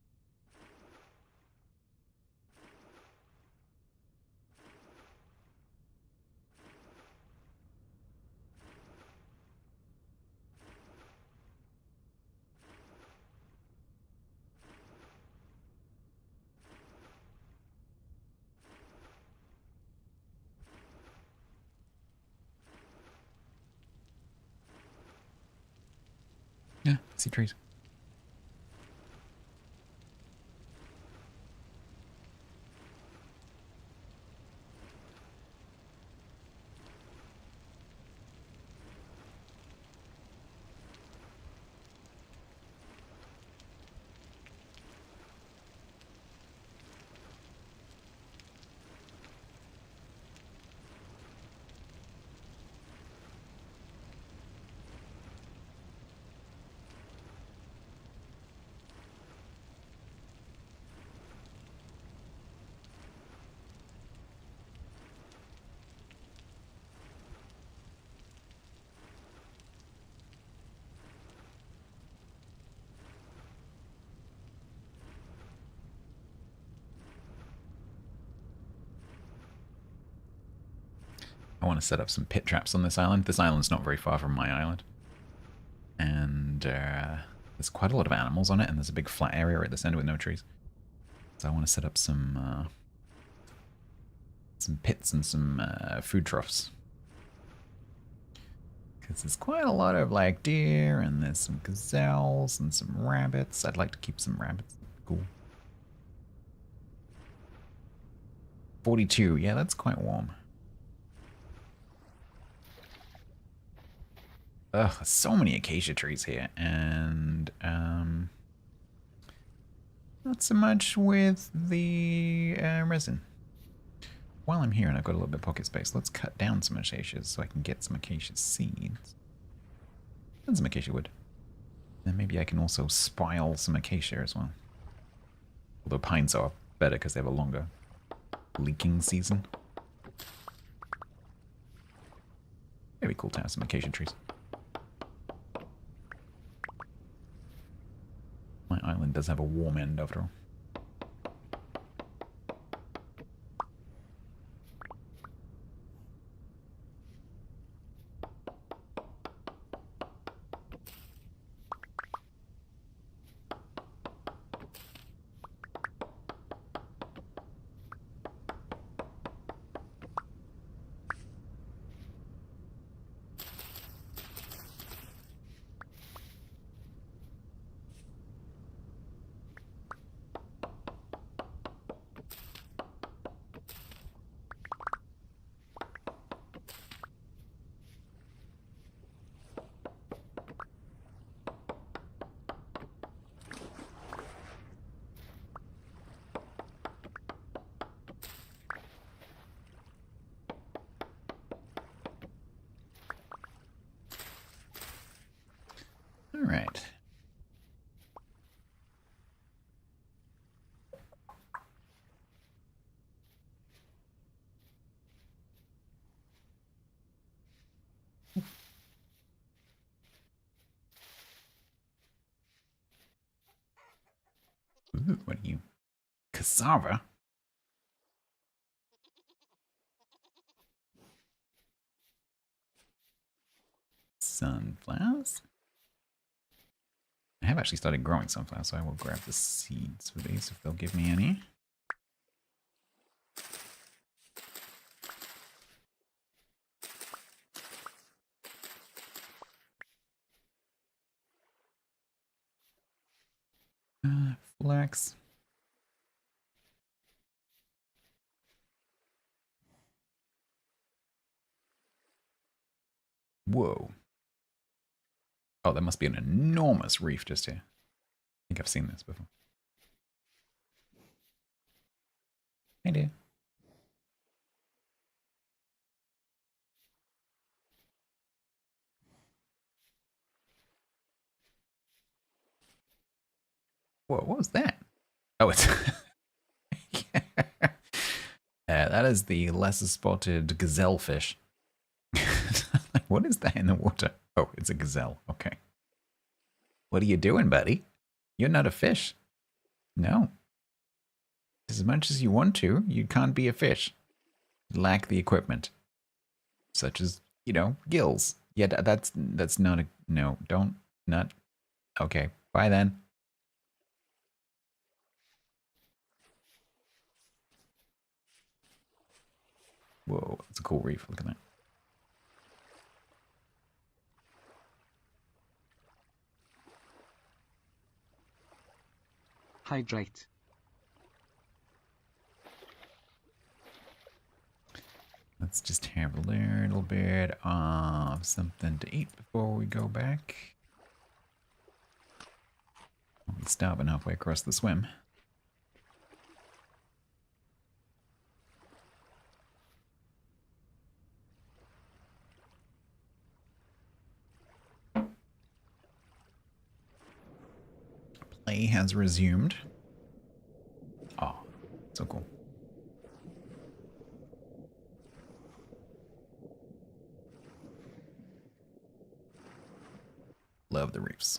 Yeah, see trees. I want to set up some pit traps on this island. This island's not very far from my island. And there's quite a lot of animals on it, and there's a big flat area right at the center with no trees. So I want to set up some pits and some food troughs. Because there's quite a lot of like deer, and there's some gazelles and some rabbits. I'd like to keep some rabbits. Cool. 42, yeah, that's quite warm. Ugh, so many acacia trees here, and not so much with the resin. While I'm here and I've got a little bit of pocket space, let's cut down some acacias so I can get some acacia seeds. And some acacia wood. Then maybe I can also spile some acacia as well. Although pines are better because they have a longer leaking season. It'd be cool to have some acacia trees. My island does have a warm end after all. right. Ooh, what are you? Cassava? Sunflowers? I have actually started growing sunflowers, so I will grab the seeds for these if they'll give me any. Flax. Whoa. Oh, there must be an enormous reef just here. I think I've seen this before. Hey, dear. Whoa, what was that? Oh, it's... that is the lesser spotted gazellefish. What is that in the water? Oh, it's a gazelle. Okay. What are you doing, buddy? You're not a fish. No. As much as you want to, you can't be a fish. You lack the equipment. Such as, you know, gills. Yeah, that's not a... No, don't... Not... Okay, bye then. Whoa, that's a cool reef. Look at that. Hydrate. Let's just have a little bit of something to eat before we go back. I'll be stopping halfway across the swim. Play has resumed. Oh, so cool. Love the reefs.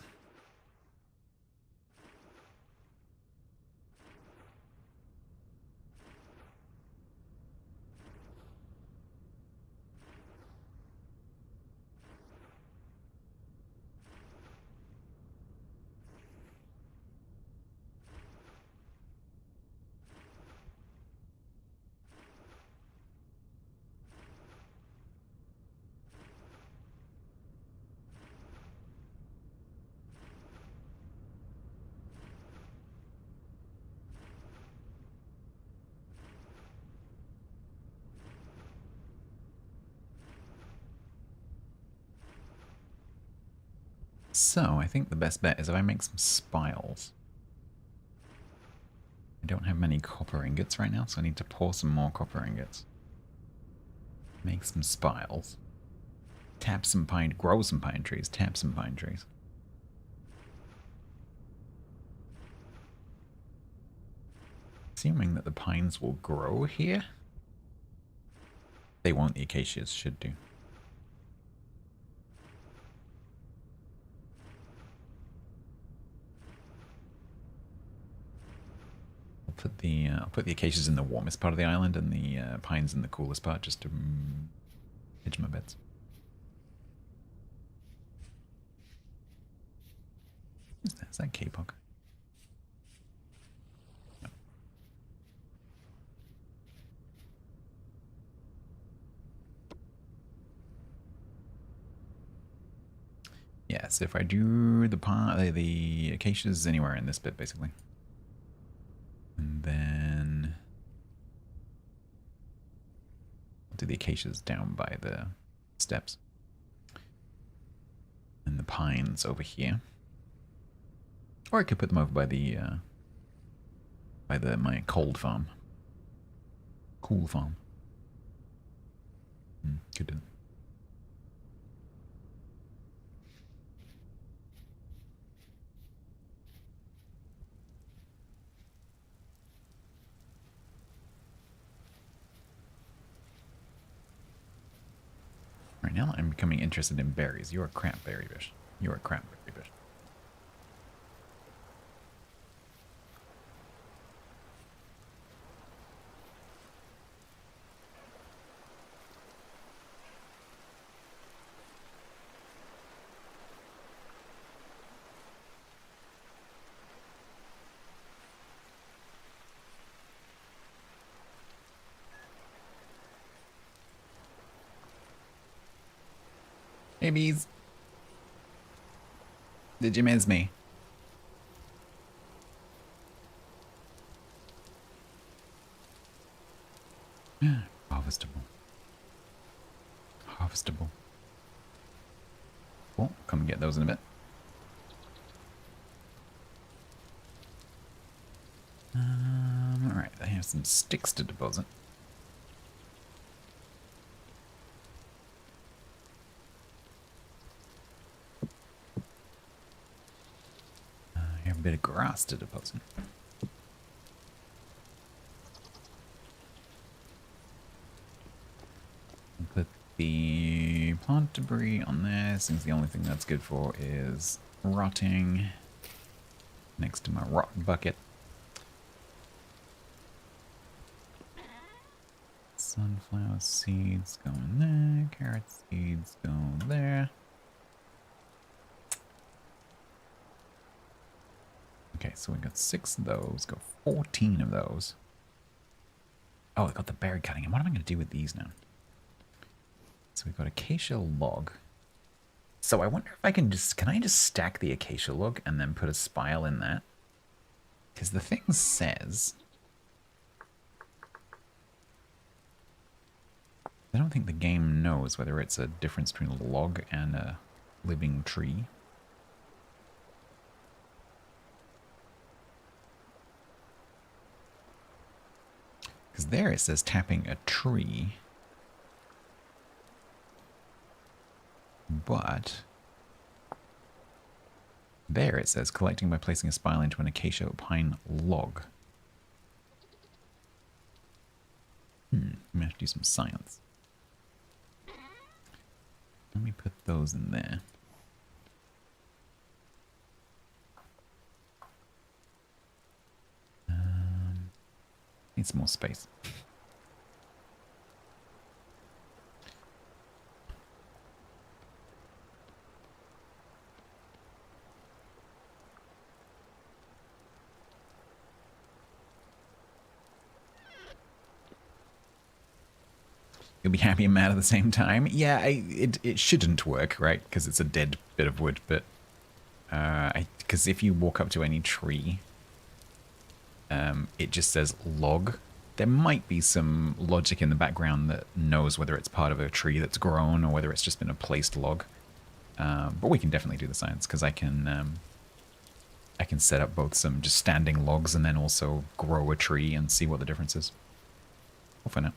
So, I think the best bet is if I make some spiles. I don't have many copper ingots right now, so I need to pour some more copper ingots. Make some spiles. Tap some pine... Grow some pine trees. Tap some pine trees. Assuming that the pines will grow here. They won't, the acacias should do. I'll put the acacias in the warmest part of the island and the pines in the coolest part, just to hedge my bets. Is that K-Pog? No. Yes, if I do the acacias anywhere in this bit, basically. And then I'll do the acacias down by the steps. And the pines over here. Or I could put them over by my cold farm. Cool farm. Could do. Right now I'm becoming interested in berries. You're a crap berry bush. You're a crap berry bush. Hey bees. Did you miss me? Harvestable. Harvestable. Cool. Come and get those in a bit. Alright, I have some sticks to deposit. I have a bit of grass to deposit. Put the plant debris on there, since the only thing that's good for is rotting next to my rot bucket. Sunflower seeds go in there, carrot seeds go there. Okay, so we got 6 of those, got 14 of those. Oh, I got the berry cutting. And what am I going to do with these now? So we've got acacia log. So I wonder if I can I just stack the acacia log and then put a spile in that? Because the thing says... I don't think the game knows whether it's a difference between a log and a living tree. Because there it says tapping a tree. But there it says collecting by placing a spile into an acacia or pine log. I'm gonna have to do some science. Let me put those in there. Need some more space. You'll be happy and mad at the same time. Yeah, it shouldn't work, right? Because it's a dead bit of wood, but... Because if you walk up to any tree, it just says log. There might be some logic in the background that knows whether it's part of a tree that's grown or whether it's just been a placed log. But we can definitely do the science, because I can set up both some just standing logs and then also grow a tree and see what the difference is. We'll find out.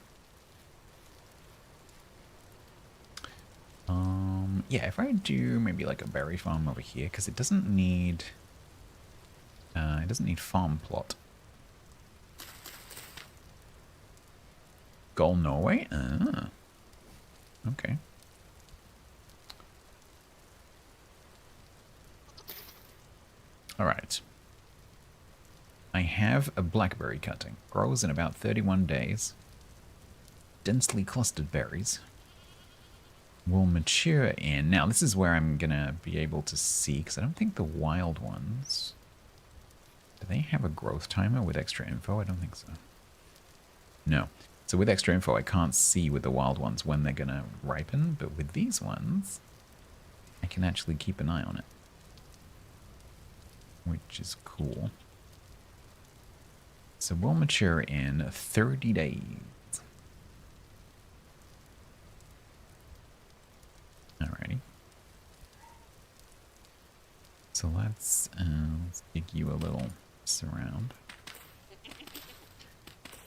Yeah, if I do maybe like a berry farm over here, because it doesn't need farm plot. Goal Norway? Ah. Okay. Alright. I have a blackberry cutting. Grows in about 31 days. Densely clustered berries. Will mature in... Now, this is where I'm going to be able to see, because I don't think the wild ones... Do they have a growth timer with extra info? I don't think so. No. So with extra info, I can't see with the wild ones when they're going to ripen, but with these ones, I can actually keep an eye on it. Which is cool. So we'll mature in 30 days. Alrighty. So let's dig you a little surround.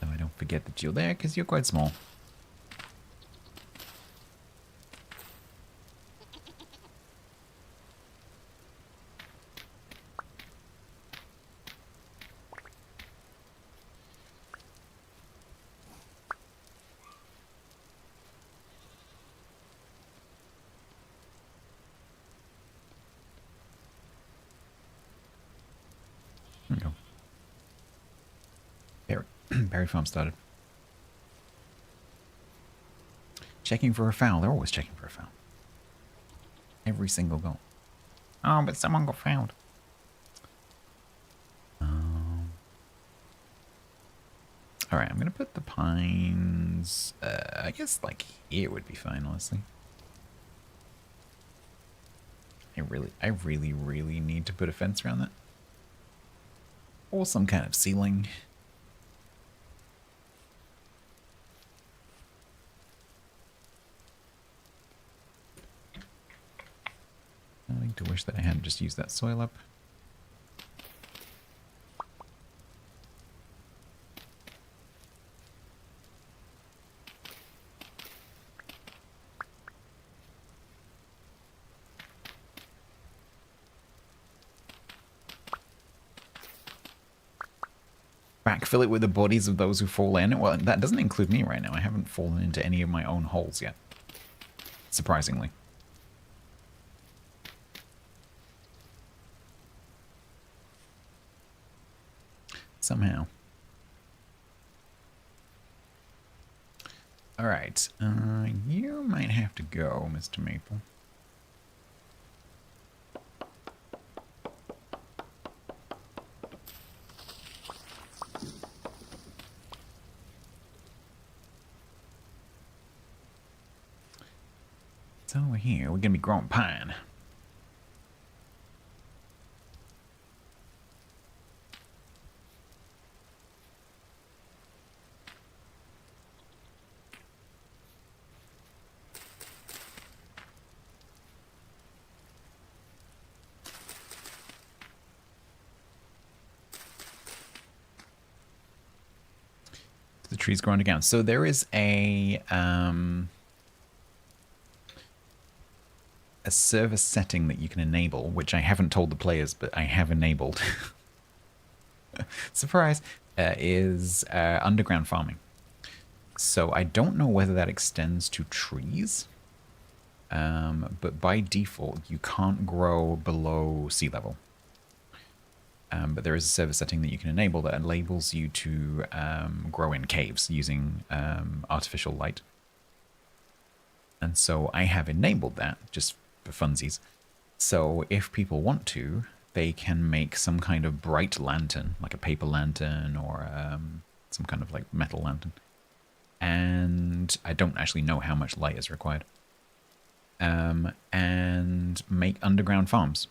So I don't forget that you're there, because you're quite small. Berry farm started. Checking for a foul. They're always checking for a foul. Every single goal. Oh, but someone got fouled. All right, I'm gonna put the pines. I guess like here would be fine, honestly. I really need to put a fence around that, or some kind of ceiling. I do wish that I hadn't just used that soil up. Backfill it with the bodies of those who fall in. Well, that doesn't include me right now. I haven't fallen into any of my own holes yet. Surprisingly. Somehow. Alright. You might have to go, Mr. Maple. It's over here. We're going to be growing pine. The trees growing down. So there is a service setting that you can enable, which I haven't told the players, but I have enabled. Surprise! Is underground farming. So I don't know whether that extends to trees, but by default you can't grow below sea level. But there is a service setting that you can enable that enables you to grow in caves using artificial light. And so I have enabled that just for funsies. So if people want to, they can make some kind of bright lantern, like a paper lantern or some kind of like metal lantern. And I don't actually know how much light is required. And make underground farms.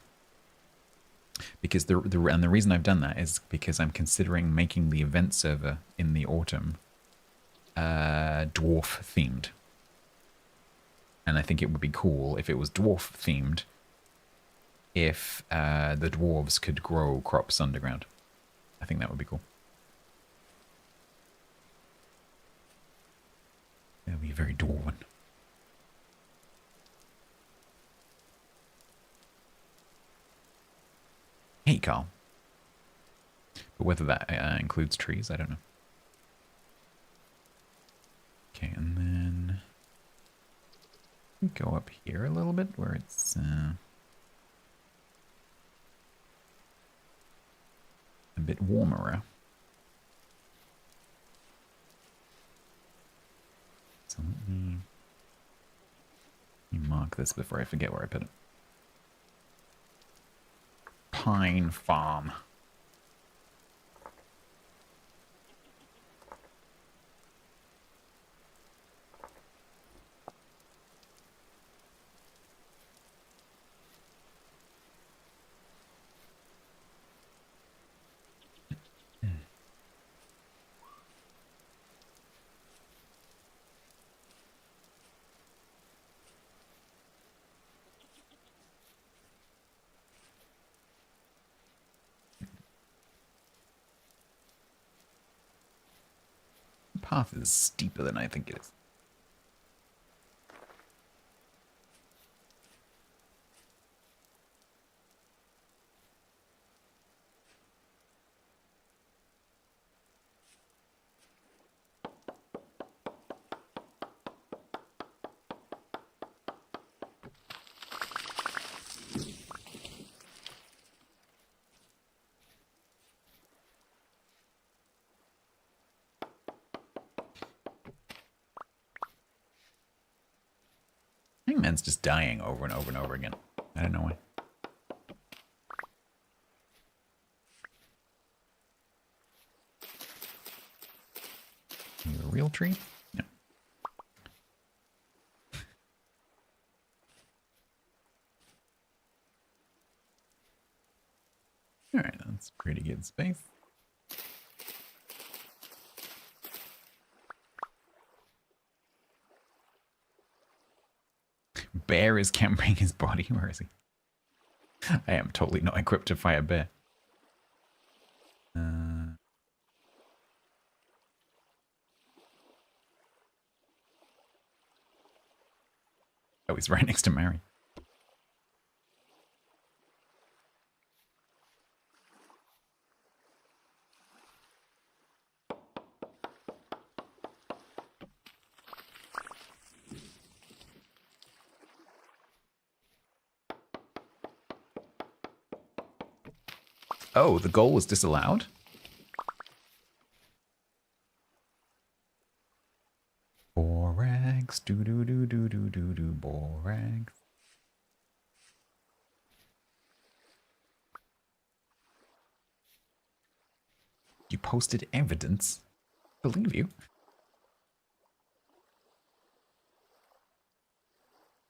Because the reason I've done that is because I'm considering making the event server in the autumn dwarf themed. And I think it would be cool if it was dwarf themed, if the dwarves could grow crops underground. I think that would be cool. That would be very dwarven. Hey, Carl. But whether that includes trees, I don't know. Okay, and then go up here a little bit where it's a bit warmer. So let me mark this before I forget where I put it. Pine farm. The path is steeper than I think it is. Batman's just dying over and over and over again. I don't know why. Are you a real tree? No. Alright, that's pretty good space. Bear is carrying his body. Where is he? I am totally not equipped to fight a bear. Oh, he's right next to Mary. Oh, the goal was disallowed? Borax, do, borax. You posted evidence? Believe you?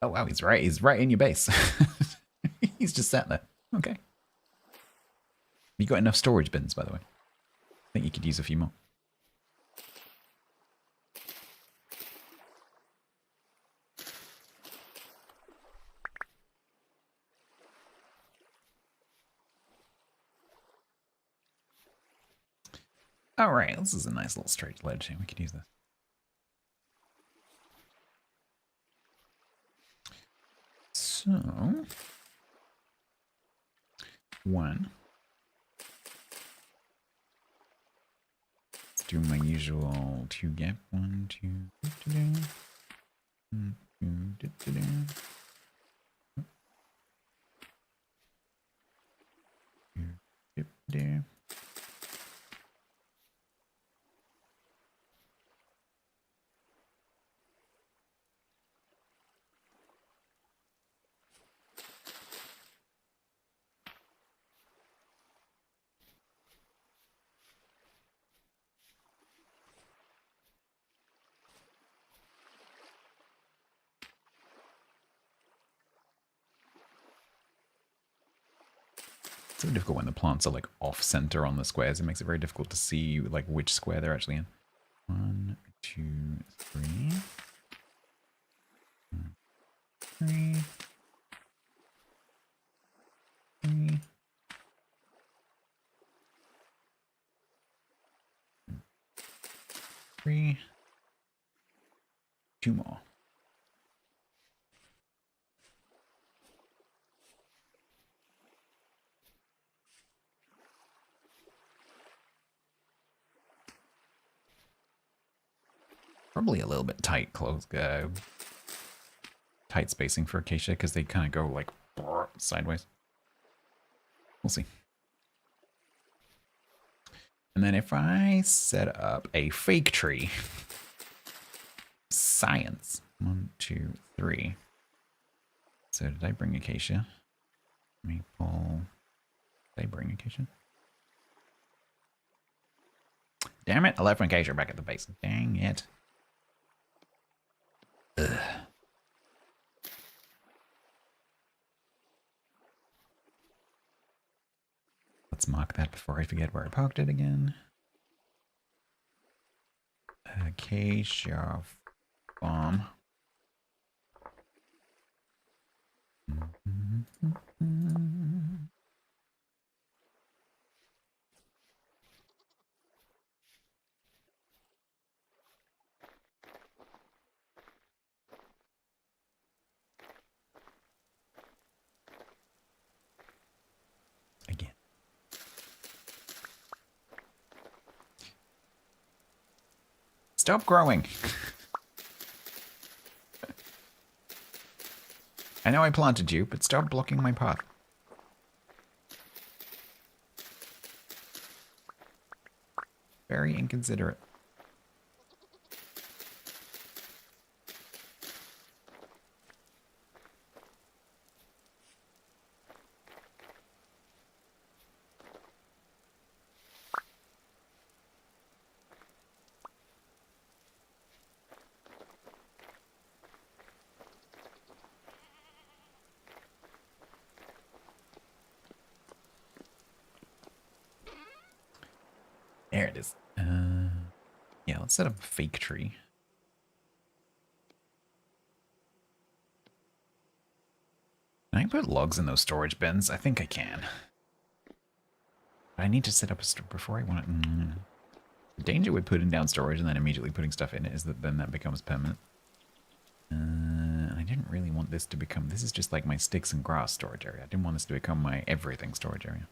Oh wow, he's right. He's right in your base. He's just sat there. Okay. You got enough storage bins, by the way. I think you could use a few more. All right, this is a nice little straight ledge here. We could use this. So, one. Let's do my usual 2 gap. 1, 2, 1, 2, there. It's so difficult when the plants are like off center on the squares. It makes it very difficult to see like which square they're actually in. 1, 2, 3. 1, 3. 3. 3. 2 more. Probably a little bit tight tight spacing for acacia because they kind of go like sideways. We'll see. And then if I set up a fake tree, science. 1, 2, 3. So did I bring acacia? Maple. Did I bring acacia? Damn it! I left my acacia back at the base. Dang it. Ugh. Let's mark that before I forget where I parked it again. Acacia farm. Again. Stop growing. I know I planted you, but stop blocking my path. Very inconsiderate. There it is. Yeah, let's set up a fake tree. Can I put logs in those storage bins? I think I can. But I need to set up a store before I want it. The danger with putting down storage and then immediately putting stuff in it is that then that becomes permanent. I didn't really want this to become... This is just like my sticks and grass storage area. I didn't want this to become my everything storage area.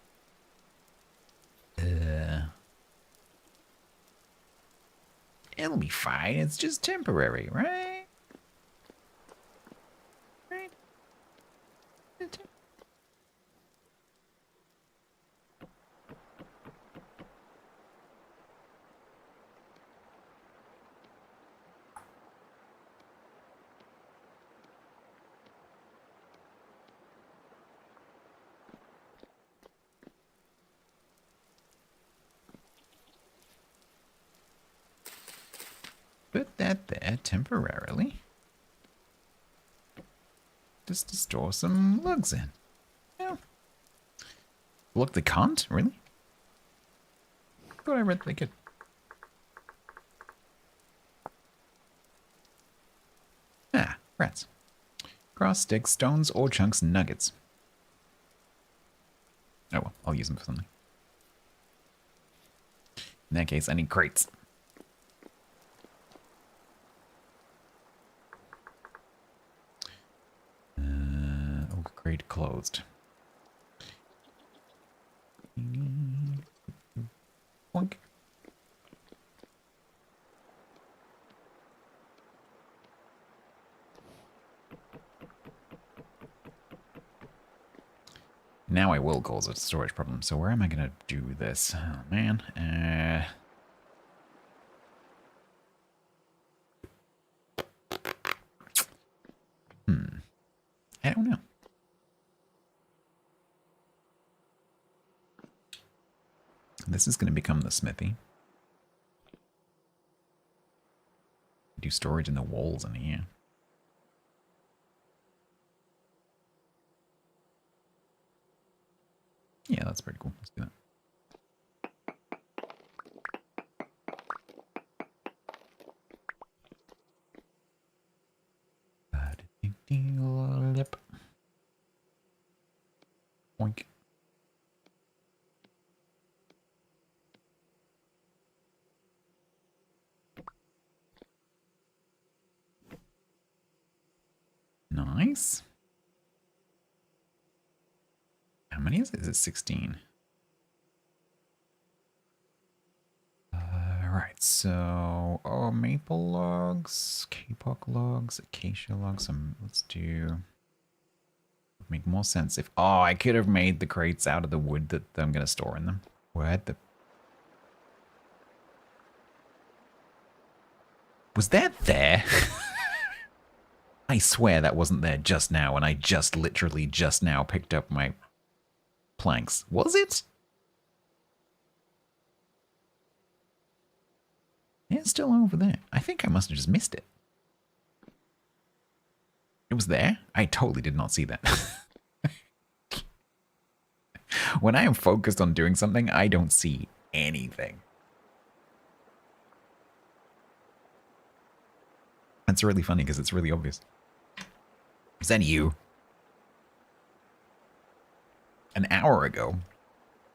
It'll be fine. It's just temporary, right? Right? Put that there temporarily. Just to store some lugs in. Yeah. Look, they can't? Really? Thought I read they could. Ah, rats. Grass, sticks, stones, or chunks, nuggets. Oh well, I'll use them for something. In that case, I need crates. Crate closed. Boink. Now I will cause a storage problem. So where am I going to do this? Oh, man. I don't know. This is going to become the smithy. Do storage in the walls in here. Yeah, that's pretty cool. Let's do that. Boink. Nice. How many is it? Is it 16? Right, so maple logs, kapok logs, acacia logs. Let's do. Make more sense if. Oh, I could have made the crates out of the wood that I'm gonna store in them. What the? Was that there? I swear that wasn't there just now, and I just literally just now picked up my planks. Was it? Yeah, it's still over there. I think I must have just missed it. It was there? I totally did not see that. When I am focused on doing something, I don't see anything. That's really funny because it's really obvious. Is that you? An hour ago?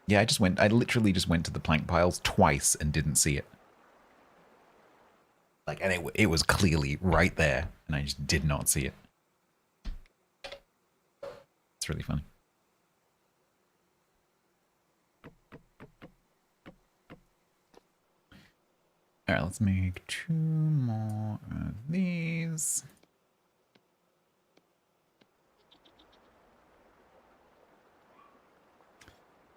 Yeah, I literally just went to the plank piles twice and didn't see it. Like, and it was clearly right there, and I just did not see it. It's really funny. All right, let's make 2 more of these.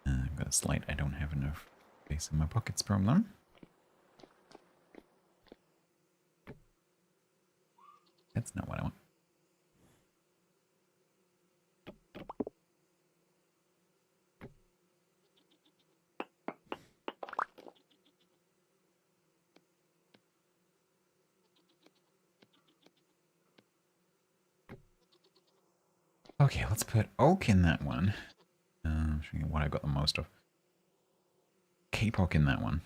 I've got a slight I don't have enough space in my pockets problem. That's not what I want. Okay, let's put oak in that one. I'm thinking what I got the most of. Kapok in that one.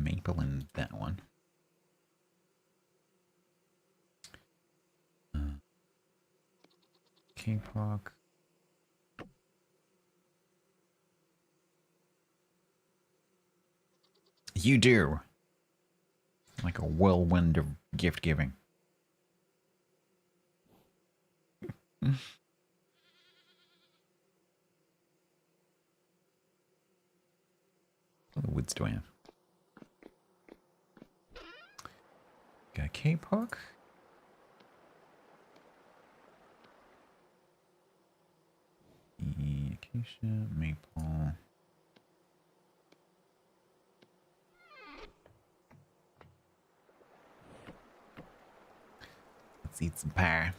maple in that one. K-Park. You do. Like a whirlwind of gift giving. What other woods do I have? Got a K-Park. Acacia, maple. Let's eat some pie.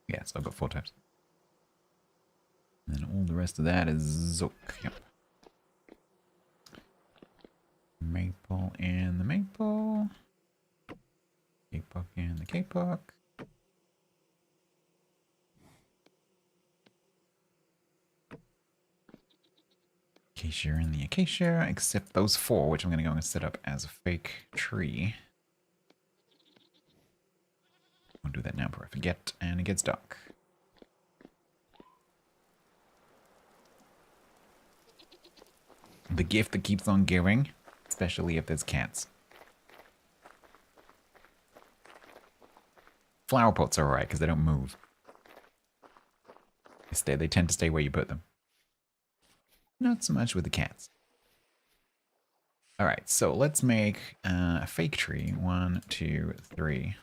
Yeah, so I've got 4 types. And then all the rest of that is Zook. Yep. Maple and the maple. K-Puck and the K-Puck. Acacia and the acacia, except those 4, which I'm going to go and set up as a fake tree. I'll do that now before I forget, and it gets dark. The gift that keeps on giving, especially if there's cats. Flower pots are alright because they don't move. They tend to stay where you put them. Not so much with the cats. Alright, so let's make a fake tree. 1, 2, 3.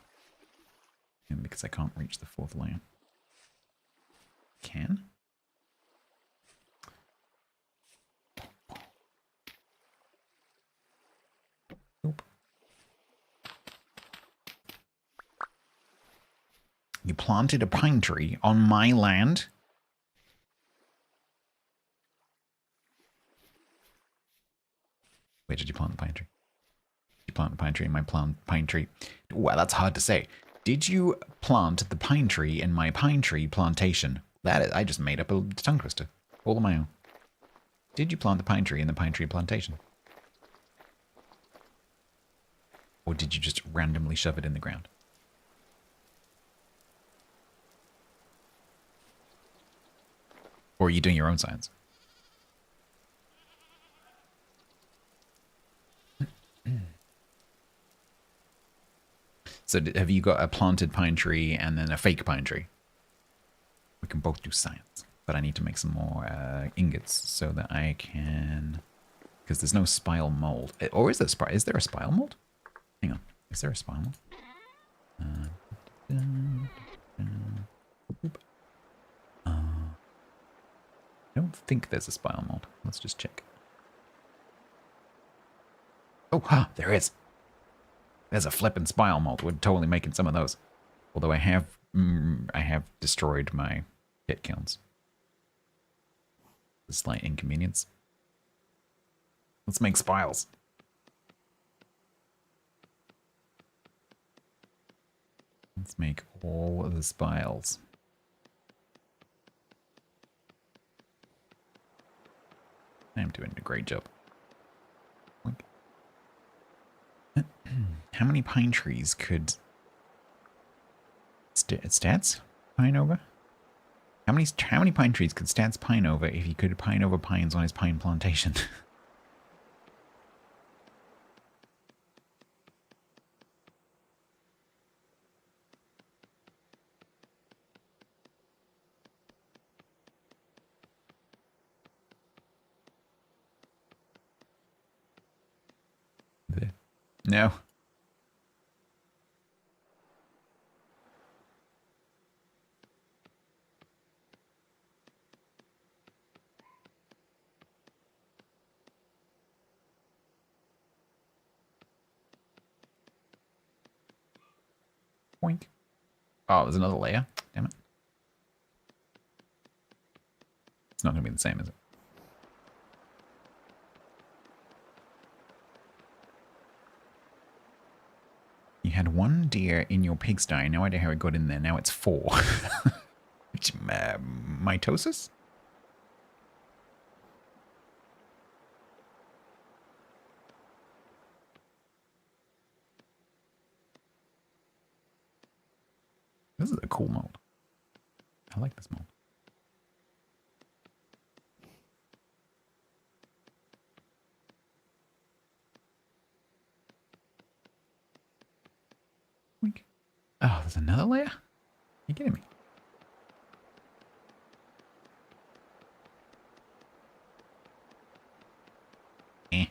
And because I can't reach the 4th layer. Can? Nope. You planted a pine tree on my land? Where did you plant the pine tree? Did you plant the pine tree in my pine tree? Well, that's hard to say. Did you plant the pine tree in my pine tree plantation? That is, I just made up a tongue twister. All on my own. Did you plant the pine tree in the pine tree plantation? Or did you just randomly shove it in the ground? Or are you doing your own science? So have you got a planted pine tree and then a fake pine tree? We can both do science. But I need to make some more ingots so that I can... Because there's no spile mold. Or is there a spile mold? Hang on. Is there a spile mold? I don't think there's a spile mold. Let's just check. Oh, there is. There's a flippin' spile mold. We're totally making some of those. Although I have destroyed my pit kilns. A slight inconvenience. Let's make spiles. Let's make all of the spiles. I'm doing a great job. How many pine trees could Stats pine over? How many pine trees could Stats pine over if he could pine over pines on his pine plantation? No. Boink. Oh, there's another layer. Damn it. It's not going to be the same, is it? You had 1 deer in your pigsty. No idea how it got in there. Now it's 4. Which, mitosis? This is a cool mold. I like this mold. Wink. Oh, there's another layer? Are you kidding me? Eh.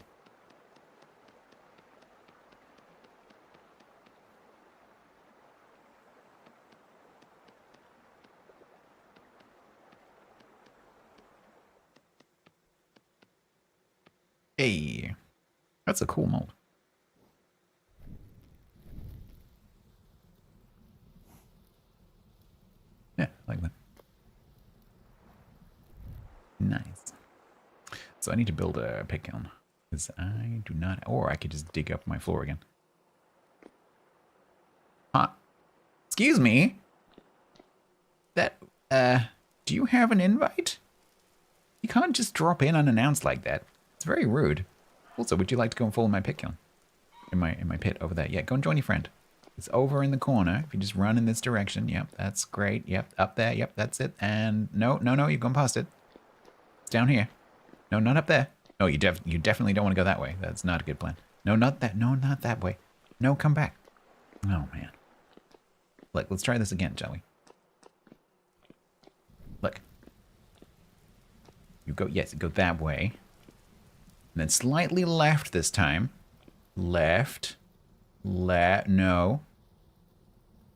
Hey, that's a cool mold. Yeah, I like that. Nice. So I need to build a pig kiln because I do not, or I could just dig up my floor again. Huh? Excuse me? That, do you have an invite? You can't just drop in unannounced like that. It's very rude. Also, would you like to go and follow my pit kiln? In my pit over there. Yeah, go and join your friend. It's over in the corner. If you just run in this direction. Yep, that's great. Yep, up there. Yep, that's it. And no, you've gone past it. It's down here. No, not up there. No, you definitely don't want to go that way. That's not a good plan. No, not that. No, not that way. No, come back. Oh, man. Look, let's try this again, shall we? Look. You go, yes, go that way. And then slightly left this time. Left. No.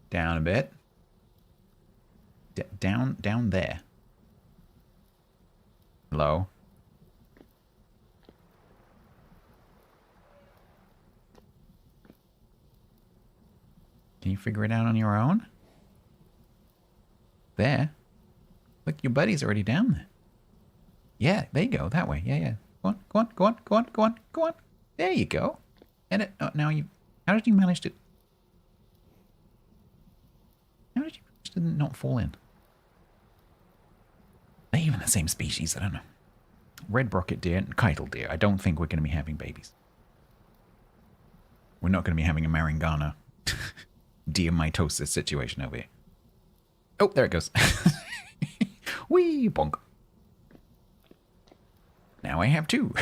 Down a bit. Down there. Hello? Can you figure it out on your own? There. Look, your buddy's already down there. Yeah, there you go. That way. Yeah. Go on. There you go. And it, oh, now you... How did you manage to... How did you manage to not fall in? They're even the same species. I don't know. Red brocket deer and Keitel deer. I don't think we're going to be having babies. We're not going to be having a Marangana deer mitosis situation over here. Oh, there it goes. Whee, bonk. Now I have 2.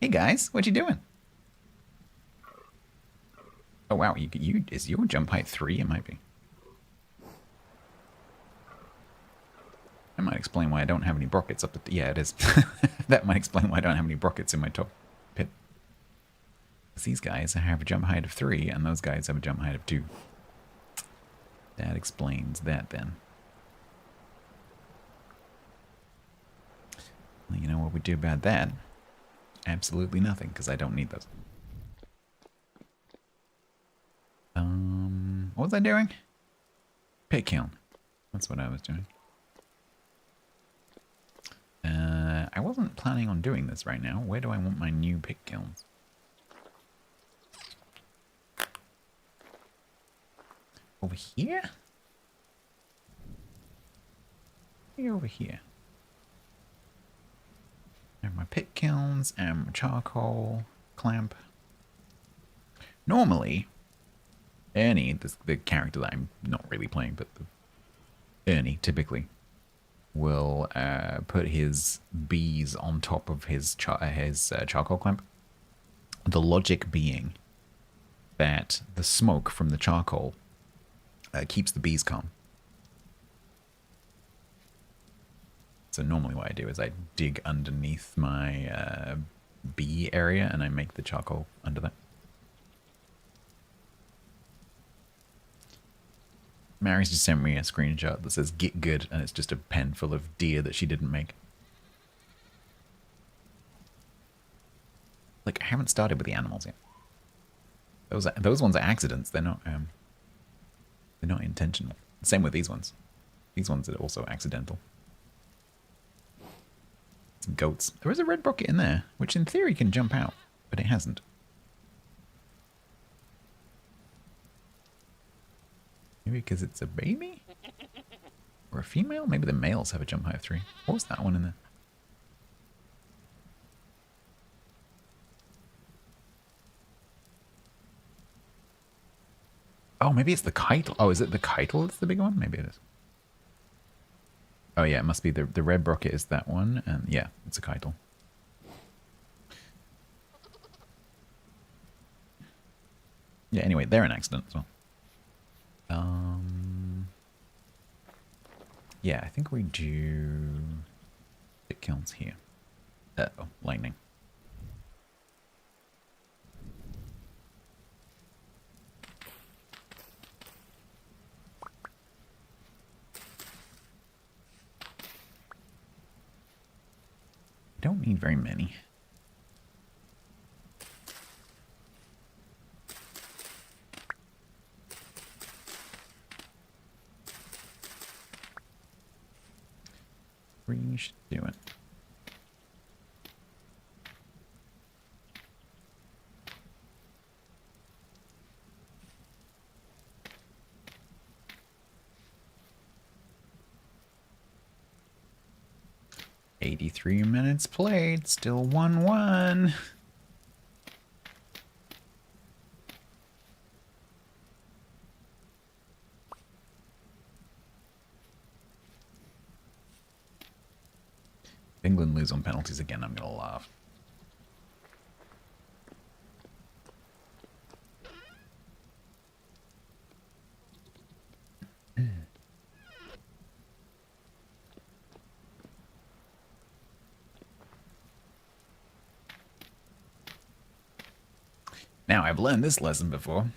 Hey guys, what you doing? Oh wow, you is your jump height 3? It might be. That might explain why I don't have any brockets up at yeah, it is. That might explain why I don't have any brockets in my top pit. These guys have a jump height of 3, and those guys have a jump height of 2. That explains that then. Well, you know what we do about that? Absolutely nothing, because I don't need those. What was I doing? Pit kiln. That's what I was doing. I wasn't planning on doing this right now. Where do I want my new pit kilns? Over here? Maybe over here. I have my pit kilns and my charcoal clamp. Normally, Ernie, the character that I'm not really playing, but Ernie typically will put his bees on top of his charcoal clamp. The logic being that the smoke from the charcoal keeps the bees calm. So normally what I do is I dig underneath my bee area and I make the charcoal under that. Mary's just sent me a screenshot that says "get good" and it's just a pen full of deer that she didn't make. Like, I haven't started with the animals yet. Those ones are accidents. They're not intentional. Same with these ones. These ones are also accidental. Some goats. There is a red rocket in there, which in theory can jump out, but it hasn't. Maybe because it's a baby? Or a female? Maybe the males have a jump height of 3. What was that one in there? Oh, maybe it's the kite. Oh, is it the keitel that's the big one? Maybe it is. Oh, yeah, it must be the red rocket is that one. And yeah, it's a keitel. Yeah, anyway, they're an accident as well. Yeah, I think we do... It kills here. Uh-oh, lightning. Don't need very many. We should do it. "83 minutes played, still 1-1. If England lose on penalties again, I'm gonna laugh. Now, I've learned this lesson before.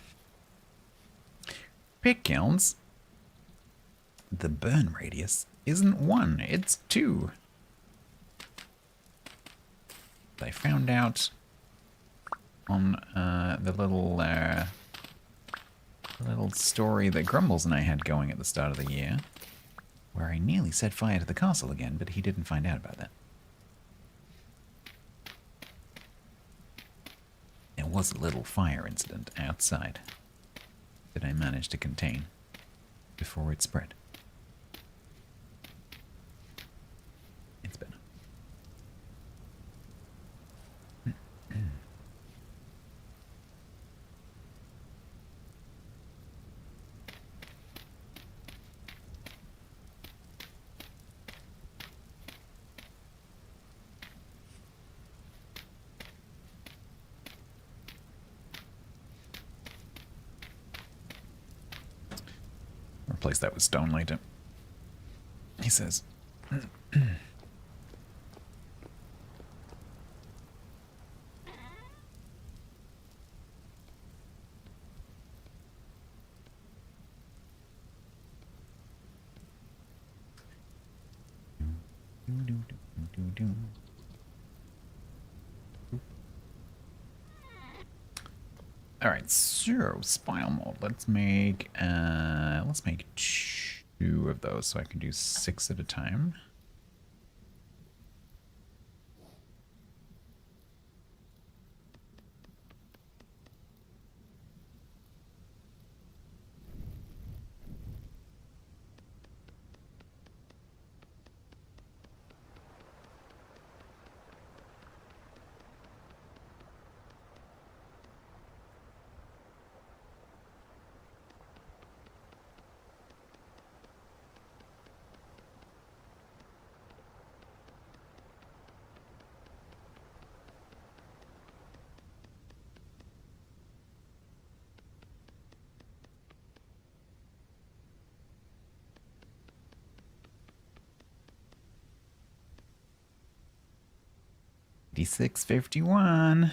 Pick counts. The burn radius isn't 1, it's 2. I found out on the little story that Grumbles and I had going at the start of the year, where I nearly set fire to the castle again, but he didn't find out about that. There was a little fire incident outside that I managed to contain before it spread. It's better. Replace that with stone later. He says. All right, so spile mold. Let's make 2 of those so I can do 6 at a time. D651.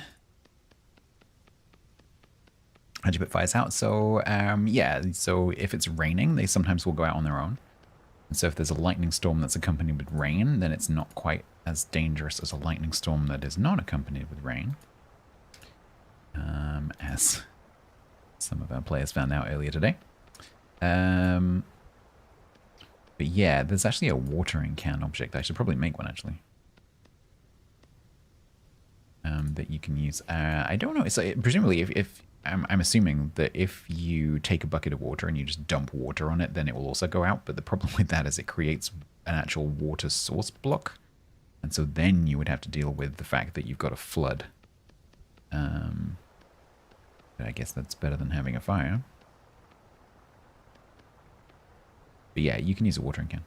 How'd you put fires out? So, yeah, so if it's raining, they sometimes will go out on their own. And so if there's a lightning storm that's accompanied with rain, then it's not quite as dangerous as a lightning storm that is not accompanied with rain. As Some of our players found out earlier today. But yeah, there's actually a watering can object. I should probably make one, actually. That you can use. I don't know. So presumably, if I'm assuming that if you take a bucket of water and you just dump water on it, then it will also go out. But the problem with that is it creates an actual water source block. And so then you would have to deal with the fact that you've got a flood. But I guess that's better than having a fire. But yeah, you can use a watering can.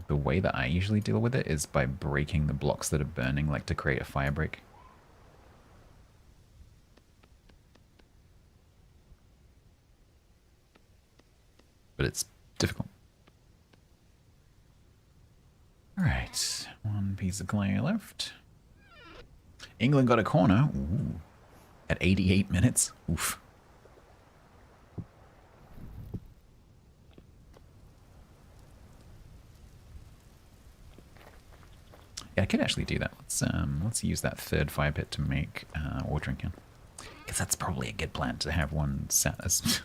The way that I usually deal with it is by breaking the blocks that are burning, like to create a fire break. But it's difficult. Alright, one piece of clay left. England got a corner. Ooh. At 88 minutes. Oof. Yeah, I could actually do that. Let's use that third fire pit to make a watering can. Because that's probably a good plan to have one set as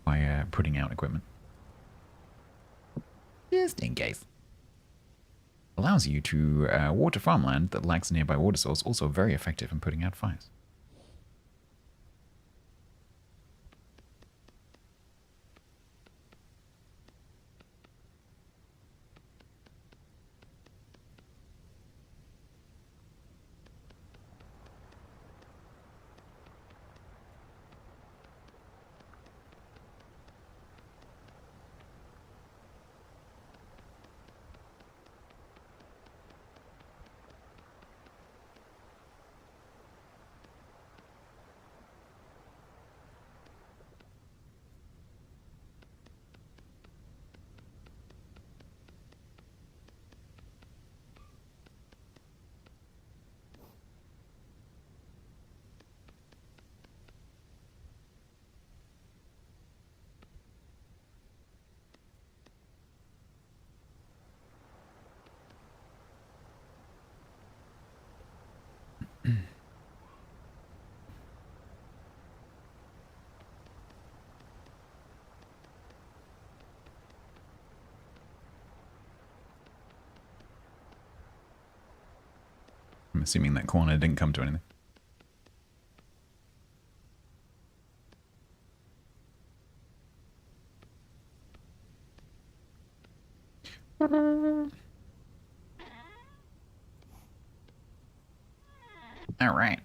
by putting out equipment. Just in case. Allows you to water farmland that lacks a nearby water source. Also very effective in putting out fires. I'm assuming that corner didn't come to anything. All right.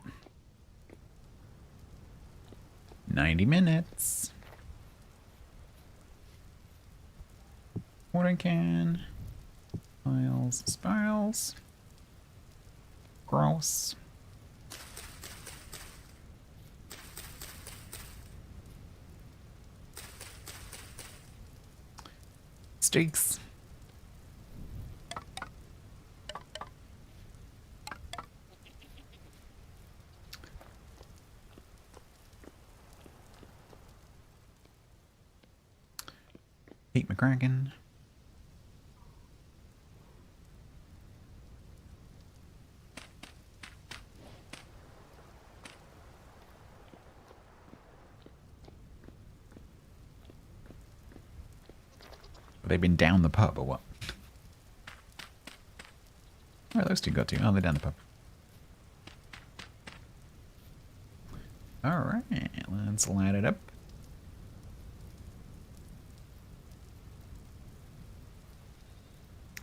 90 minutes. Watering can. Files, spirals. Gross. Steaks. Pete McCracken. They've been down the pub or what? Where are those two got to? Oh, they're down the pub. Alright, let's light it up.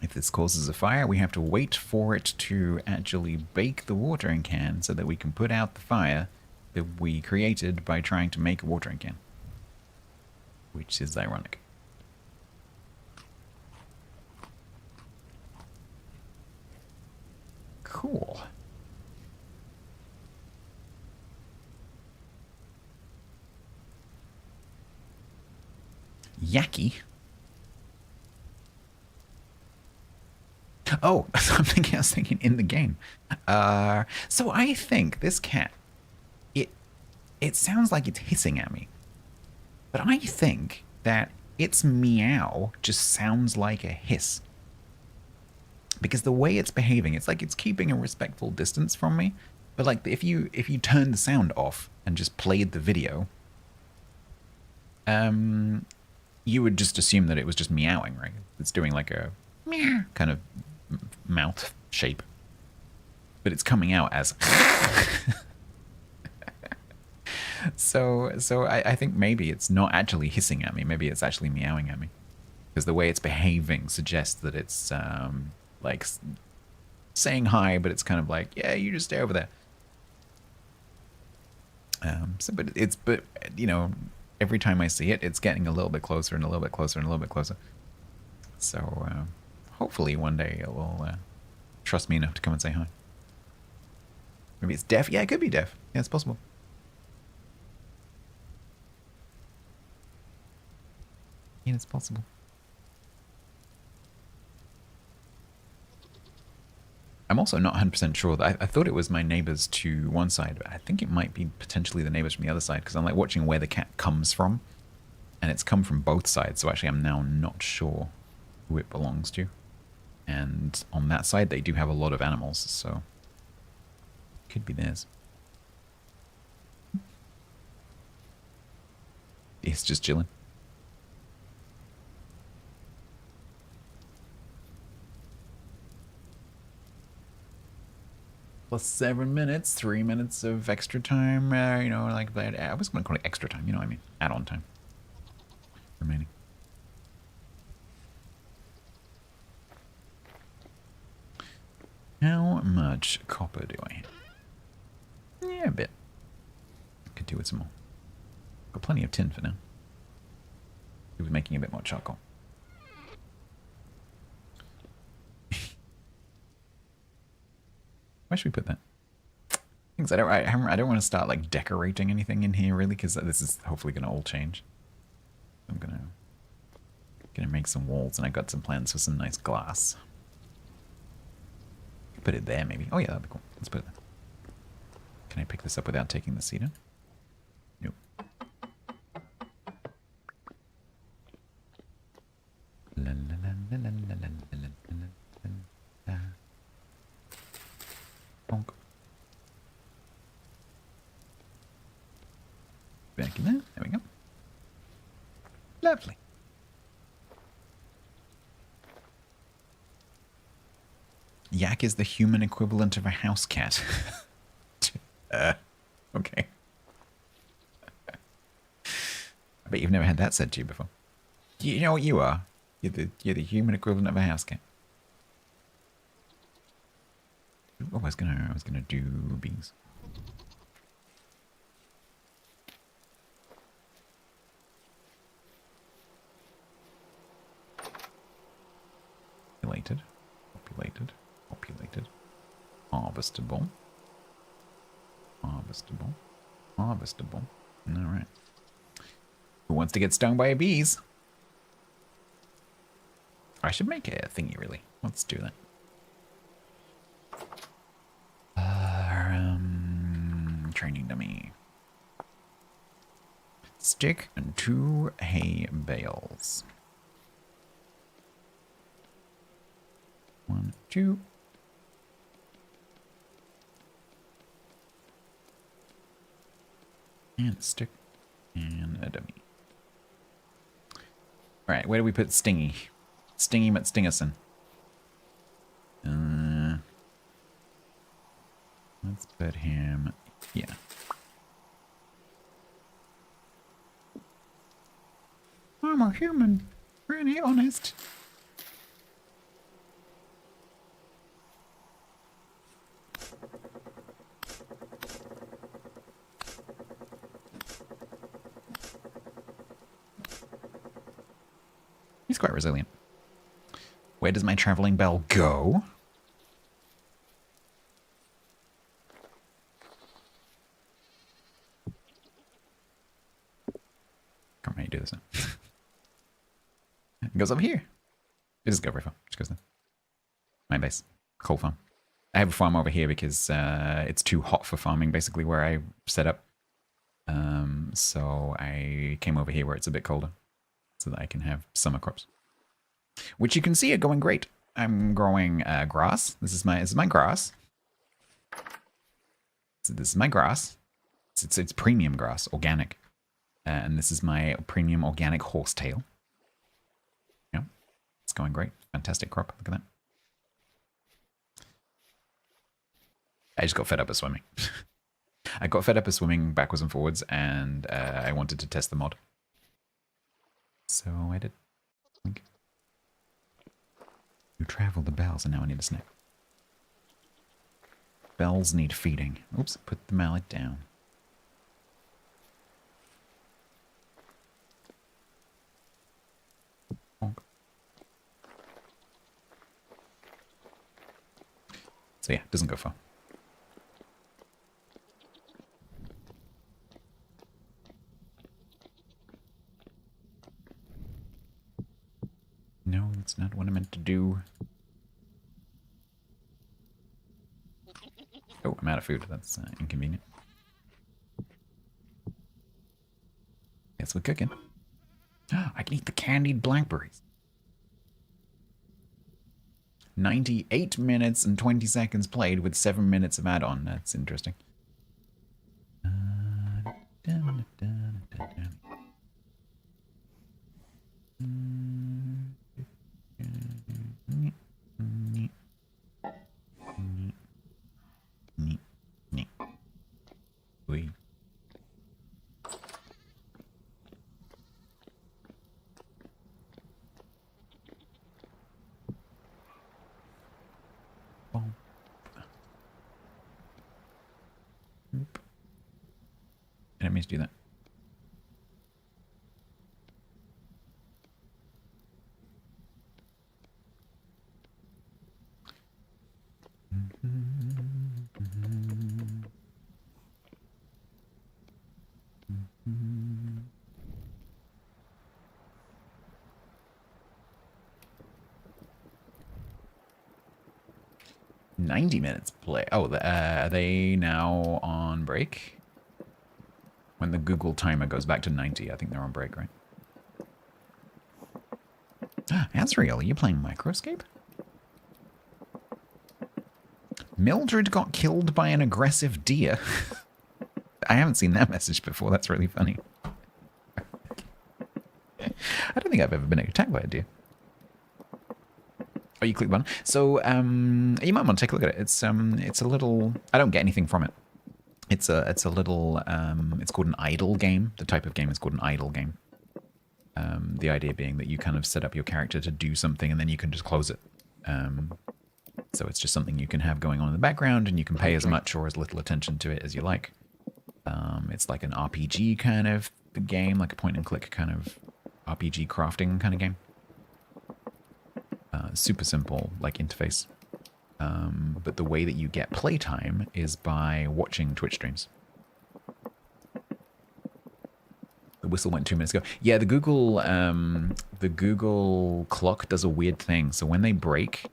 If this causes a fire, we have to wait for it to actually bake the watering can so that we can put out the fire that we created by trying to make a watering can. Which is ironic. Cool. Yaki. Oh, I was thinking in the game. So I think this cat, it sounds like it's hissing at me. But I think that its meow just sounds like a hiss. because the way it's behaving, it's like it's keeping a respectful distance from me. But like if you turn the sound off and just played the video, you would just assume that it was just meowing, right? It's doing like a meow kind of mouth shape, but it's coming out as. So I think maybe it's not actually hissing at me. Maybe it's actually meowing at me, because the way it's behaving suggests that it's like saying hi, but it's kind of like, yeah, you just stay over there. But you know, every time I see it, it's getting a little bit closer and a little bit closer and a little bit closer. So hopefully one day it will trust me enough to come and say hi. Maybe it's deaf. Yeah, it could be deaf. Yeah, it's possible. Yeah, it's possible. I'm also not 100% sure that I thought it was my neighbors to one side, but I think it might be potentially the neighbors from the other side, because I'm like watching where the cat comes from, and it's come from both sides. So actually, I'm now not sure who it belongs to. And on that side, they do have a lot of animals, so it could be theirs. It's just chilling. Plus 7 minutes, 3 minutes of extra time, you know, like that. I was going to call it extra time, you know what I mean? Add-on time. Remaining. How much copper do I have? Yeah, a bit. Could do with some more. Got plenty of tin for now. It was making a bit more charcoal. Where should we put that? Things I don't want to start like decorating anything in here really, because this is hopefully going to all change. I'm gonna make some walls, and I got some plans for some nice glass. Put it there maybe. Oh yeah, that'd be cool. Let's put it there. Can I pick this up without taking the seat in? Nope. La, la, la, la, la, la, la, la, la, la. Bonk. Back in there. There we go. Lovely. Yak is the human equivalent of a house cat. Okay. I bet you've never had that said to you before. You know what you are? You're the human equivalent of a house cat. Oh, I was gonna do beans. Populated, populated, populated. Harvestable, harvestable, harvestable. All right. Who wants to get stung by bees? I should make it a thingy, really. Let's do that. Training dummy. Stick and 2 hay bales. 1, 2. And a stick and a dummy. Alright, where do we put Stingy? Stingy McStingerson. Let's put him here. I'm a human. Really honest. He's quite resilient. Where does my traveling bell go? Come on, how you do this now? It goes up here. It doesn't go very far. It just goes there. My base. Coal farm. I have a farm over here because it's too hot for farming, basically, where I set up. So I came over here where it's a bit colder, so that I can have summer crops. Which you can see are going great. I'm growing grass. This is my grass. So this is my grass. It's premium grass, organic. And this is my premium organic horsetail. Yeah, it's going great. Fantastic crop. Look at that. I just got fed up of swimming. I got fed up of swimming backwards and forwards, and I wanted to test the mod. So I did. You travel the bells, and now I need a snack. Bells need feeding. Oops, put the mallet down. Bonk. So yeah, doesn't go far. No, that's not what I meant to do. Oh, I'm out of food. That's inconvenient. Guess we're cooking. I can eat the candied blackberries. 98 minutes and 20 seconds played with 7 minutes of add-on. That's interesting. Oui. Nope. I didn't mean to do that. $90 play. Oh, are they now on break? When the Google timer goes back to 90, I think they're on break, right? Azrael, are you playing Microscape? Mildred got killed by an aggressive deer. I haven't seen that message before. That's really funny. I don't think I've ever been attacked by a deer. Oh, you click the button. So, you might want to take a look at it. It's a little. I don't get anything from it. It's a little. It's called an idle game. The type of game is called an idle game. The idea being that you kind of set up your character to do something and then you can just close it. So it's just something you can have going on in the background, and you can pay as much or as little attention to it as you like. It's like an RPG kind of game, like a point-and-click kind of RPG crafting kind of game. Super simple, like, interface. But the way that you get playtime is by watching Twitch streams. The whistle went 2 minutes ago. Yeah, the Google clock does a weird thing. So when they break,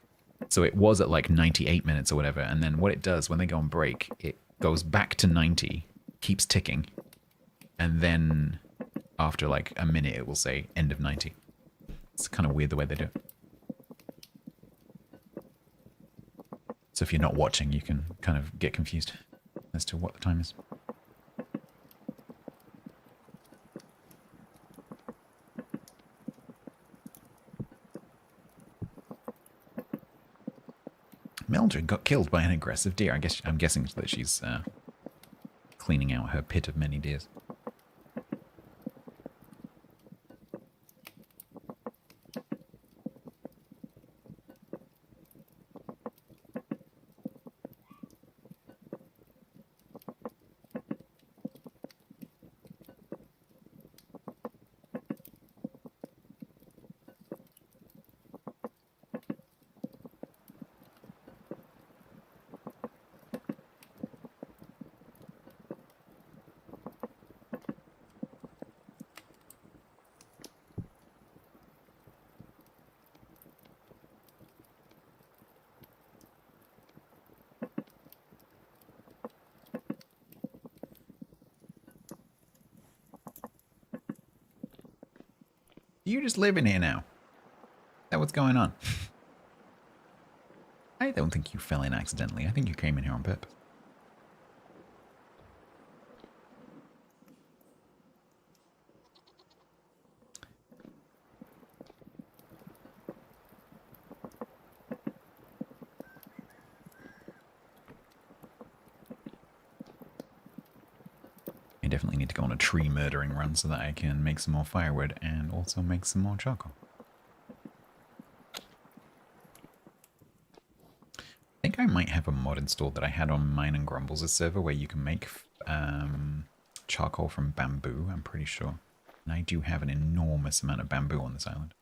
so it was at like 98 minutes or whatever, and then what it does when they go on break, it goes back to 90, keeps ticking, and then after like a minute, it will say end of 90. It's kind of weird the way they do it. So if you're not watching, you can kind of get confused as to what the time is. Mildred got killed by an aggressive deer. I'm guessing that she's cleaning out her pit of many deers. You just live in here now. Is that what's going on? I don't think you fell in accidentally. I think you came in here on purpose. I definitely need to go on a tree murdering run so that I can make some more firewood and also make some more charcoal. I think I might have a mod installed that I had on mine and Grumbles' server where you can make charcoal from bamboo, I'm pretty sure. And I do have an enormous amount of bamboo on this island.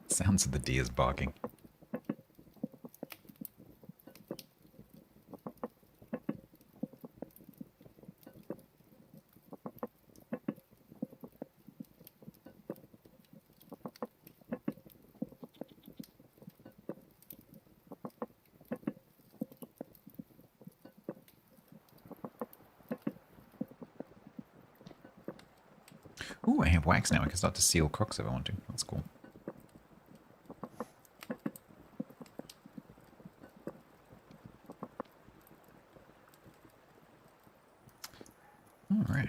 Sounds of the deers barking. Ooh, I have wax now. I can start to seal crooks if I want to. That's cool. All right.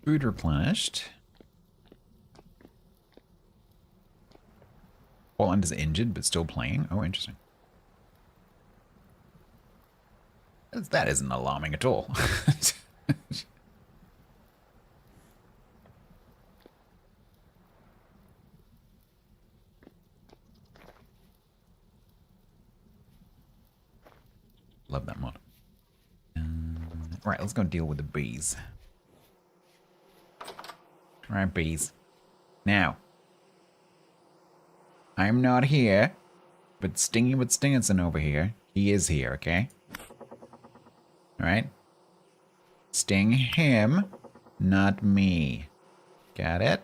Food replenished. Portland is injured, but still playing. Oh, interesting. That isn't alarming at all. Love that mod. Right, let's go deal with the bees. Alright, bees. Now, I'm not here, but Stingy with Stinginson over here, he is here, okay? Alright? Sting him, not me. Got it?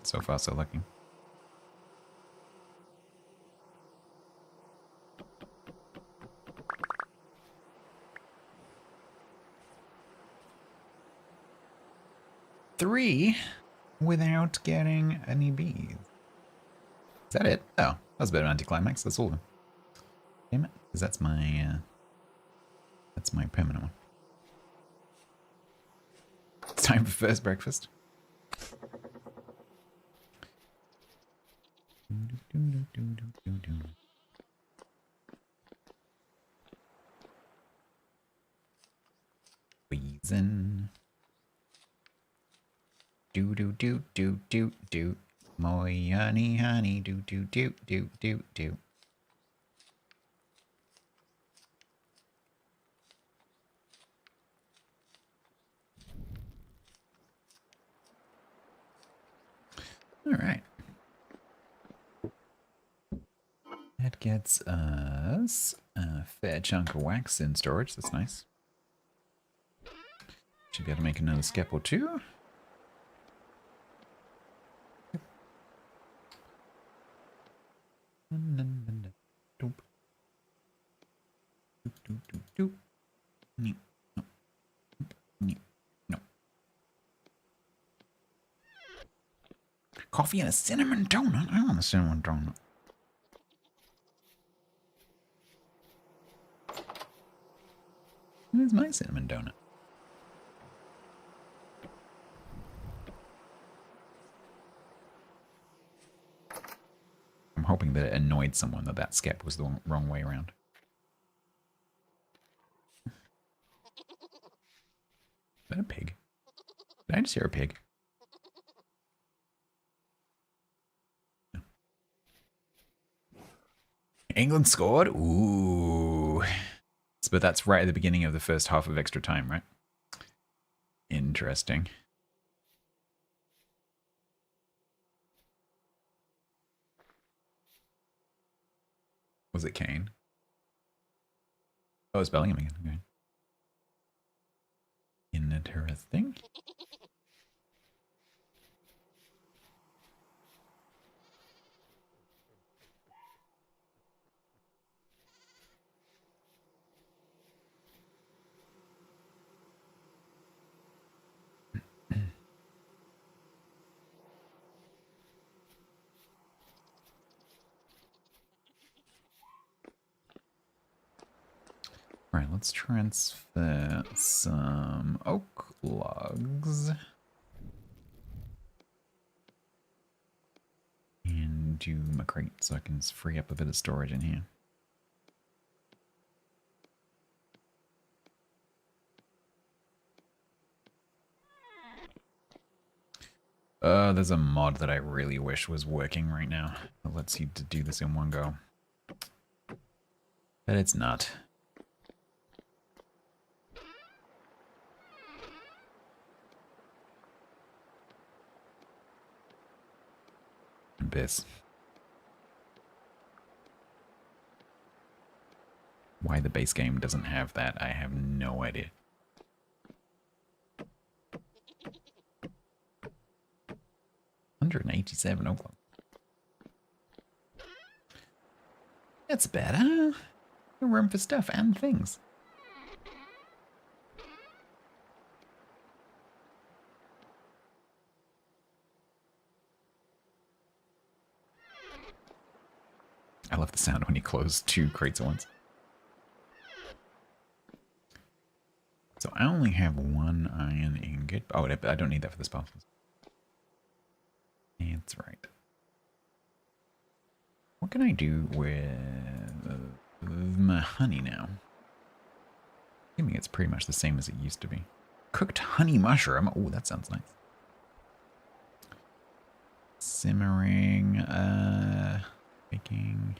So far, so lucky. Three without getting any bees. Is that it? Oh, that was a bit of an anticlimax. That's all of them. Damn it, because that's my permanent one. It's time for first breakfast. Reason. Do do do do do do. Moi honey honey do do do do do do. All right. That gets us a fair chunk of wax in storage. That's nice. Should be able to make another skep or two. No. Coffee and a cinnamon donut? I want a cinnamon donut. Where's my cinnamon donut? I'm hoping that it annoyed someone that skep was the wrong way around. Is that a pig? Did I just hear a pig? No. England scored? Ooh. But that's right at the beginning of the first half of extra time, right? Interesting. Was it Kane? Oh, it's Bellingham again. Okay. Interesting. All right, let's transfer some oak logs into my crate so I can free up a bit of storage in here. There's a mod that I really wish was working right now that lets you to do this in one go. But it's not. Abyss. Why the base game doesn't have that, I have no idea. $187 Oakland. That's better. No room for stuff and things. I love the sound when you close 2 crates at once. So I only have 1 iron ingot. Oh, I don't need that for this puzzle. That's right. What can I do with my honey now? Assuming it's pretty much the same as it used to be. Cooked honey mushroom. Oh, that sounds nice. Simmering. Baking.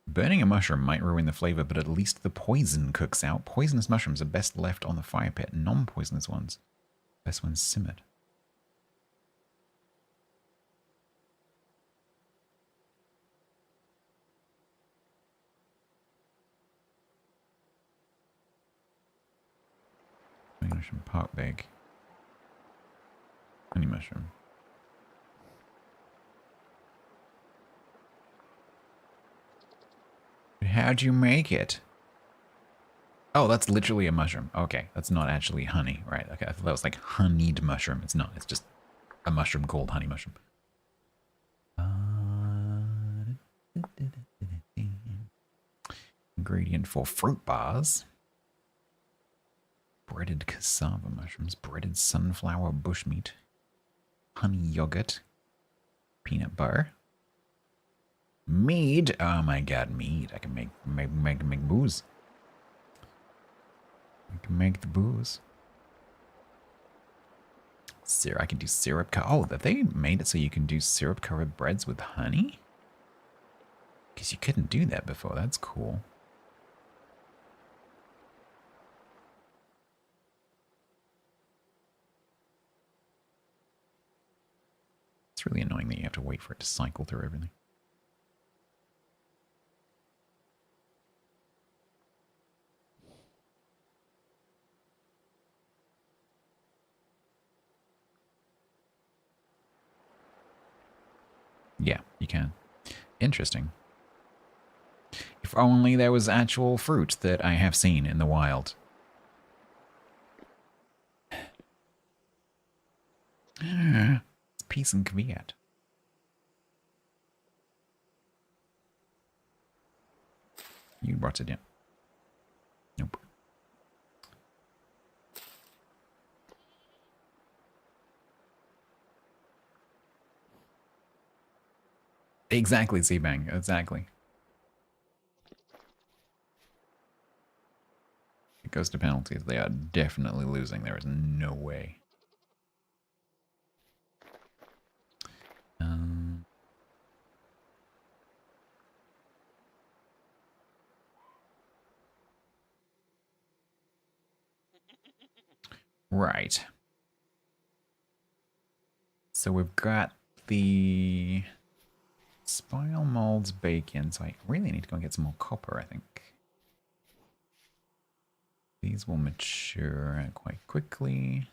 Burning a mushroom might ruin the flavor, but at least the poison cooks out. Poisonous mushrooms are best left on the fire pit. Non-poisonous ones, best when simmered. Honey mushroom, park bag. Honey mushroom. How'd you make it? Oh, that's literally a mushroom. Okay, that's not actually honey, right? Okay, I thought that was like honeyed mushroom. It's not. It's just a mushroom called honey mushroom. Ingredient for fruit bars. Breaded cassava mushrooms, breaded sunflower bushmeat, honey yogurt, peanut butter. Mead. Oh my god, mead. I can make booze. I can make the booze. Syrup. I can do syrup. Oh, that they made it so you can do syrup covered breads with honey? Because you couldn't do that before. That's cool. It's really annoying that you have to wait for it to cycle through everything. Yeah, you can. Interesting. If only there was actual fruit that I have seen in the wild. It's peace and quiet. You brought it in. Nope. Exactly, Seabang. Exactly. It goes to penalties. They are definitely losing. There is no way. Right. So we've got the spiral molds bacon. So I really need to go and get some more copper, I think. These will mature quite quickly.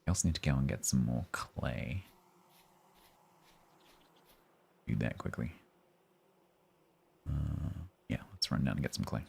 I also need to go and get some more clay. Do that quickly. Yeah, let's run down and get some clay.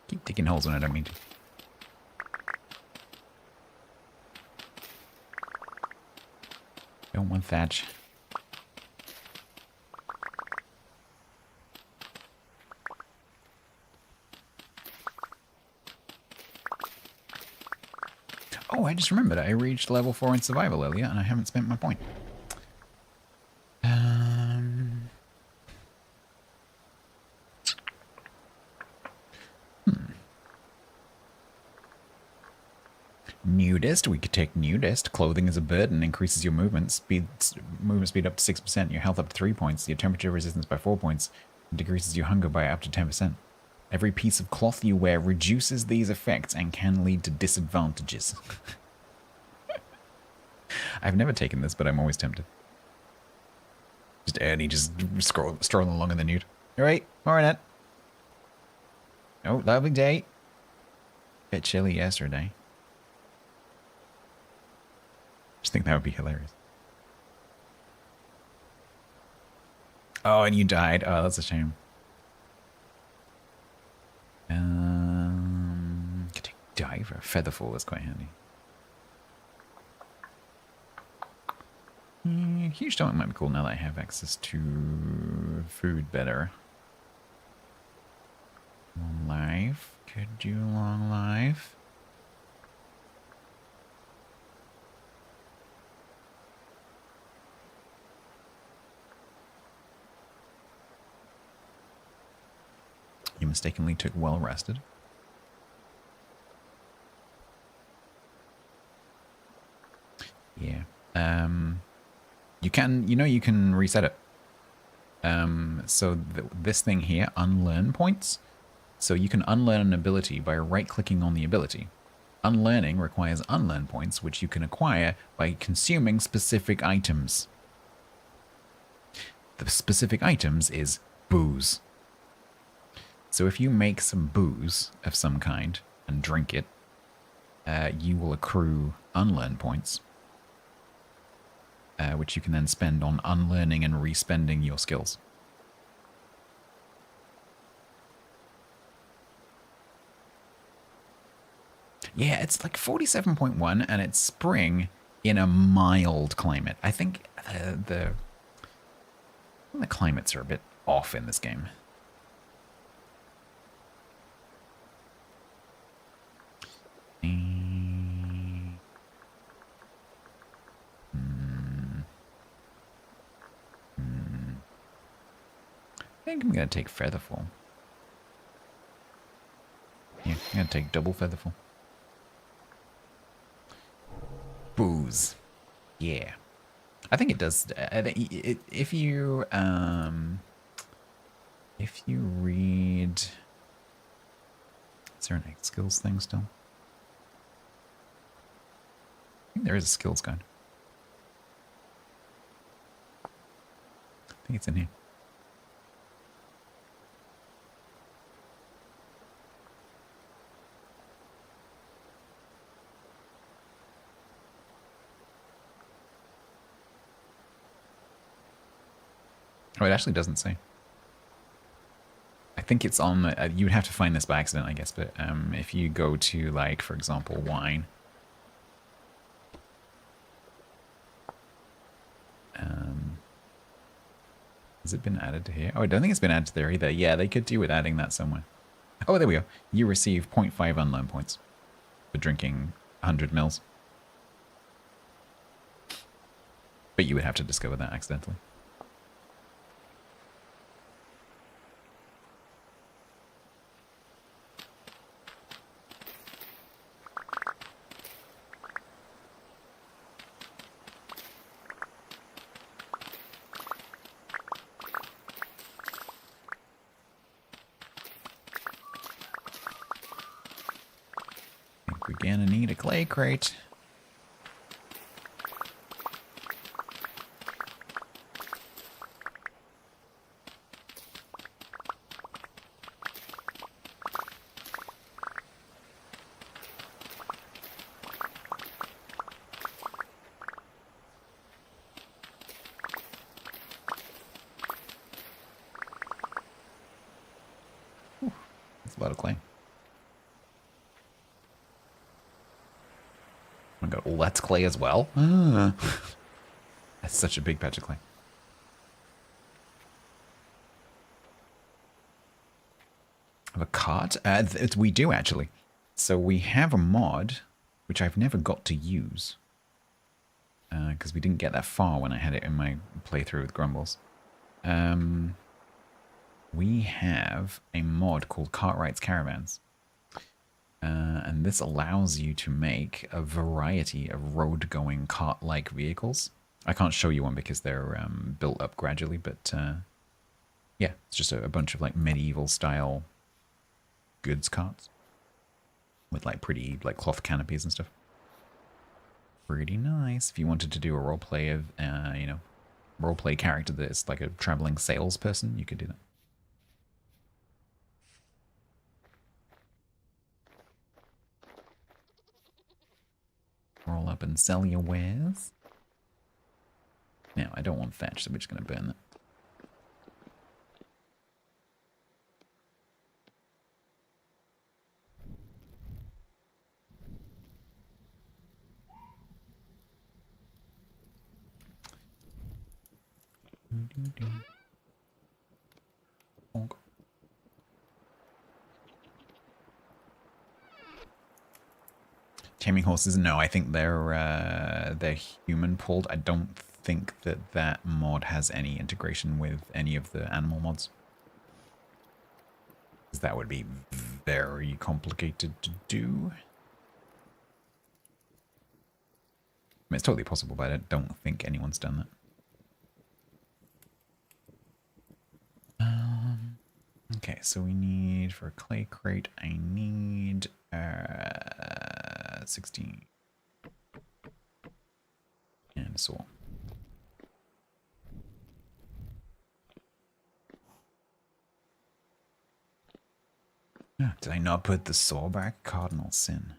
Keep digging holes when I don't mean to. Don't want thatch. Oh, I just remembered. I reached level 4 in survival earlier, and I haven't spent my point. Nudist. We could take nudist. Clothing is a burden. Increases your movement speed up to 6%. Your health up to 3 points. Your temperature resistance by 4 points. And decreases your hunger by up to 10%. Every piece of cloth you wear reduces these effects and can lead to disadvantages. I've never taken this, but I'm always tempted. Just Ernie just strolling along in the nude. Alright, morning. Oh, lovely day. Bit chilly yesterday. Just think that would be hilarious. Oh, and you died. Oh, that's a shame. Could take diver. Featherfall is quite handy. Huge stomach might be cool now that I have access to food better. Long life. Could do long life. You mistakenly took well rested. Yeah. You can reset it. So this thing here, unlearn points. So you can unlearn an ability by right-clicking on the ability. Unlearning requires unlearn points, which you can acquire by consuming specific items. The specific items is booze. So if you make some booze of some kind and drink it, you will accrue unlearn points, which you can then spend on unlearning and respending your skills. Yeah, it's like 47.1 and it's spring in a mild climate. I think the climates are a bit off in this game. I think I'm going to take Featherfall. Yeah, I'm gonna take double featherful. Booze. Yeah. I think it does. If you read, is there an skills thing still? I think there is a skills guide. I think it's in here. Oh, it actually doesn't say. I think it's on, you would have to find this by accident, I guess, but if you go to, like, for example, wine. Has it been added to here? Oh, I don't think it's been added to there either. Yeah, they could do with adding that somewhere. Oh, there we go. You receive 0.5 unlearn points for drinking 100 mils. But you would have to discover that accidentally. We're gonna need a clay crate. Whew, that's a lot of clay. I got all that's clay as well. That's such a big patch of clay. Have a cart? We do actually. So we have a mod, which I've never got to use. Because we didn't get that far when I had it in my playthrough with Grumbles. We have a mod called Cartwright's Caravans. And this allows you to make a variety of road-going cart-like vehicles. I can't show you one because they're built up gradually, but yeah, it's just a bunch of like medieval-style goods carts with like pretty like cloth canopies and stuff. Pretty nice. If you wanted to do a roleplay of, you know, roleplay character that's like a traveling salesperson, you could do that. Roll up and sell your wares. Now, I don't want thatch, so we're just going to burn that. Bonk. Taming horses? No, I think they're human pulled. I don't think that mod has any integration with any of the animal mods. Because that would be very complicated to do. I mean, it's totally possible, but I don't think anyone's done that. Okay, so we need, for a clay crate, I need 16. And a saw. Oh, did I not put the saw back? Cardinal sin.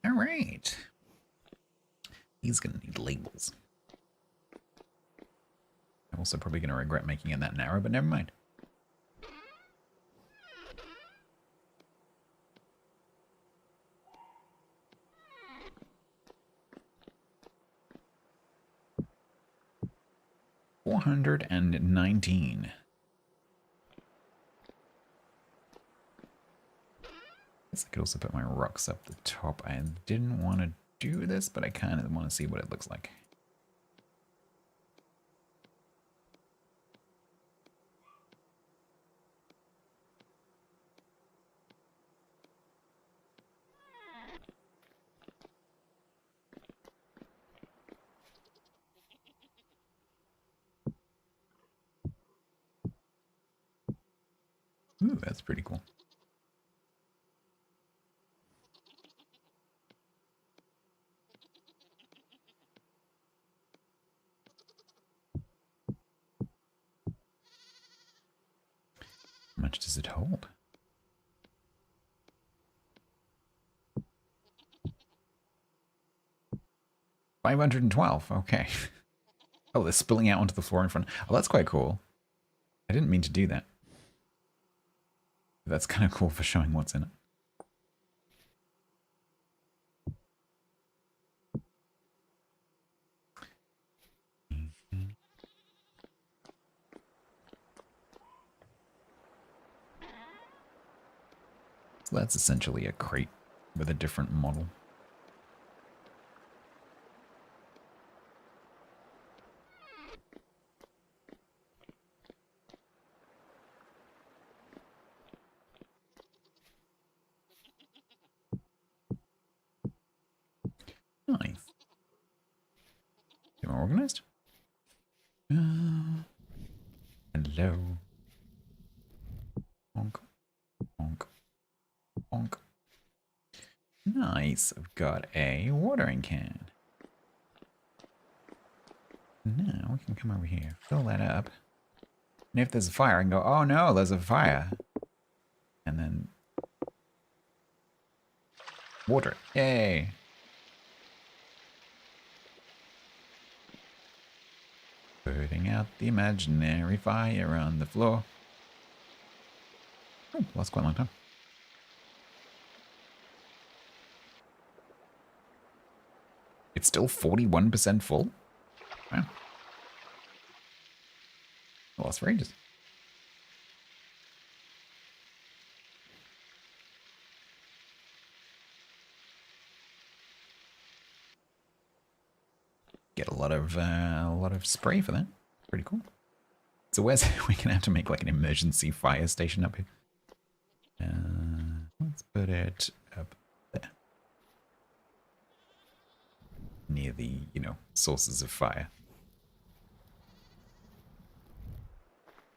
All right. He's going to need labels. I'm also probably going to regret making it that narrow, but never mind. $419. Guess I could also put my rocks up the top. I didn't want to do this, but I kind of want to see what it looks like. Ooh, that's pretty cool. How much does it hold? $512. Okay. Oh, they're spilling out onto the floor in front. Oh, that's quite cool. I didn't mean to do that. That's kind of cool for showing what's in it. So that's essentially a crate with a different model. Nice. Get more organized. Hello. Honk. Honk. Honk. Nice. I've got a watering can. Now we can come over here, fill that up. And if there's a fire, I can go, oh no, there's a fire. And then water it. Yay. Putting out the imaginary fire on the floor. Oh, that's quite a long time. It's still 41% full? Wow. Well, that's for ages. Get a lot of spray for that. Pretty cool. So where's we're gonna have to make like an emergency fire station up here. Let's put it up there, near the sources of fire.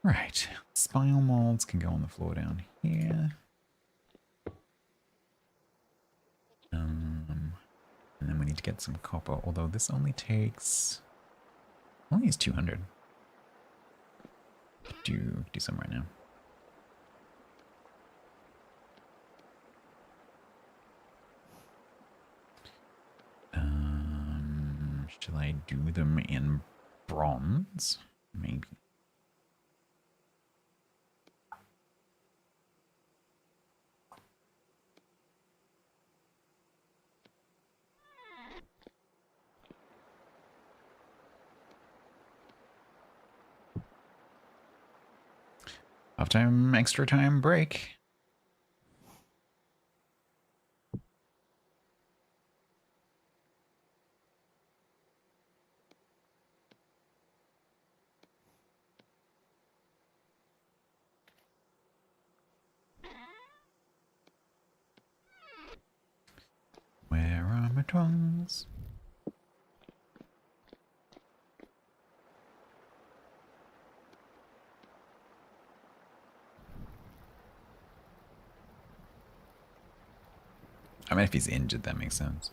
Right, spile molds can go on the floor down here. And then we need to get some copper, although this only takes... only is 200. Do some right now. Shall I do them in bronze? Maybe. Half time, extra time break. Where are my tongs? I mean, if he's injured, that makes sense.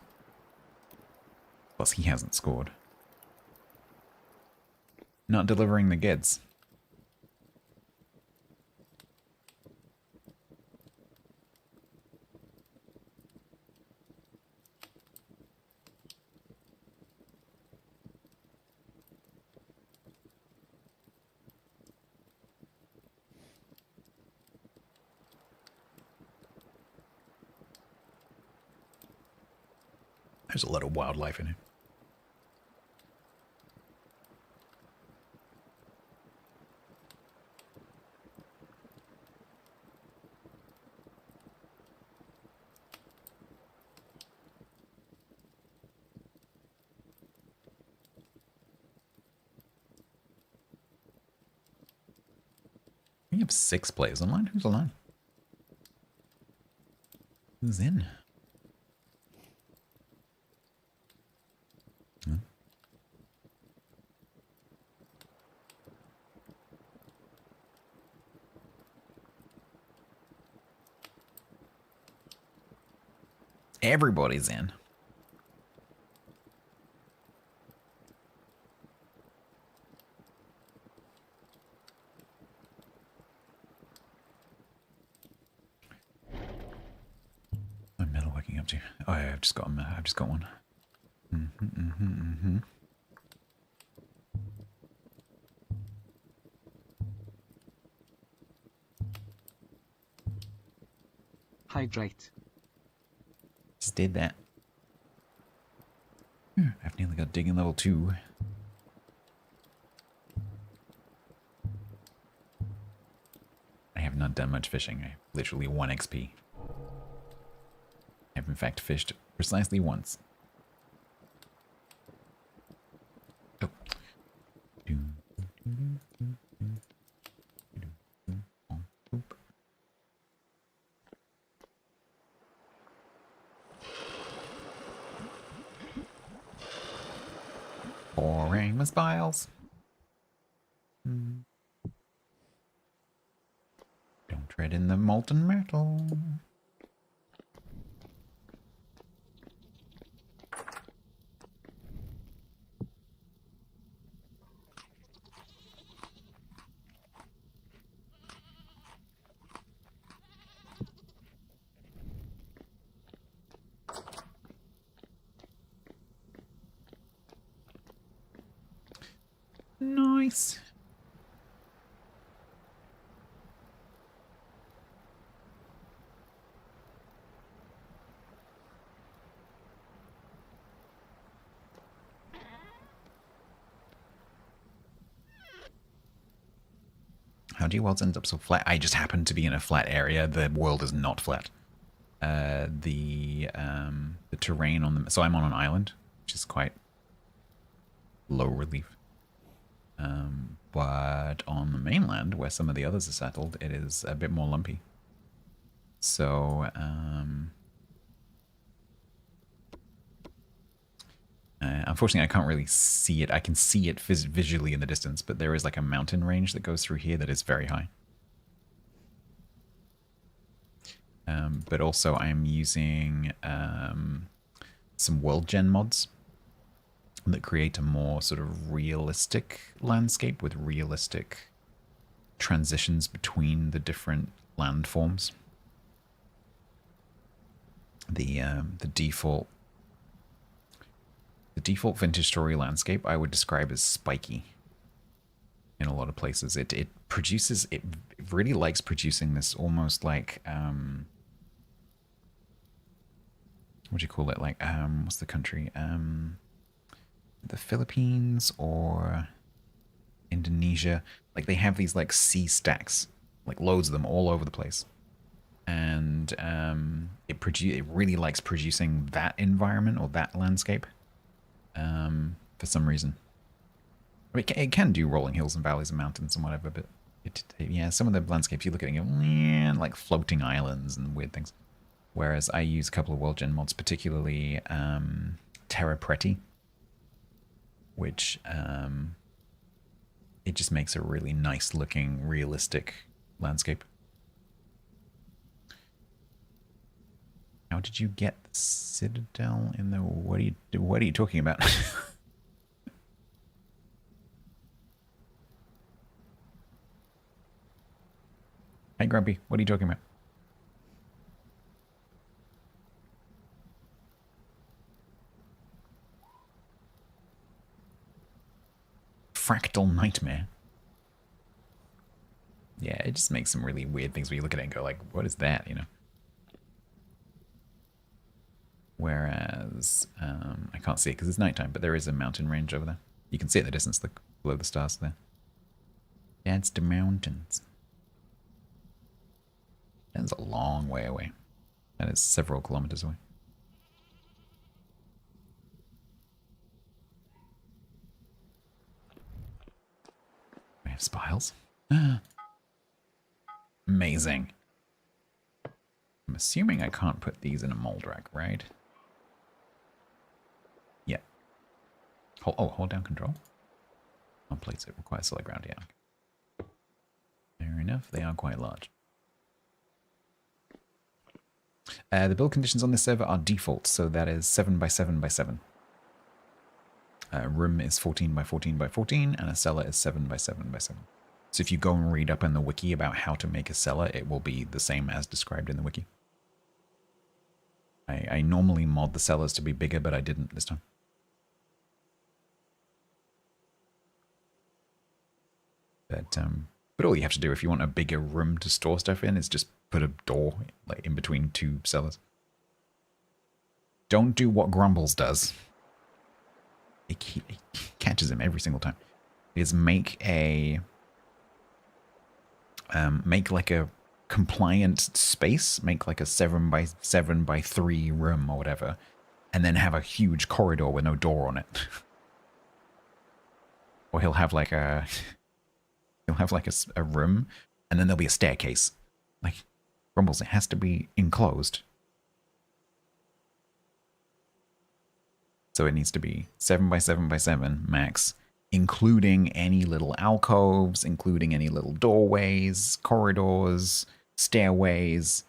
Plus, he hasn't scored. Not delivering the goods. There's a lot of wildlife in it. We have 6 players online. Who's online? Who's in? Hmm. Everybody's in. I'm metalworking up to. Oh yeah, I've just got one. Hydrate. Just did that. I've nearly got digging level 2. I have not done much fishing. I have literally 1 XP. I have in fact fished precisely once. Oh. Oop. Boring with spiles. Don't tread in the molten metal. Nice. How do your worlds end up so flat? I just happen to be in a flat area. The world is not flat. The terrain on the... So I'm on an island, which is quite low relief. But on the mainland, where some of the others are settled, it is a bit more lumpy. So, unfortunately, I can't really see it. I can see it visually in the distance, but there is like a mountain range that goes through here that is very high. But also, I'm using some world gen mods that create a more sort of realistic landscape with realistic transitions between the different landforms. The default Vintage Story landscape I would describe as spiky in a lot of places. It really likes producing this almost like what do you call it? Like what's the country? The Philippines or Indonesia. Like they have these like sea stacks, like loads of them all over the place. And it really likes producing that environment or that landscape for some reason. I mean, it can do rolling hills and valleys and mountains and whatever, but yeah, some of the landscapes you look at it and go, like floating islands and weird things. Whereas I use a couple of world gen mods, particularly Terra Preti, which it just makes a really nice looking, realistic landscape. How did you get the citadel in the... What are you talking about? Hey, Grumpy, what are you talking about? Fractal Nightmare. Yeah, it just makes some really weird things where you look at it and go like, what is that, you know? Whereas, I can't see it because it's nighttime, but there is a mountain range over there. You can see at the distance below the stars there. That's the mountains. That's a long way away. That is several kilometers away. We have spiles. Amazing. I'm assuming I can't put these in a mold rack, right? Yeah. Hold down control. On plates it requires solid ground, yeah. Fair enough, they are quite large. The build conditions on this server are default, so that is 7 by 7 by 7. Room is 14 by 14 by 14, and a cellar is 7 by 7 by 7. So if you go and read up in the wiki about how to make a cellar, it will be the same as described in the wiki. I normally mod the cellars to be bigger, but I didn't this time. But all you have to do if you want a bigger room to store stuff in is just put a door like in between two cellars. Don't do what Grumbles does. It catches him every single time. Is make like a compliant space, make like a 7 by 7 by 3 room or whatever, and then have a huge corridor with no door on it. Or he'll have like a room, and then there'll be a staircase. Like Grumbles, it has to be enclosed. So it needs to be 7 by 7 by 7 max, including any little alcoves, including any little doorways, corridors, stairways.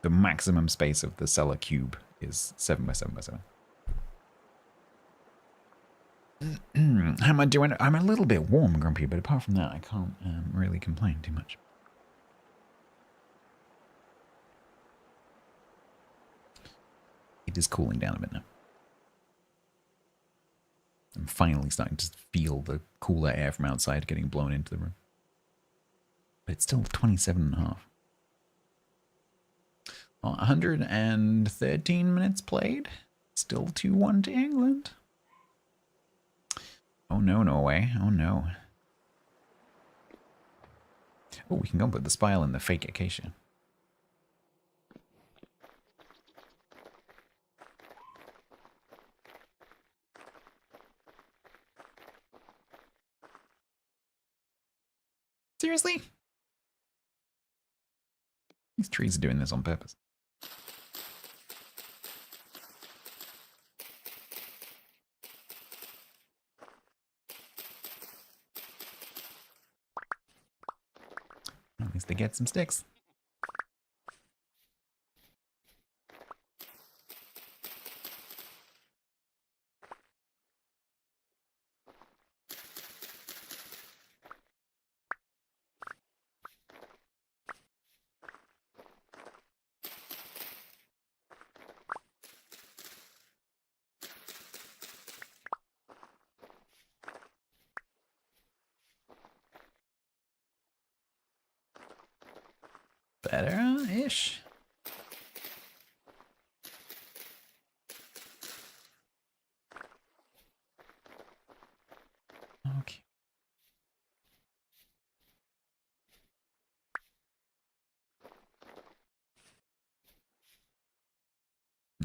The maximum space of the cellar cube is 7 by 7 by 7. How am I doing? I'm a little bit warm, Grumpy, but apart from that, I can't really complain too much. It is cooling down a bit now. I'm finally starting to feel the cooler air from outside getting blown into the room. But it's still 27.5. Well, 113 minutes played. Still 2-1 to England. Oh no, Norway. Oh no. Oh, we can go and put the spile in the fake acacia. Seriously? These trees are doing this on purpose. At least they get some sticks. Better-ish. Okay.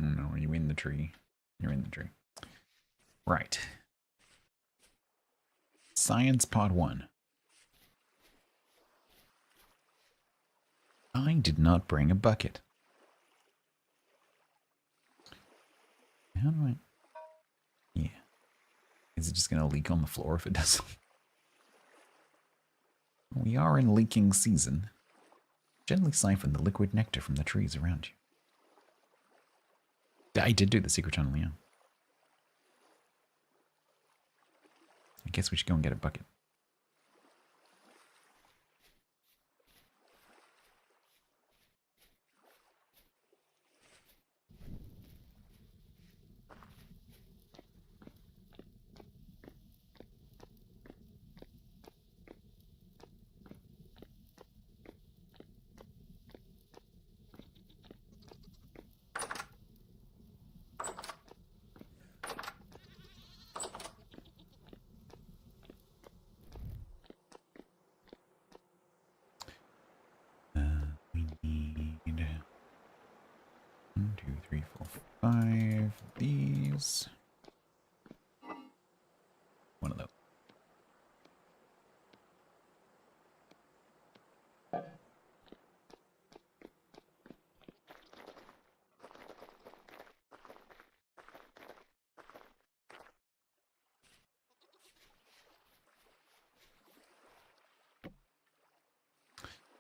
Oh no, are you in the tree? You're in the tree. Right. Science Pod 1. I did not bring a bucket. How do I... Yeah. Is it just going to leak on the floor if it does? We are in leaking season. Gently siphon the liquid nectar from the trees around you. I did do the secret tunnel, yeah. I guess we should go and get a bucket. 3, 4, 5. These. One of those.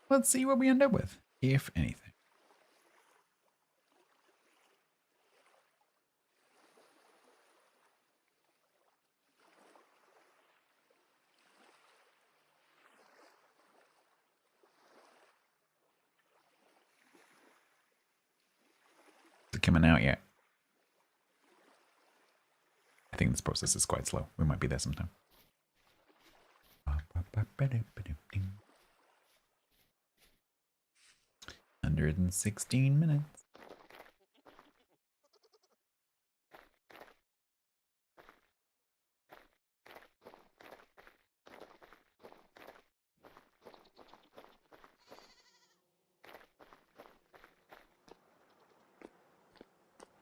Let's see what we end up with, if anything. Is it coming out yet? I think this process is quite slow. We might be there sometime. 116 minutes.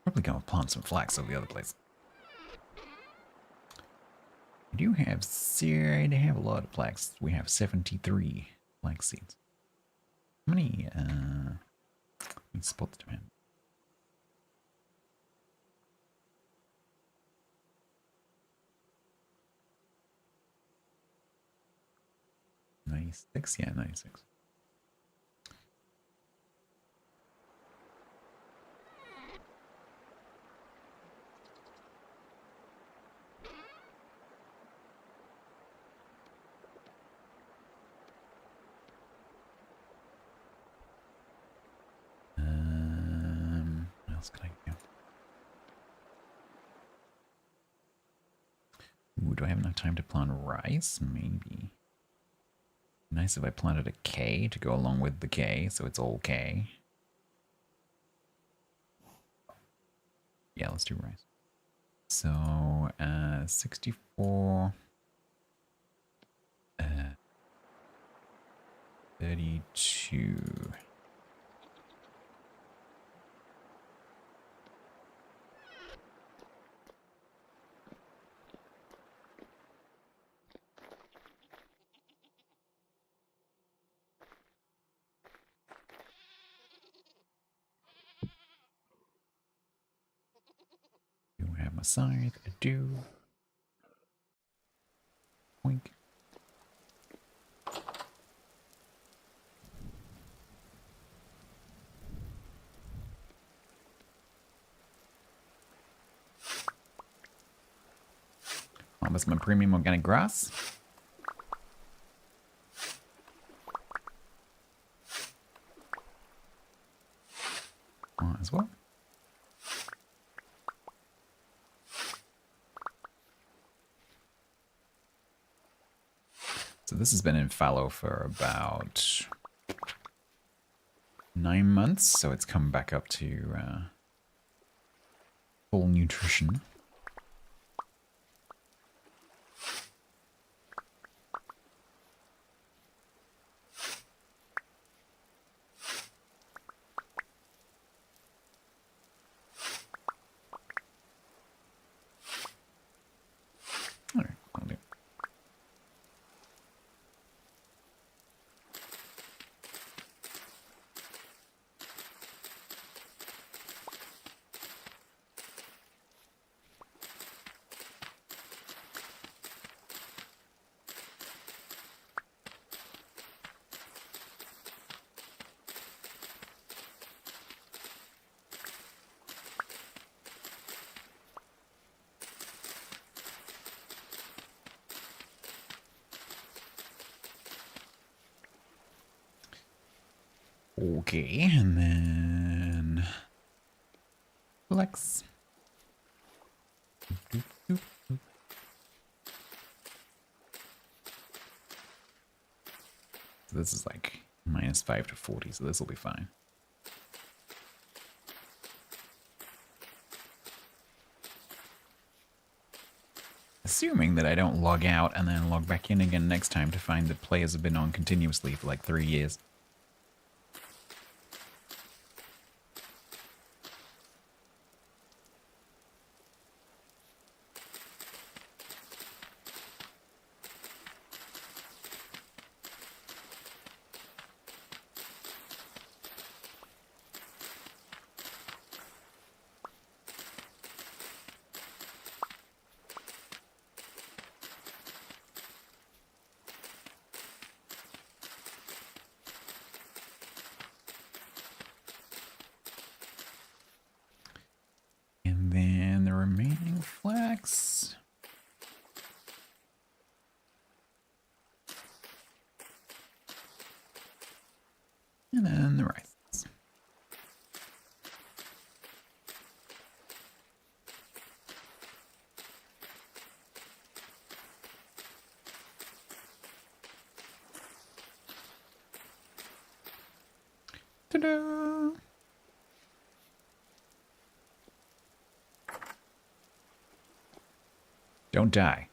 Probably gonna plant some flax over the other place. We do have they have a lot of flax. We have 73 flax seeds. How many spots do we have? 96? Yeah, 96. What else can I do? Ooh, do I have enough time to plant rice? Maybe. Nice if I planted a K to go along with the K, so it's all K. Yeah, let's do rice. So, 64. 32. Do I have my scythe? I do. Oink. Harvest my premium organic grass. Might as well. So this has been in fallow for about 9 months, so it's come back up to full nutrition. Alright, I'll do. Okay, and then flex. So this is like -5 to 40, so this will be fine. Assuming that I don't log out and then log back in again next time to find that players have been on continuously for like 3 years. remaining flax. And then the rice. Ta-da! Don't die.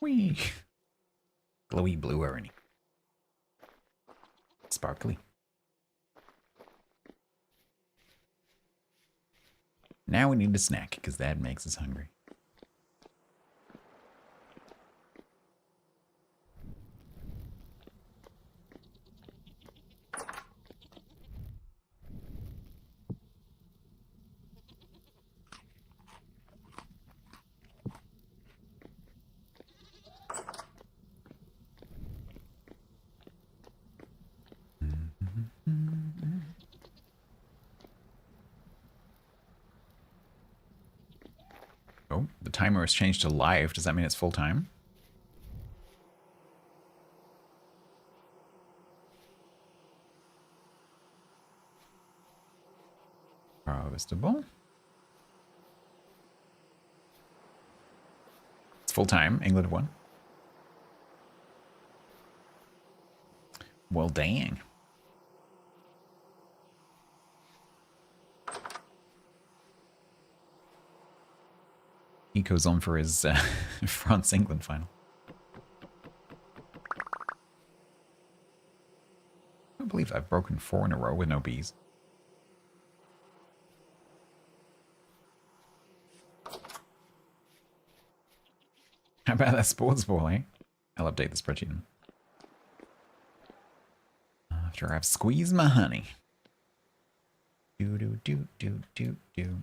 Whee! Glowy blue irony. Sparkly. Now we need a snack, because that makes us hungry. Oh, the timer has changed to live. Does that mean it's full time? Harvestable. It's full time. England won. Well, dang. He goes on for his France-England final. I can't believe I've broken 4 in a row with no bees. How about that sports ball, eh? I'll update the spreadsheet. After I've squeezed my honey. Do do do do do do.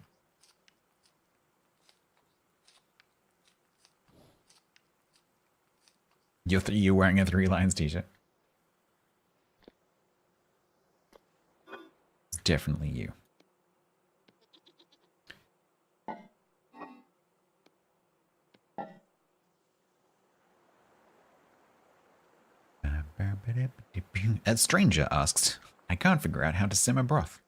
You're wearing a 3 Lions t-shirt. It's definitely you. A stranger asks, I can't figure out how to simmer broth.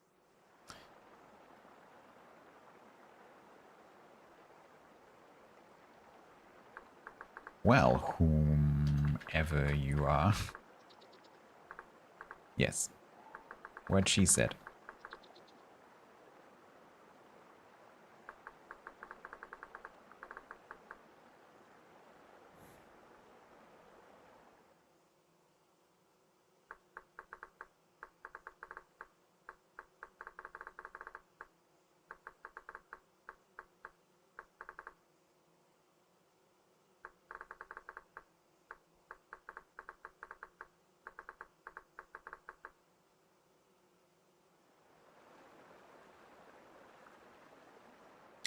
Well, whomever you are. Yes. What she said.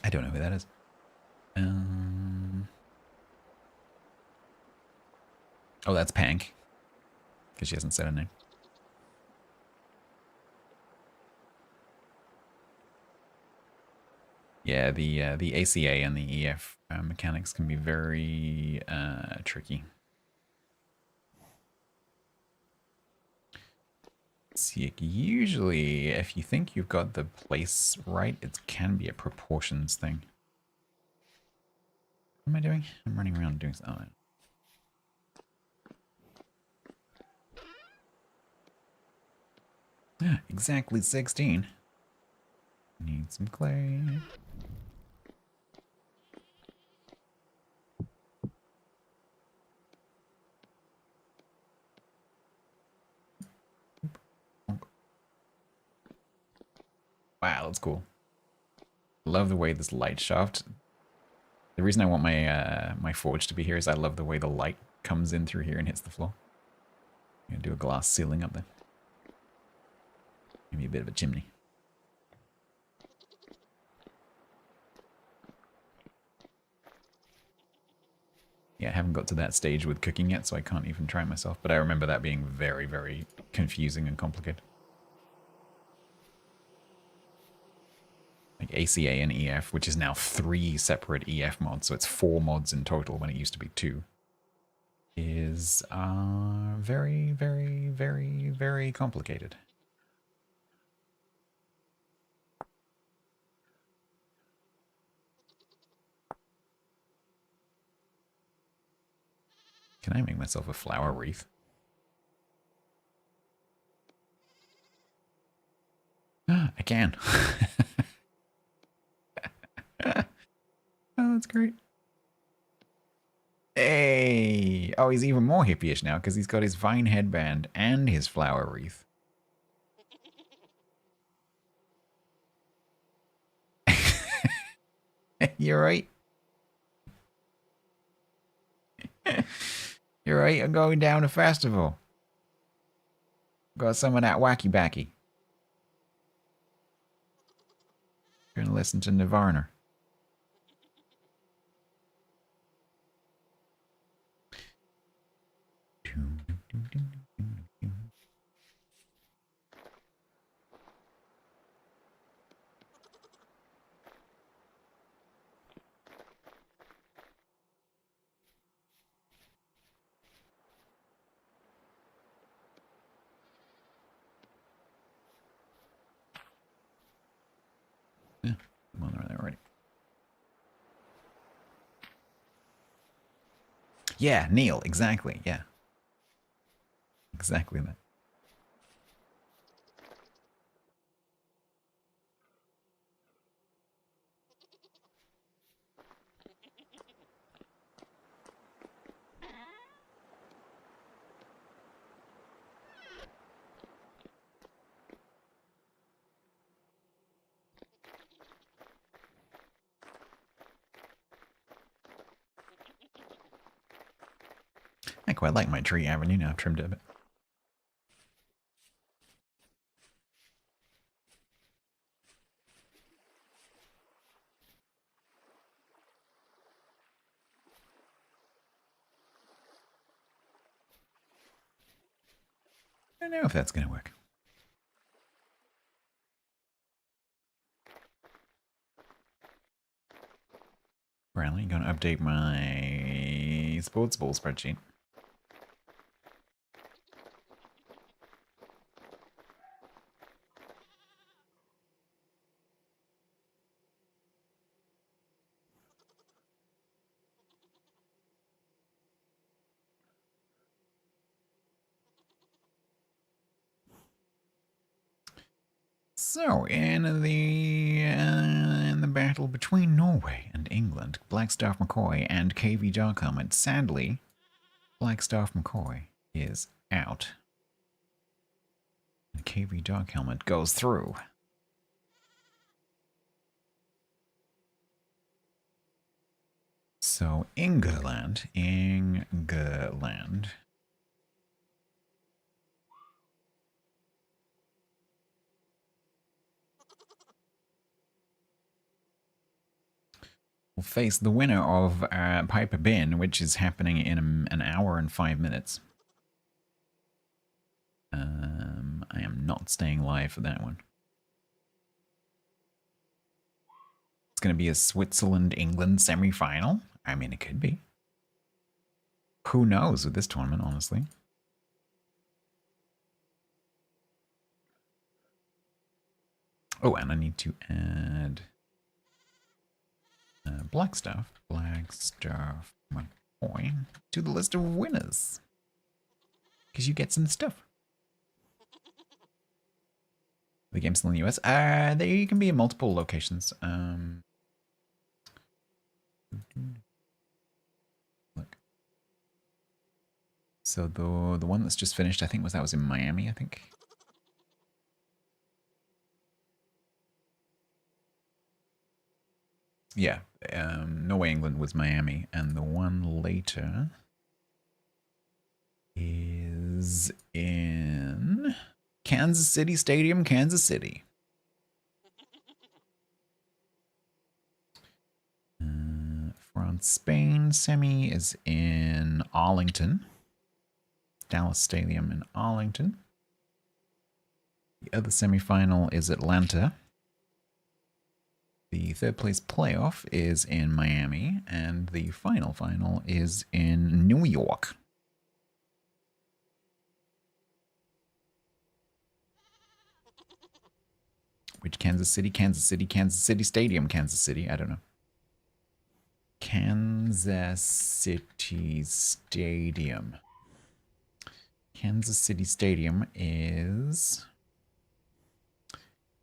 I don't know who that is. Oh, that's Pank. Because she hasn't said her name. Yeah, the ACA and the EF mechanics can be very tricky. See, usually, if you think you've got the place right, it can be a proportions thing. What am I doing? I'm running around doing something. Yeah, exactly 16. Need some clay. Wow, that's cool. Love the way this light shaft. The reason I want my my forge to be here is I love the way the light comes in through here and hits the floor. I'm gonna do a glass ceiling up there. Maybe a bit of a chimney. Yeah, I haven't got to that stage with cooking yet, so I can't even try myself. But I remember that being very, very confusing and complicated. like ACA and EF, which is now 3 separate EF mods, so it's 4 mods in total when it used to be 2, is very, very, very, very complicated. Can I make myself a flower wreath? I can. Oh, that's great. Hey! Oh, he's even more hippie-ish now because he's got his vine headband and his flower wreath. You're right. You're right. I'm going down to festival. Got some of that wacky backy. Gonna listen to Nirvana. Yeah, I'm on there already. Yeah, Neil, exactly. Yeah. Exactly that. I quite like my tree avenue now. I've trimmed it a bit. I don't know if that's going to work. Bradley, going to update my sports ball spreadsheet. So, in the battle between Norway and England, Blackstaff McCoy and KV Darkhelmet, sadly, Blackstaff McCoy is out. And KV Darkhelmet goes through. So, England. Will face the winner of Piper Bin, which is happening in an hour and 5 minutes. I am not staying live for that one. It's going to be a Switzerland-England semi-final. I mean, it could be. Who knows with this tournament, honestly. Oh, and I need to add Blackstaff McCoy to the list of winners. Because you get some stuff. The game's still in the US. They can be in multiple locations. Look. So the one that's just finished, I think was in Miami, I think. Yeah, Norway, England was Miami, and the one later is in Kansas City Stadium, Kansas City. France, Spain semi is in Arlington. Dallas Stadium in Arlington. The other semifinal is Atlanta. The third place playoff is in Miami, and the final is in New York. Which Kansas City? Kansas City, Kansas City Stadium, Kansas City. I don't know. Kansas City Stadium. Kansas City Stadium is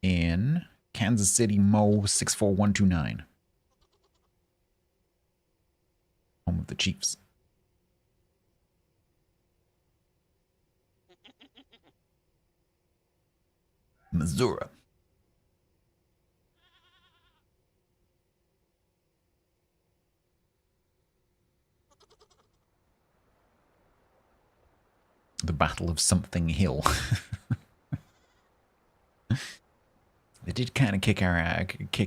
in Kansas City Mo 64129. Home of the Chiefs. Missouri. The Battle of Something Hill. They did kind of kick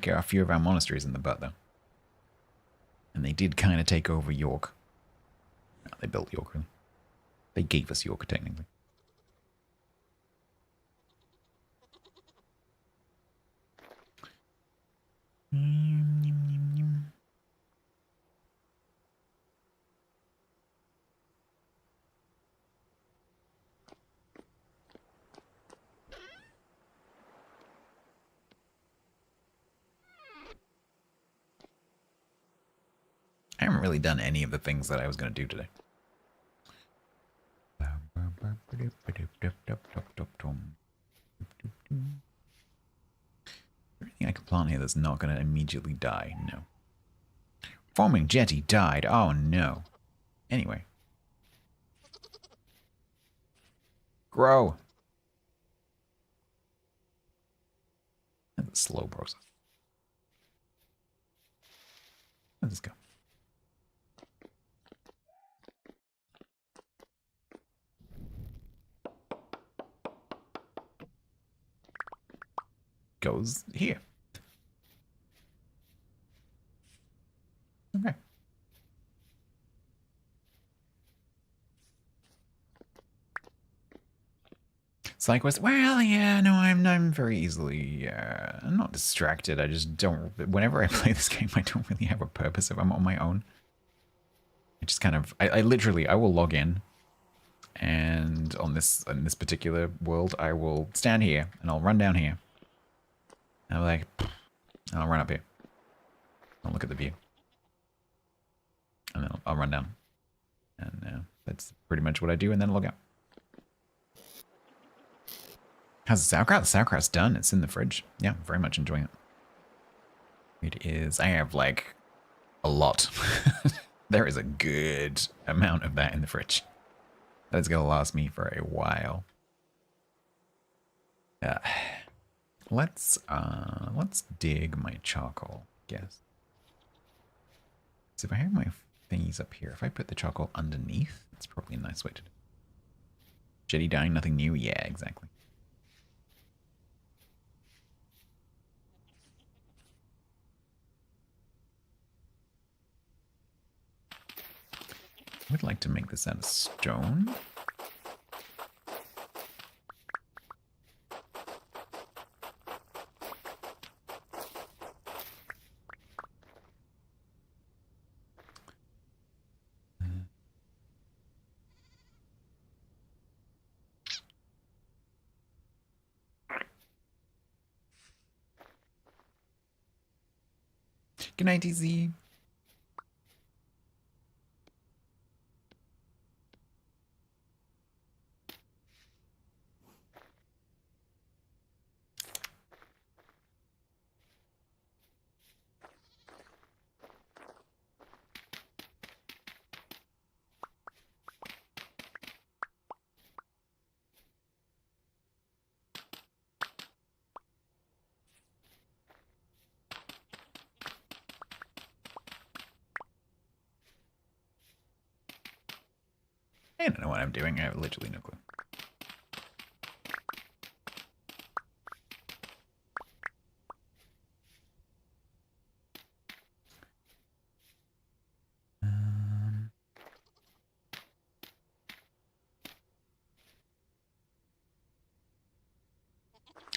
a few of our monasteries in the butt, though. And they did kind of take over York. No, they built York, really. They gave us York, technically. I haven't really done any of the things that I was going to do today. Everything I can plant here that's not going to immediately die? No. Forming jetty died. Oh no. Anyway. Grow. That's a slow process. Let's go. Goes here. Okay. Psyquest. Well, yeah, no, I'm very easily I'm not distracted. I just don't. Whenever I play this game, I don't really have a purpose if I'm on my own. I just kind of. I literally I will log in, and on this particular world, I will stand here and I'll run down here. And I'm like, and I'll run up here. I'll look at the view, and then I'll run down, and that's pretty much what I do, and then log out. How's the sauerkraut? The sauerkraut's done. It's in the fridge. Yeah, very much enjoying it. It is. I have like a lot. There is a good amount of that in the fridge. That's gonna last me for a while. Let's dig my charcoal. Guess. So if I have my thingies up here, if I put the charcoal underneath, that's probably a nice way to do it. Jetty dying, nothing new. Yeah, exactly. I would like to make this out of stone. Good night, DZ. I don't know what I'm doing. I have literally no clue.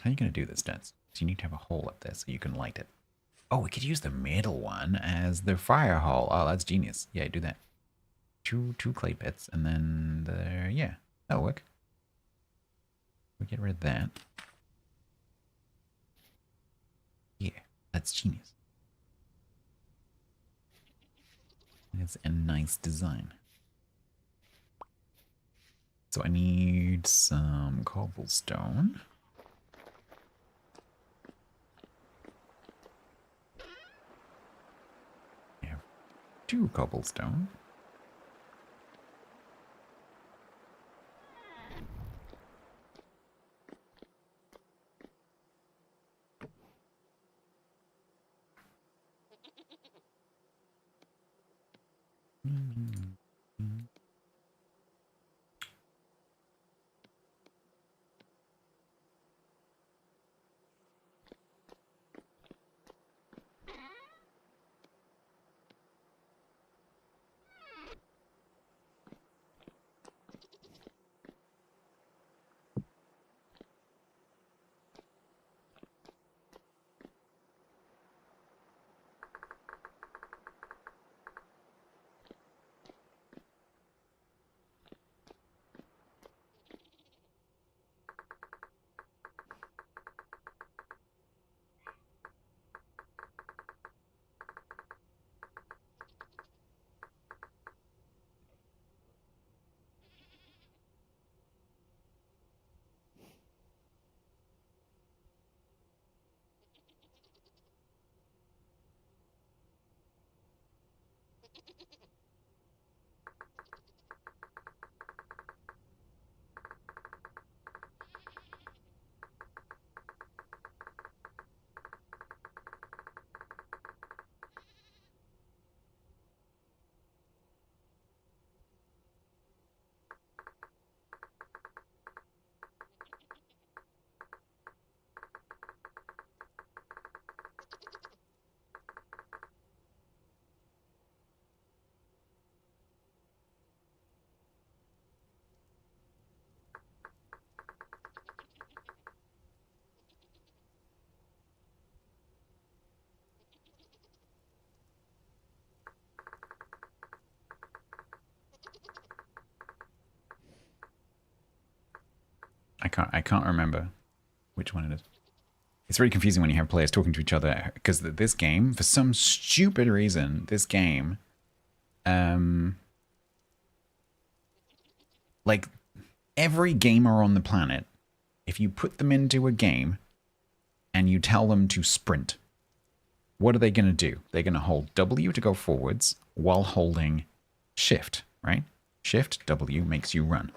How are you going to do this, Stats? So you need to have a hole up there so you can light it. Oh, we could use the middle one as the fire hall. Oh, that's genius. Yeah, do that. Two clay pits, and then the yeah, that'll work. We get rid of that. Yeah, that's genius. It's a nice design. So I need some cobblestone. I have 2 cobblestone. I can't remember which one it is. It's really confusing when you have players talking to each other because this game, for some stupid reason, this game, like every gamer on the planet, if you put them into a game and you tell them to sprint, what are they going to do? They're going to hold W to go forwards while holding Shift, right? Shift W makes you run.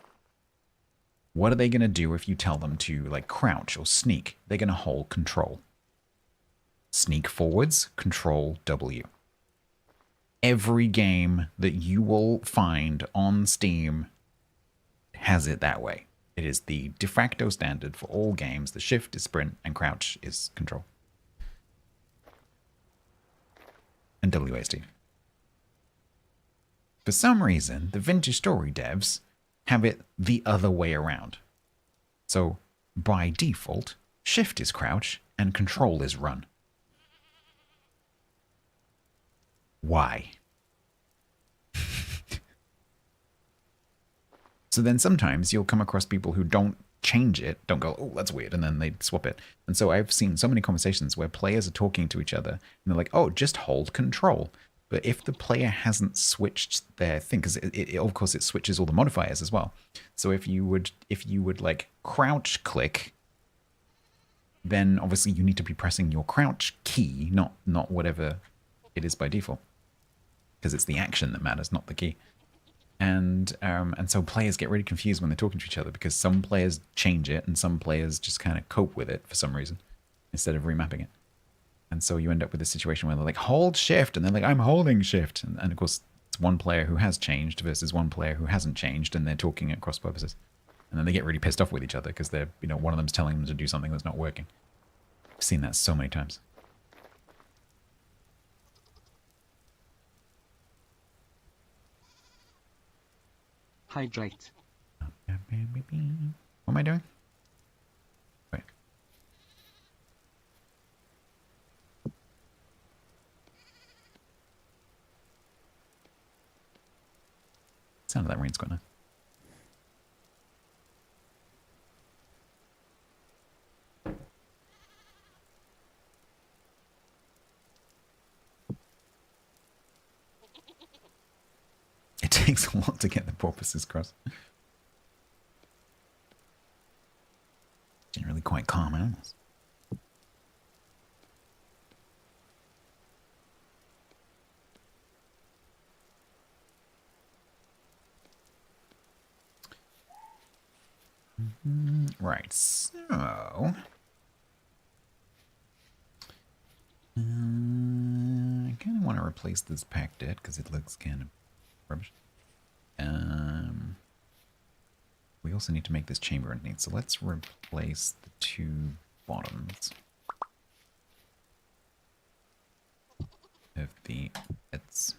What are they going to do if you tell them to like crouch or sneak? They're going to hold Control. Sneak forwards, Control W. Every game that you will find on Steam has it that way. It is the de facto standard for all games. The shift is sprint and crouch is control. And WASD. For some reason, the Vintage Story devs have it the other way around. So, by default, shift is crouch and control is run. Why? So then sometimes you'll come across people who don't change it, don't go, oh, that's weird, and then they swap it. And so I've seen so many conversations where players are talking to each other, and they're like, oh, just hold control. But if the player hasn't switched their thing, because of course it switches all the modifiers as well. So if you would like crouch click, then obviously you need to be pressing your crouch key, not whatever it is by default, because it's the action that matters, not the key. And so players get really confused when they're talking to each other because some players change it and some players just kind of cope with it for some reason instead of remapping it. And so you end up with a situation where they're like, hold shift, and they're like, I'm holding shift. And of course, it's one player who has changed versus one player who hasn't changed, and they're talking at cross purposes. And then they get really pissed off with each other because they're, one of them's telling them to do something that's not working. I've seen that so many times. Hydrate. What am I doing? Wait. of that rain's quite nice. It takes a lot to get the porpoises across. Generally quite calm animals. Right, so I kind of want to replace this pack dead because it looks kind of rubbish. We also need to make this chamber underneath, so let's replace the two bottoms of the pits.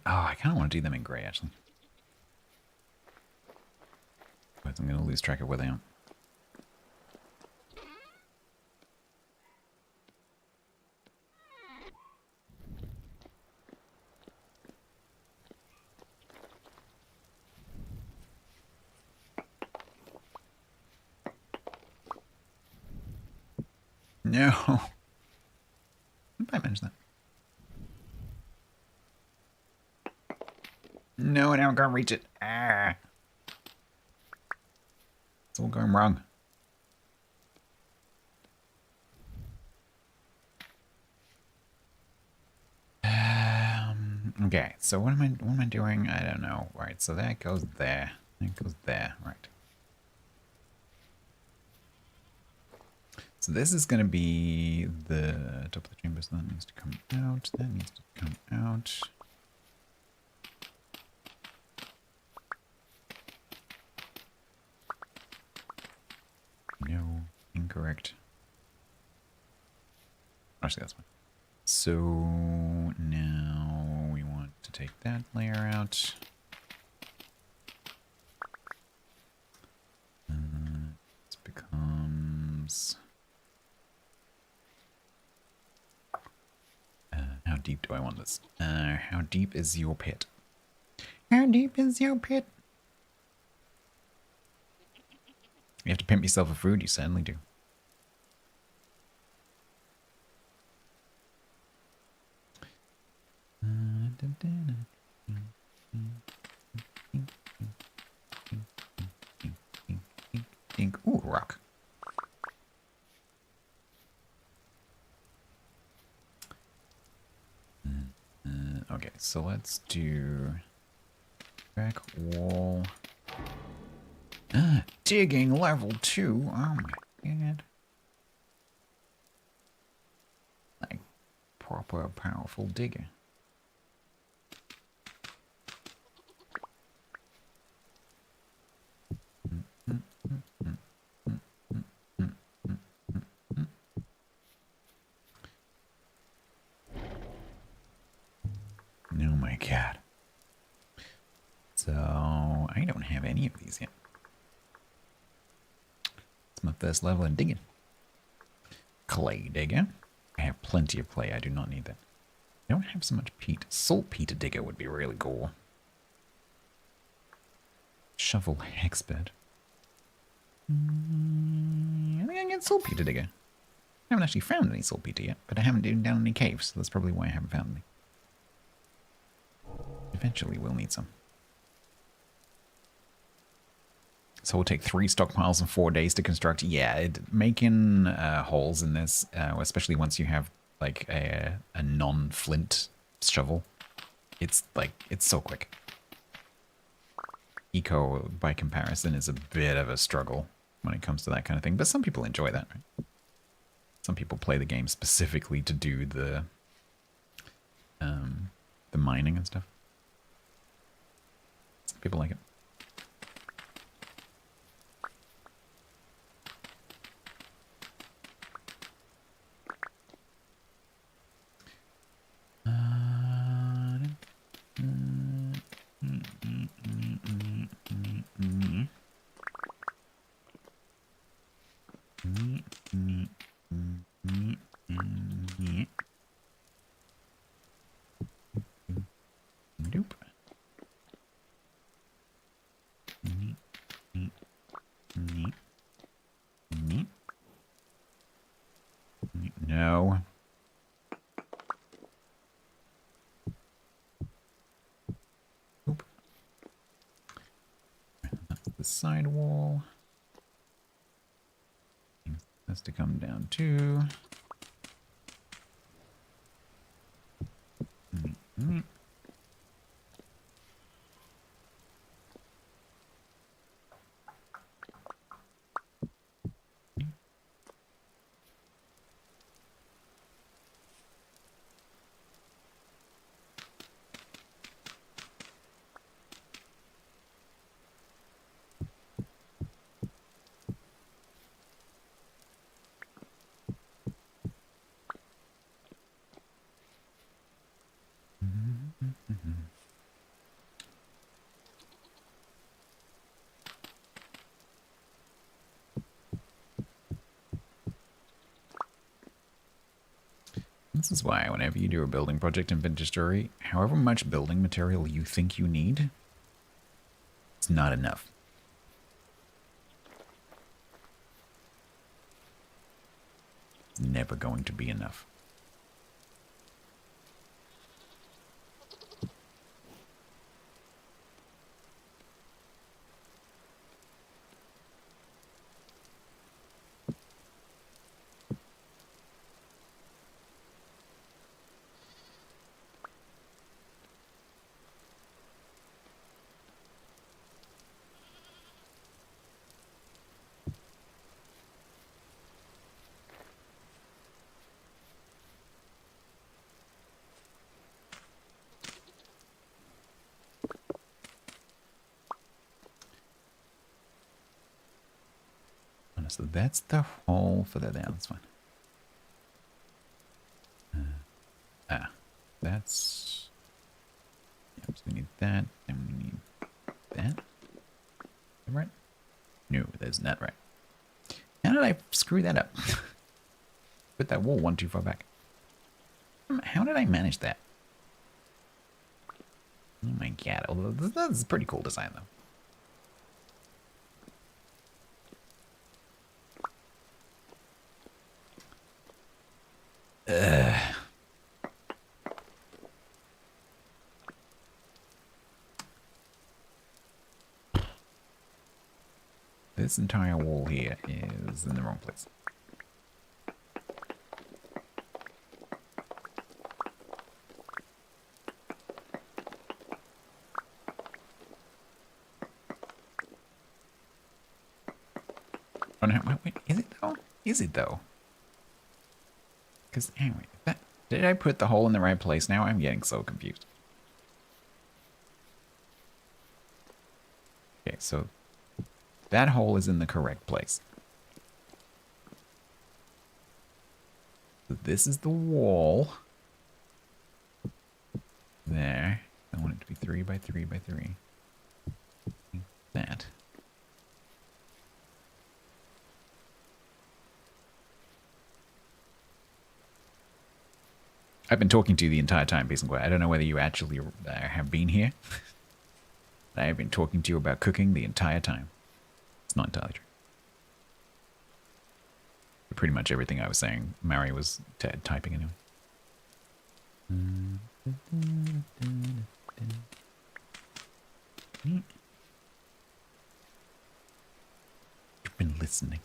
I kind of want to do them in grey, actually. But I'm going to lose track of where they are. No. How did I manage that? No, now I can't reach it. Ah. It's all going wrong. Okay, so what am I doing? I don't know. Right, so that goes there. That goes there. Right. So this is going to be the top of the chamber, so that needs to come out. That needs to come out. No, incorrect. Actually, that's fine. So now we want to take that layer out. This becomes... how deep do I want this? How deep is your pit? How deep is your pit? You have to pimp yourself for food, you certainly do. Ooh, rock. Okay, so let's do back wall. Digging level 2. Oh my god. Like proper powerful digger. Oh my god. So I don't have any of these yet. It's my first level in digging. Clay digger. I have plenty of clay. I do not need that. I don't have so much peat. Saltpeter digger would be really cool. Shovel hexbed. I think I can get saltpeter digger. I haven't actually found any saltpeter yet, but I haven't been down any caves, so that's probably why I haven't found any. Eventually we'll need some. So we'll take 3 stockpiles in 4 days to construct. Yeah, making holes in this, especially once you have like a non-flint shovel, it's so quick. Eco, by comparison, is a bit of a struggle when it comes to that kind of thing, but some people enjoy that, right? Some people play the game specifically to do the mining and stuff. Some people like it. Nope. No. Oop. That's the side wall. Has to come down too. This is why whenever you do a building project in Vintage Story, however much building material you think you need, it's not enough. It's never going to be enough. So that's the hole for that. That's fine. That's. Yep, so we need that. And we need that. Right? No, that's not right. How did I screw that up? Put that wall one too far back. How did I manage that? Oh my god. Although this is a pretty cool design though. This entire wall here is in the wrong place. Oh no, wait, is it though? Is it though? Because anyway, did I put the hole in the right place now? I'm getting so confused. Okay, so that hole is in the correct place. So this is the wall. There. I want it to be 3 by 3 by 3. That. I've been talking to you the entire time, Peace and Quiet. I don't know whether you actually have been here. I have been talking to you about cooking the entire time. It's not entirely true. But pretty much everything I was saying, Mary was typing anyway. You've been listening.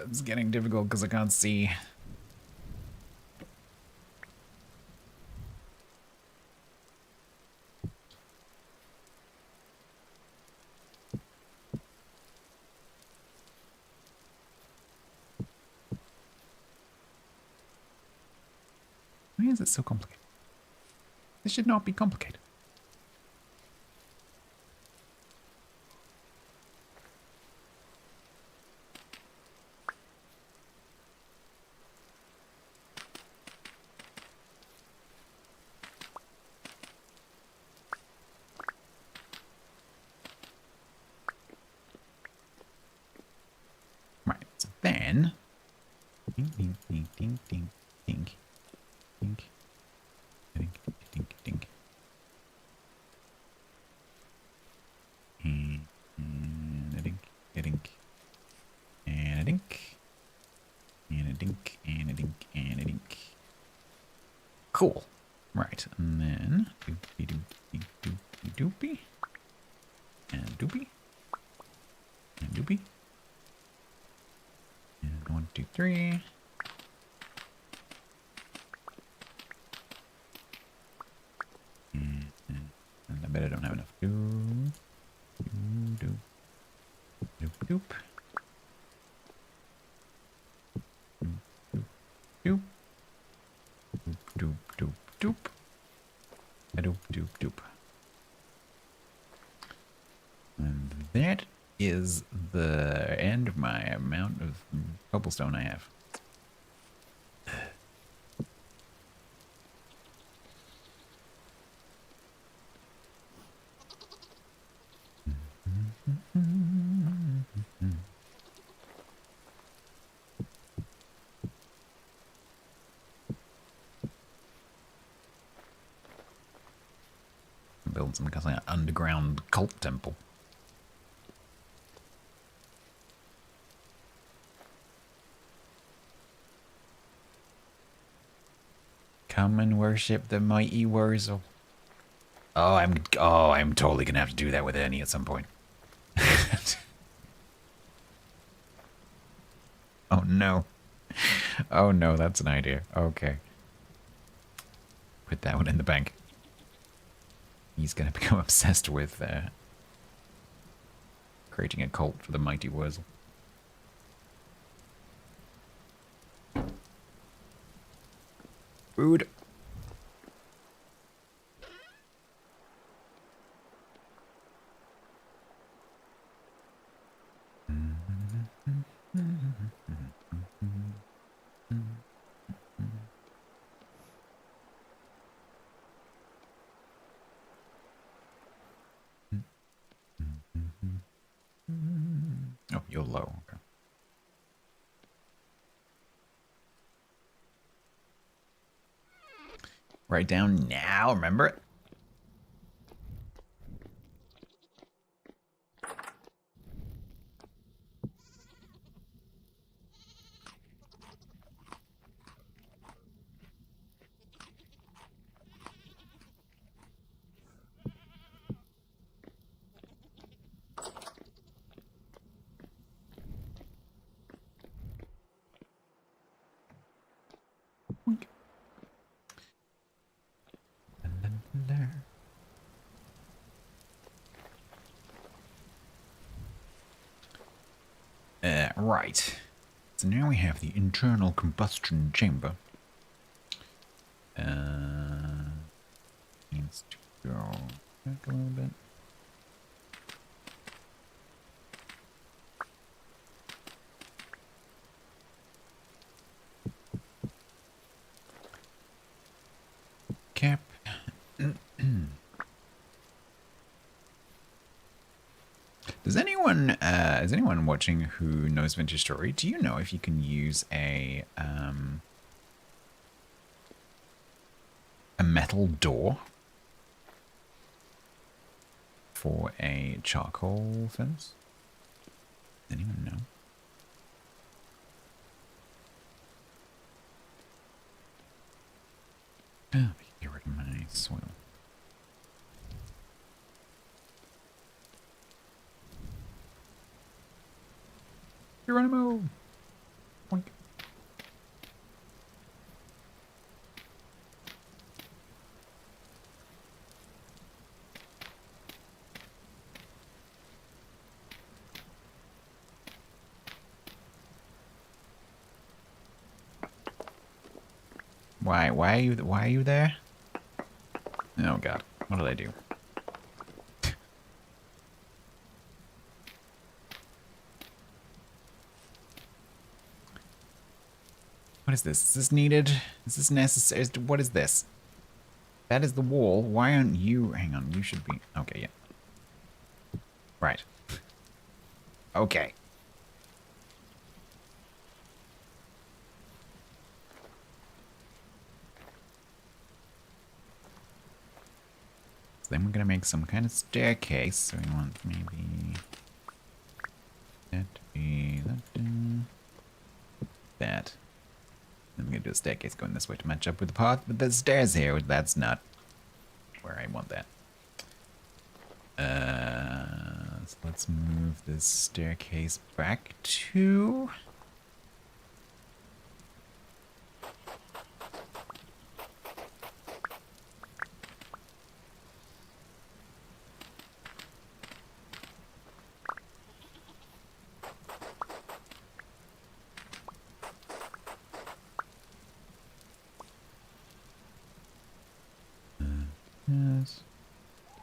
It's getting difficult because I can't see. this so complicated? This should not be complicated. Right, so then... Ding, ding, ding, ding, ding, ding, ding, ding, ding, ding. And a dink, a dink, and a dink, and a dink, and a dink, and a dink. Cool. Right, and then doopy doopy doopy doopy, and doopy, and doopy, and 1, 2, 3. And I bet I don't have enough. Doop, doop, doop, doop, doop, doop, doop, doop, doop, doop, doop, doop. And that is the end of my amount of cobblestone I have. Build some kind of underground cult temple. Come and worship the mighty Wurzel. Oh, I'm totally gonna have to do that with Annie at some point. Oh no. Oh no, that's an idea. Okay. Put that one in the bank. He's gonna become obsessed with creating a cult for the mighty Wurzel. Food. Oh, you're low. Okay. Write down now, remember it? Right. So now we have the internal combustion chamber. Needs to go back a little bit. Cap. Is anyone watching who knows Vintage Story? Do you know if you can use a metal door for a charcoal fence? Does anyone know? Oh, get rid of my soil. Geronimo! Boink. Why are you there? Oh god, what did I do? What is this? Is this needed? Is this necessary? What is this? That is the wall. Why aren't you? Hang on, you should be. Okay, yeah. Right. Okay. So then we're gonna make some kind of staircase. So we want maybe that to be that. Then we're gonna do a staircase going this way to match up with the path, but there's stairs here. That's not where I want that. So let's move this staircase back to. Yes.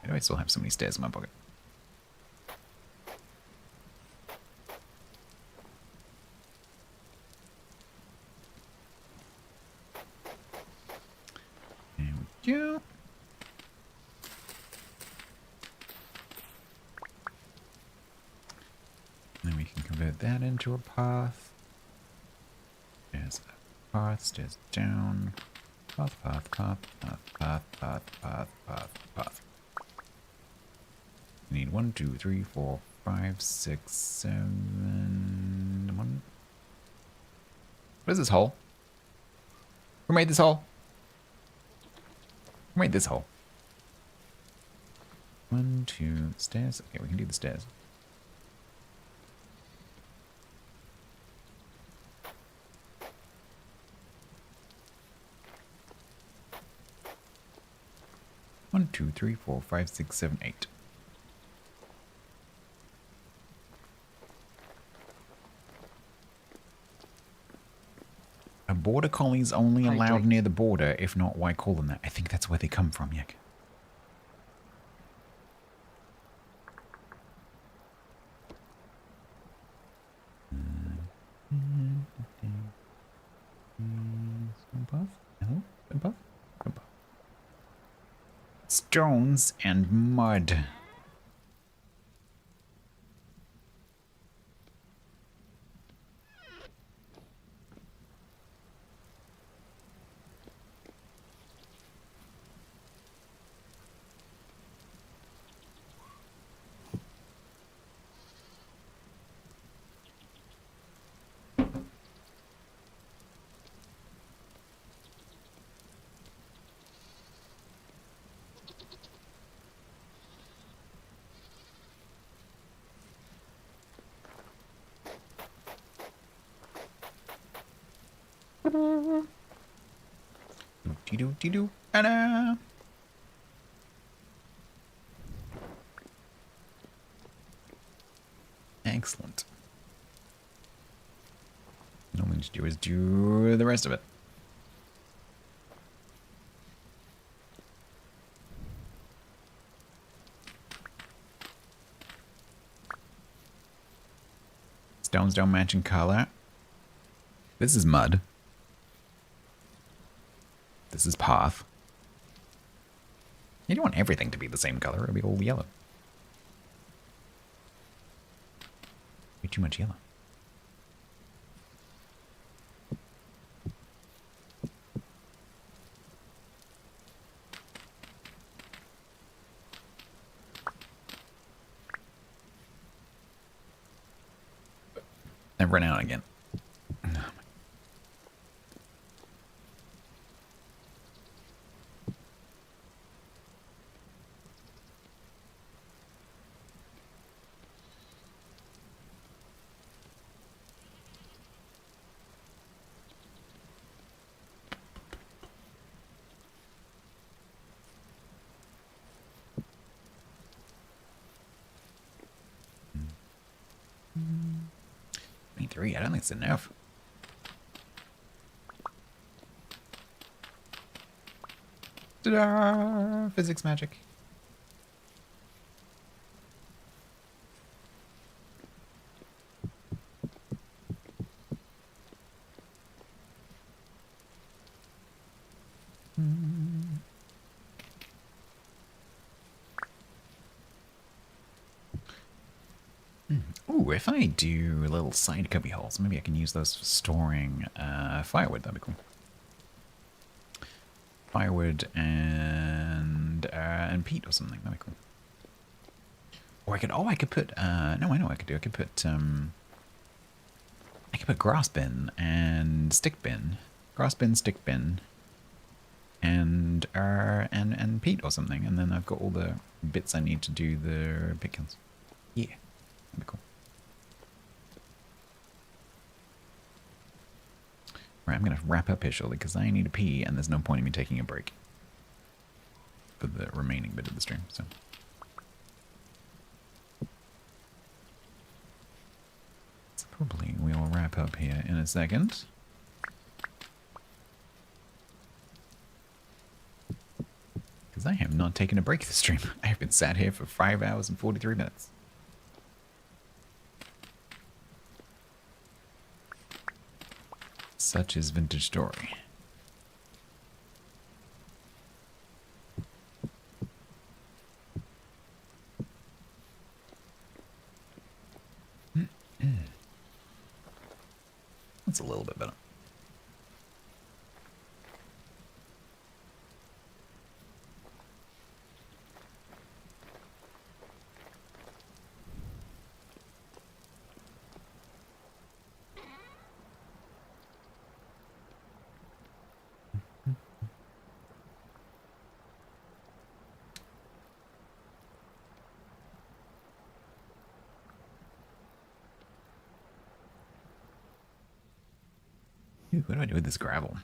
Why do I still have so many stairs in my pocket? There we go. Then we can convert that into a path. There's a path, stairs down. Path, path, path, path, path, path, path, path, path. We need 1, 2, 3, 4, 5, 6, 7. 1. What is this hole? Who made this hole? Who made this hole? 1, 2, stairs. Okay, we can do the stairs. One, 2, 3, 4, 5, 6, 7, 8. A border collie is only allowed near the border. If not, why call them that? I think that's where they come from, Yak. Hello? Stones and mud. Do-do-do-do. Ta-da! Excellent. All we need to do is do the rest of it. Stones don't match in color. This is mud. This is path. You don't want everything to be the same color. It'll be all yellow. Way too much yellow. I've run out again. I don't think it's enough. Ta-da! Physics magic. Ooh, if I do little side cubby holes, maybe I can use those for storing firewood. That'd be cool. Firewood and peat or something. That'd be cool. Or I could put. No, I know what I could do. I could put grass bin and stick bin, grass bin, stick bin, and peat or something, and then I've got all the bits I need to do the pit kilns. Yeah, that'd be cool. Right, I'm gonna wrap up here shortly because I need to pee, and there's no point in me taking a break for the remaining bit of the stream. So. Probably we'll wrap up here in a second. Because I have not taken a break this stream. I have been sat here for 5 hours and 43 minutes. Such is vintage story. That's a little bit better. Ooh, what do I do with this gravel?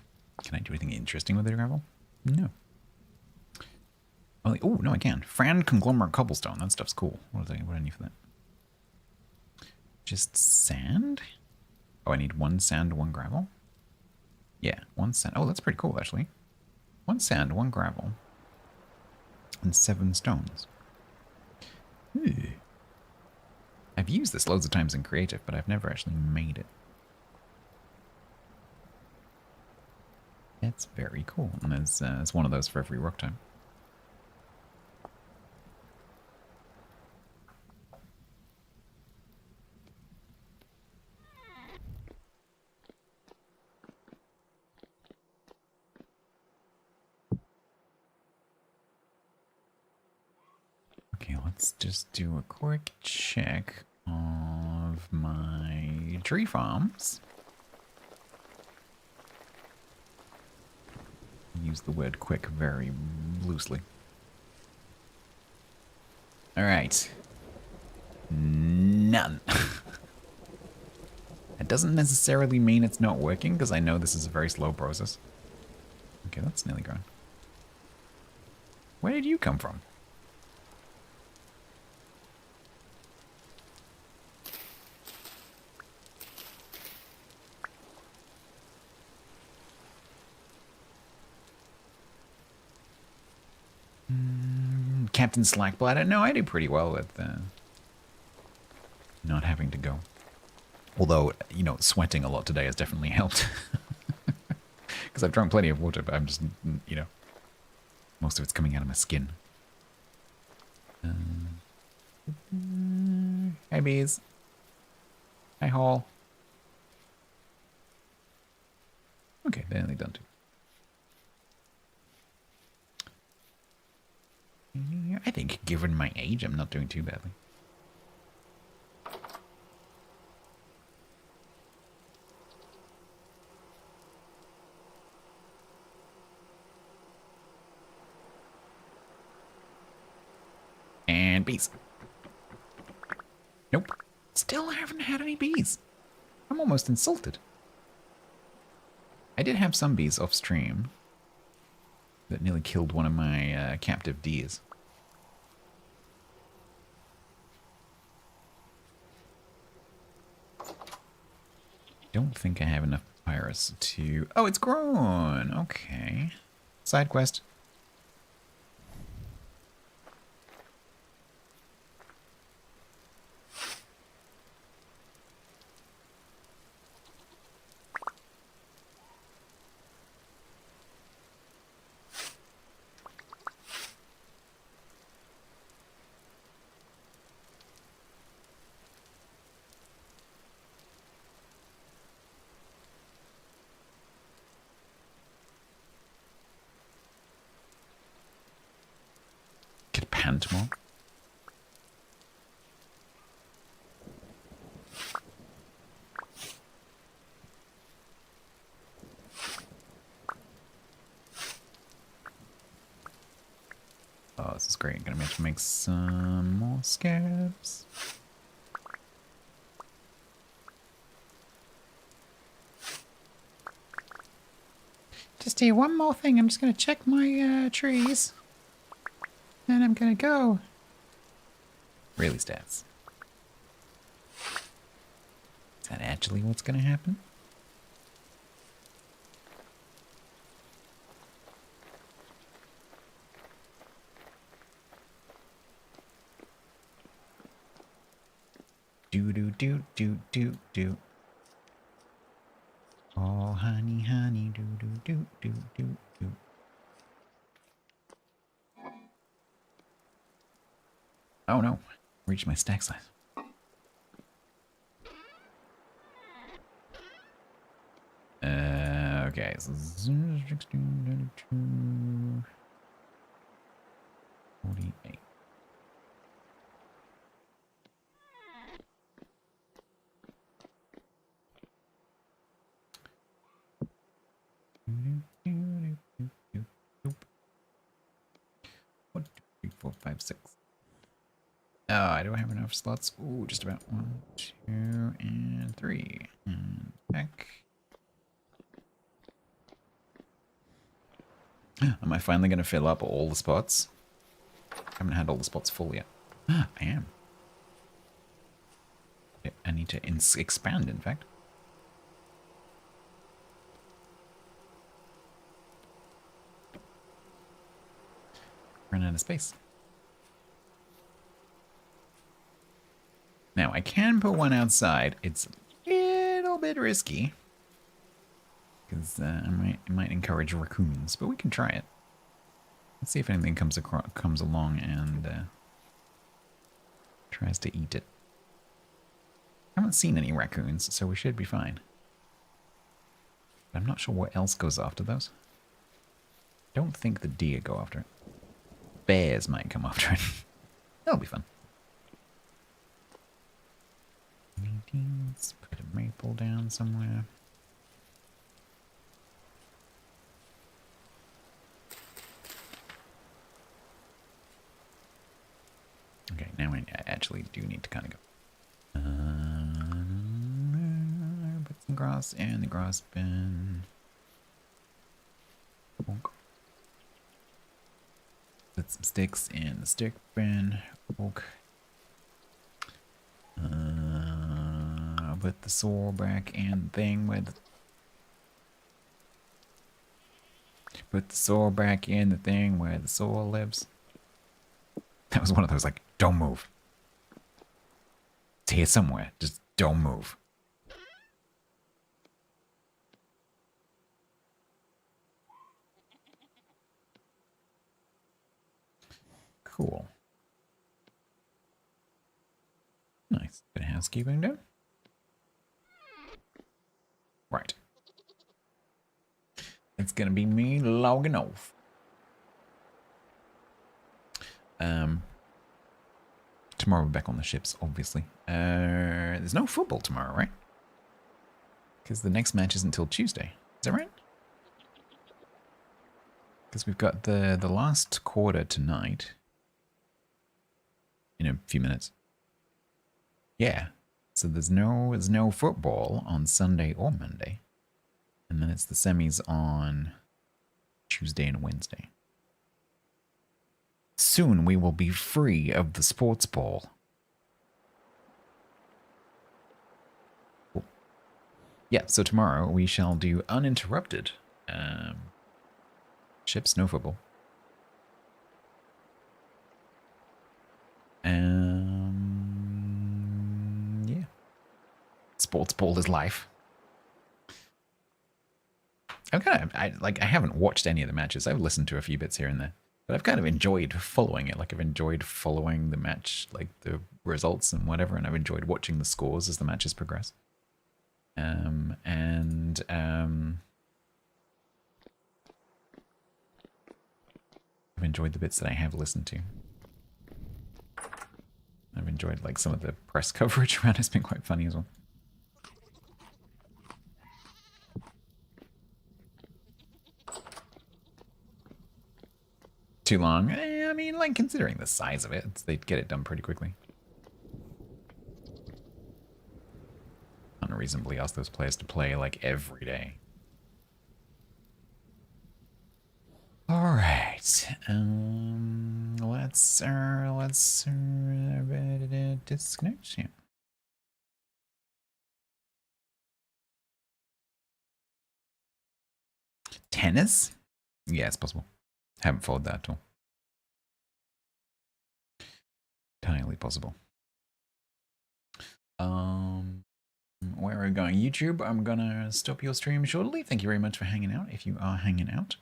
Can I do anything interesting with the gravel? No. Oh, no, I can. Fran conglomerate cobblestone. That stuff's cool. What do I need for that? Just sand? Oh, I need 1 sand, 1 gravel? Yeah, 1 sand. Oh, that's pretty cool, actually. 1 sand, 1 gravel. And 7 stones. Ooh. I've used this loads of times in creative, but I've never actually made it. It's very cool. And there's one of those for every rock type. Okay, let's just do a quick check of my tree farms. Use the word quick very loosely. Alright. None. That doesn't necessarily mean it's not working, because I know this is a very slow process. Okay, that's nearly gone. Where did you come from? Captain Slackbladder? No, I do pretty well with not having to go. Although, you know, sweating a lot today has definitely helped. Because I've drunk plenty of water, but I'm just, you know, most of it's coming out of my skin. Hi, bees. Hi, Hall. Okay, they're nearly done too. I think, given my age, I'm not doing too badly. And bees. Nope. Still haven't had any bees. I'm almost insulted. I did have some bees off stream that nearly killed one of my captive deers. Don't think I have enough papyrus to... Oh, it's grown! Okay. Side quest. and tomorrow. Oh, this is great. I'm gonna have to make some more scabs. Just do one more thing. I'm just gonna check my trees. Then I'm gonna go. Really, Stats? Is that actually what's gonna happen? Do do do do do do. Oh, honey, honey, do do do do do do. Oh no, reached my stack size. Okay, so 16, 32, 48. One, two, three, four, five, six. Oh, I don't have enough slots. Ooh, just about 1, 2, and 3. And back. Am I finally going to fill up all the spots? I haven't had all the spots full yet. I am. I need to expand, in fact. Run out of space. Now, I can put one outside. It's a little bit risky. Because it might encourage raccoons, but we can try it. Let's see if anything comes along and tries to eat it. I haven't seen any raccoons, so we should be fine. But I'm not sure what else goes after those. Don't think the deer go after it. Bears might come after it. That'll be fun. Let's put a maple down somewhere. Okay, now I actually do need to kind of go. Put some grass in the grass bin. Bonk. Put some sticks in the stick bin. Bonk. Put the saw back in the thing with. Put the saw back in the thing where the saw lives. That was one of those, like, don't move. It's here somewhere. Just don't move. Cool. Nice. Bit of housekeeping done. Right. It's gonna be me logging off. Tomorrow we're back on the ships, obviously. There's no football tomorrow, right? Because the next match isn't until Tuesday. Is that right? Because we've got the last quarter tonight. In a few minutes. Yeah. So there's no football on Sunday or Monday. And then it's the semis on Tuesday and Wednesday. Soon we will be free of the sports ball. Cool. Yeah, so tomorrow we shall do uninterrupted ships, no football. Yeah. Sports ball is life. I haven't watched any of the matches. I've listened to a few bits here and there. But I've kind of enjoyed following it. Like, I've enjoyed following the match, like the results and whatever, and I've enjoyed watching the scores as the matches progress. I've enjoyed the bits that I have listened to. I've enjoyed like some of the press coverage around it. It's been quite funny as well. Too long? I mean, like, considering the size of it, they'd get it done pretty quickly. Unreasonably ask those players to play, like, every day. Alright. Let's disconnect. Yeah. Tennis? Yeah, it's possible. Haven't followed that at all. Entirely possible. Where are we going? YouTube, I'm gonna stop your stream shortly. Thank you very much for hanging out, if you are hanging out.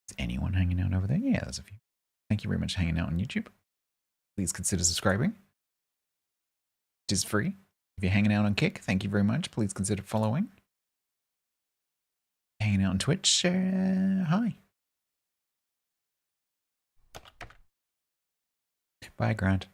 Is anyone hanging out over there? Yeah, there's a few. Thank you very much for hanging out on YouTube. Please consider subscribing. It is free. If you're hanging out on Kick, thank you very much. Please consider following. Hanging out on Twitch, hi. Bye, Grant.